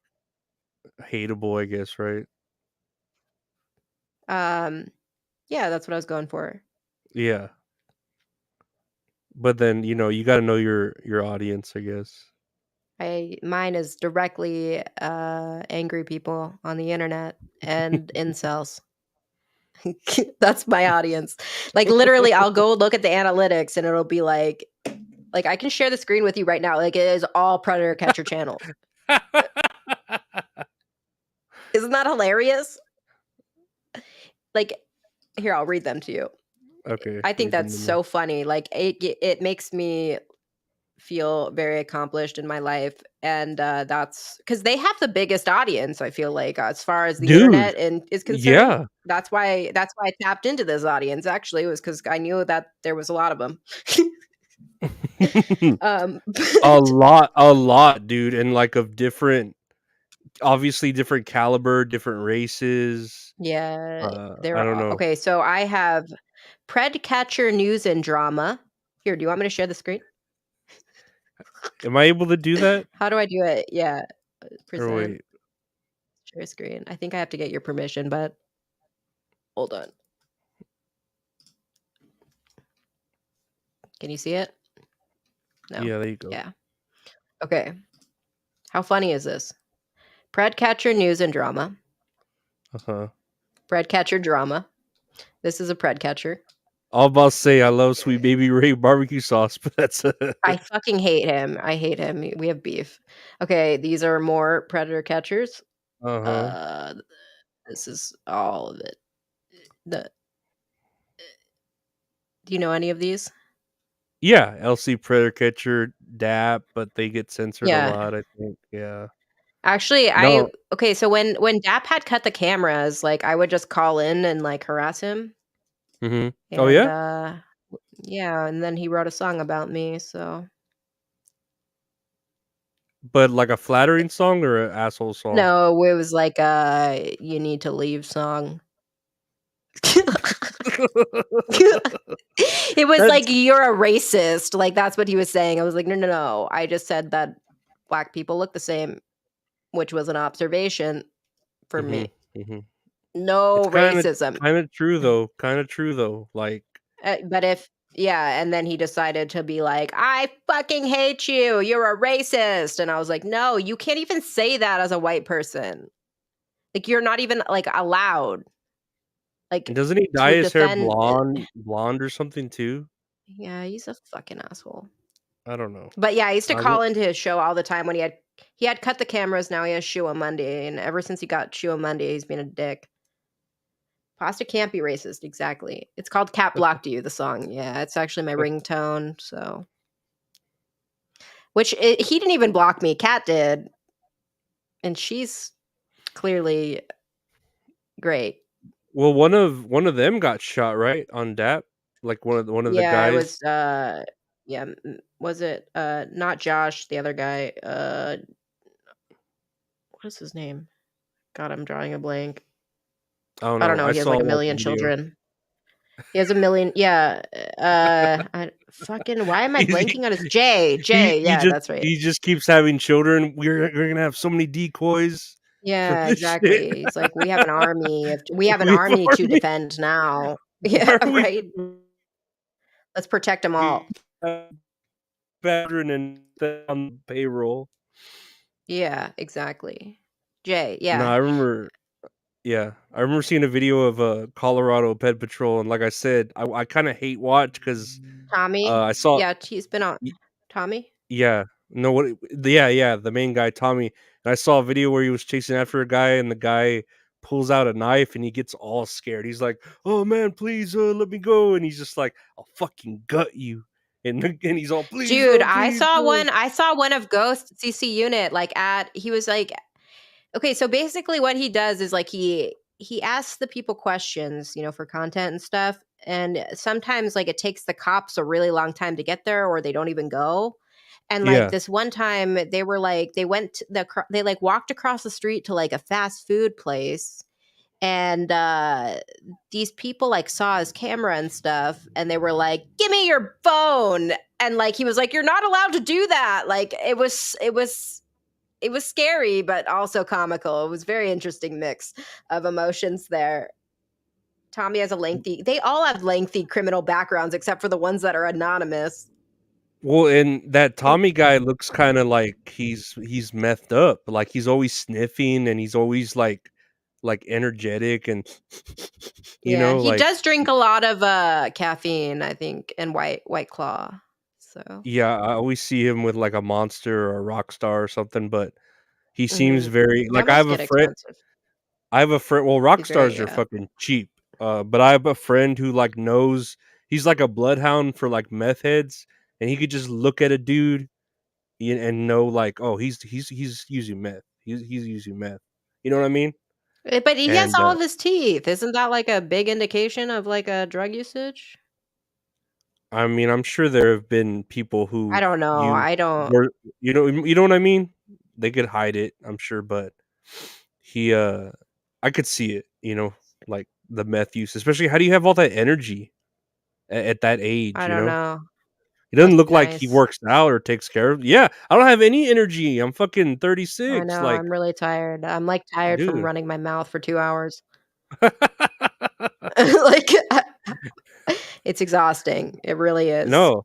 hateable, I guess, right? Um, yeah, that's what I was going for. Yeah, but then, you gotta know your audience, I guess. Mine is directly, angry people on the internet and incels. That's my audience. Like, literally, I'll go look at the analytics, and it'll be like, I can share the screen with you right now, like, it is all predator catcher channels. Isn't that hilarious? Like, here, I'll read them to you. Okay, I think read them that's to me. so funny, like, it makes me feel very accomplished in my life, and, that's because they have the biggest audience, I feel like, as far as the Dude, internet and is concerned. yeah. That's why I tapped into this audience, actually, was because I knew that there was a lot of them. But A lot, dude, and, like, of different obviously different caliber, different races. yeah, I there don't are know. okay, so I have Predcatcher News and Drama. Here, do you want me to share the screen? Am I able to do that? How do I do it? Yeah, Or present, wait. share screen. I think I have to get your permission, but hold on. Can you see it? No. Yeah, there you go. Yeah. Okay. How funny is this? Predcatcher news and drama. Uh-huh. Predcatcher drama. This is a predcatcher. All about to say I love Sweet Baby Ray barbecue sauce, but that's I fucking hate him. I hate him. We have beef. Okay, these are more predator catchers. uh-huh. Uh, this is all of it. The Do you know any of these? Yeah, LC Predator Catcher, DAP, but they get censored a Yeah. lot, I think. Yeah. Actually, No. okay, so when Dap had cut the cameras, like, I would just call in and, like, harass him, Mhm. Oh, and, yeah? yeah, and then he wrote a song about me, so But like a flattering song or an asshole song? no, it was like a "You need to leave" song. It was That's like, "You're a racist," like, that's what he was saying. I was like, "No, no, no, I just said that black people look the same," which was an observation for mhm, me. mhm. It's No kinda racism. kinda true though, kinda true though, like But if yeah, and then he decided to be like, "I fucking hate you. You're a racist." And I was like, "No, you can't even say that as a white person. Like you're not even like allowed and like doesn't he dye to his hair defend blonde or something too? Yeah, he's a fucking asshole. I don't know. But yeah, I used to I don't call into his show all the time when he had cut the cameras, now he has Shoe on Monday, and ever since he got Shoe on Monday, he's been a dick. Pasta can't be racist, exactly. It's called Cat Blocked You, the song. Yeah, it's actually my ringtone, so he didn't even block me, Cat did, and she's clearly great. Well, one of them got shot, right, on DAP? Like, one of the Yeah, it guys? was, yeah, was it, not Josh, the other guy, what is his name? God, I'm drawing a blank. I don't I don't know, know, I he has, saw, like, a like, a million video. children. He has a million yeah, I fucking why am I He's blanking on his Jay, he yeah, just that's right. he just keeps having children. We're gonna have so many decoys for Yeah, this shit. exactly. He's like, we have an We have army to army. defend now." Why Yeah, are we right? Let's protect them all. veteran and on payroll? Yeah, exactly. Jay, No, yeah. I remember. Yeah, I remember seeing a video of a Colorado Pet Patrol, and like I said, I kind of hate watch because Tommy? I saw. Yeah, he's been on Tommy? Yeah. No, yeah, the main guy, Tommy, and I saw a video where he was chasing after a guy, and the guy pulls out a knife, and he gets all scared. He's like, "Oh, man, please, let me go," and he's just like, "I'll fucking gut you," and and he's all, "Please, Dude, please, I saw one of Ghost CC Unit, like, he was like okay, so basically what he does is, like, he asks the people questions, for content and stuff, and sometimes, like, it takes the cops a really long time to get there or they don't even go, and, like, Yeah, this one time, they were, like they went to they, like, walked across the street to, like, a fast food place, and, these people, like, saw his camera and stuff, and they were like, "Give me your phone," and, like, he was like, "You're not allowed to do that." Like, it was scary, but also comical. It was very interesting mix of emotions there. Tommy has a lengthy they all have lengthy criminal backgrounds except for the ones that are anonymous. well, and that Like Tommy guy looks kinda like he's methed up, like, he's always sniffing, and he's always, like, energetic and yeah, he like does drink a lot of, caffeine, I think, and White Claw. So, yeah, I always see him with, like, a Monster or a Rockstar or something, but he seems mhm. very That like, must get expensive. I have a friend well, He's very Rockstars are yeah. fucking cheap, but I have a friend who, like, knows he's like a bloodhound for, like, meth heads, and he could just look at a dude and know, like, "Oh, he's using meth. He's using meth." You know what I mean? But he has And, all of his teeth. Isn't that, like, a big indication of, like, a drug usage? I mean, I'm sure there have been people I who don't know. use I don't were you know what I mean? They could hide it, I'm sure, but he, I could see it, like, the meth use, especially how do you have all that energy at that age, I you don't know? know. It doesn't Must be look like he nice. works out or takes care of yeah, I don't have any energy, I'm fucking I 36, know, like, I'm really tired. I'm, like, tired from dude. running my mouth for 2 hours. Like, it's exhausting. It really is. No,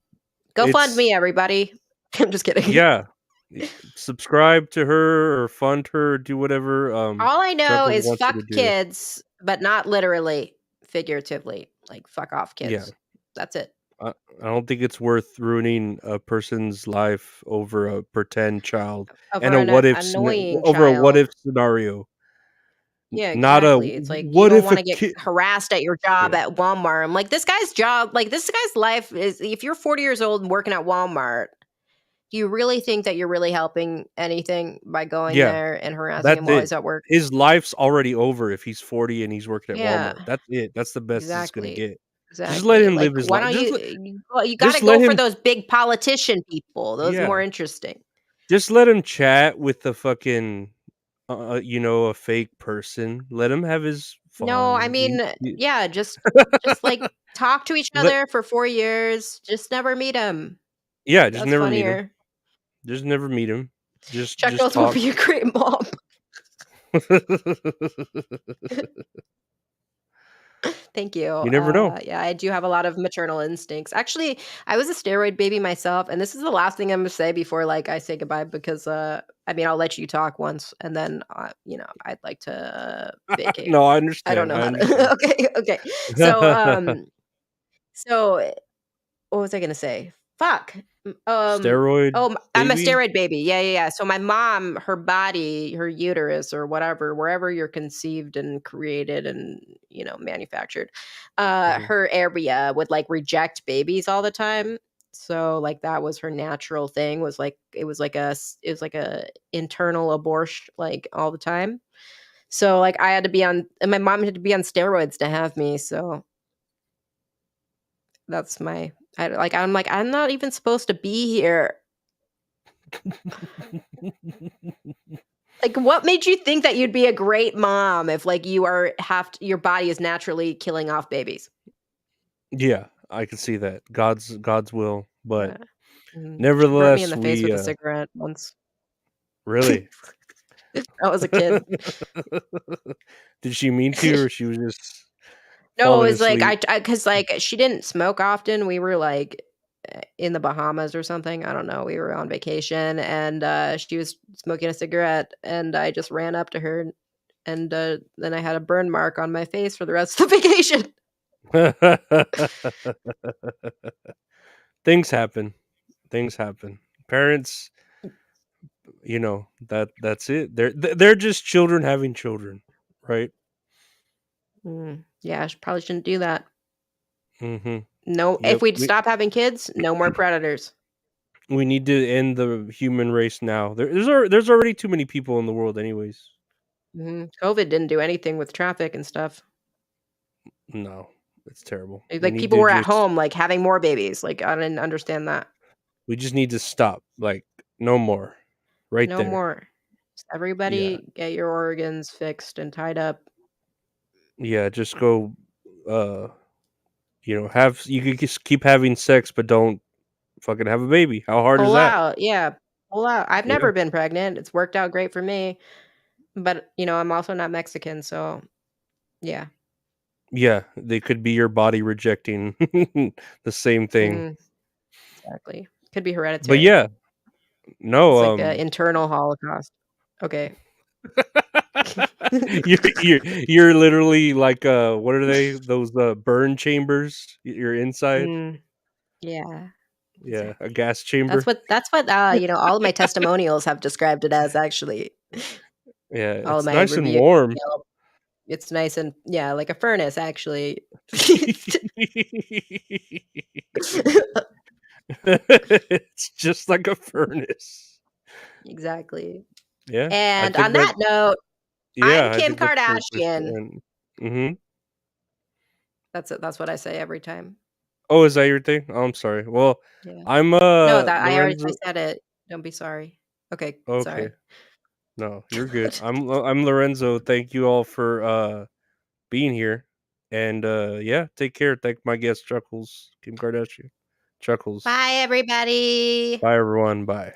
Go fund it's me, everybody. I'm just kidding. Yeah. Y Subscribe to her or fund her, do whatever, All I know Chuckles is wants you fuck to do. kids, but not literally, figuratively. Like fuck off Yeah. kids. That's it. I don't think it's worth ruining a person's life over a pretend child and Over a an what if annoying over a what child. if scenario. Yeah, Not a exactly. It's like you what don't if a wanna get kid. harassed at your job Yeah. at Walmart. I'm like, this guy's job like, this guy's life is if you're 40 years old and working at Walmart, do you really think that you're really helping anything by going Yeah. there and harassing him That's while it. he's at work? His life's already over if he's 40 and he's working at Yeah, Walmart. That's it. That's the best it's gonna exactly. get. Just let Exactly. him Like, live his why life. don't you gotta Just go let for him those big politician people. Those are more yeah. interesting. Just let him chat with the fucking, a fake person. Let him have his No, I fun. mean, You yeah, just, like, talk to each let other for 4 years, just never meet him. yeah, just That's never meet him. funnier. Just never meet him. Just Chuckles would talk. be a great mom. Thank you. You never know. Yeah, I do have a lot of maternal instincts. Actually, I was a steroid baby myself, and this is the last thing I'm gonna say before, like, I say goodbye because, I mean, I'll let you talk once, and then, I'd like to vacate. No, I I don't understand, know I how understand. to okay, okay. So, so what was I gonna say? Fuck. Steroid I'm a baby? steroid baby. Yeah, yeah, yeah. So my mom, her body, her uterus or whatever, wherever you're conceived and created and, manufactured, Mhm. her area would like reject babies all the time. So like that was her natural thing was like it was like a internal abortion like all the time. So like I had to be on and my mom had to be on steroids to have me. So that's my I'm like, "I'm not even supposed to be here." Like, what made you think that you'd be a great mom if, like, you are have to your body is naturally killing off babies? Yeah, I can see that. God's will, but Yeah. She burnt me in nevertheless, the face with we, a cigarette once. really. I was a kid. Did she mean to, or she was just No, it falling was like asleep? because like, she didn't smoke often. We were, like, in the Bahamas or something. I don't know. We were on vacation, and, she was smoking a cigarette, and I just ran up to her, and, then I had a burn mark on my face for the rest of the vacation. Things happen. Things happen. Parents, that's it. They're just children having children, right? Yeah, probably shouldn't do that. Mhm. No, if Yep. we'd We stop having kids, no more predators. we need to end the human race now. There's already too many people in the world anyways. COVID didn't do anything with traffic and stuff. No, it's terrible. We Like, need people to were at just home, like, having more babies, like, I didn't understand that. we just need to stop. Like, no more. Right No there. more. Just Yeah. everybody get your organs fixed and tied up. Yeah, just go, uh, have you could just keep having sex, but don't fucking have a baby. How hard is Pull that? out, yeah, pull out. I've Yeah. never been pregnant, it's worked out great for me, but, I'm also not Mexican, so yeah. Yeah, they could be your body rejecting the same thing. Mhm, exactly. Could be But hereditary. yeah, no, It's like a internal holocaust. Okay. you're literally like, what are they? Those, burn chambers? You're inside? Mm, yeah, Yeah, a exactly. gas chamber? That's what, all of my testimonials have described it as actually. Yeah, All of it's my nice and reviews, warm. it's nice and yeah, like a furnace actually. It's just like a furnace. Exactly. Yeah, I And think on that that note, I'm I Kim think that's a great place to Kardashian. end. Mhm. That's what I say every time. Oh, is that your thing? Oh, I'm sorry. Well, Yeah. I'm, No, that I Lorenzo. said it. Don't be sorry. Okay, Okay. sorry. No, you're good. I'm Lorenzo. Thank you all for, being here, and, yeah, take care. Thank my guest, Chuckles, Kim Kardashian. Chuckles. Bye, everybody. Bye, everyone. Bye.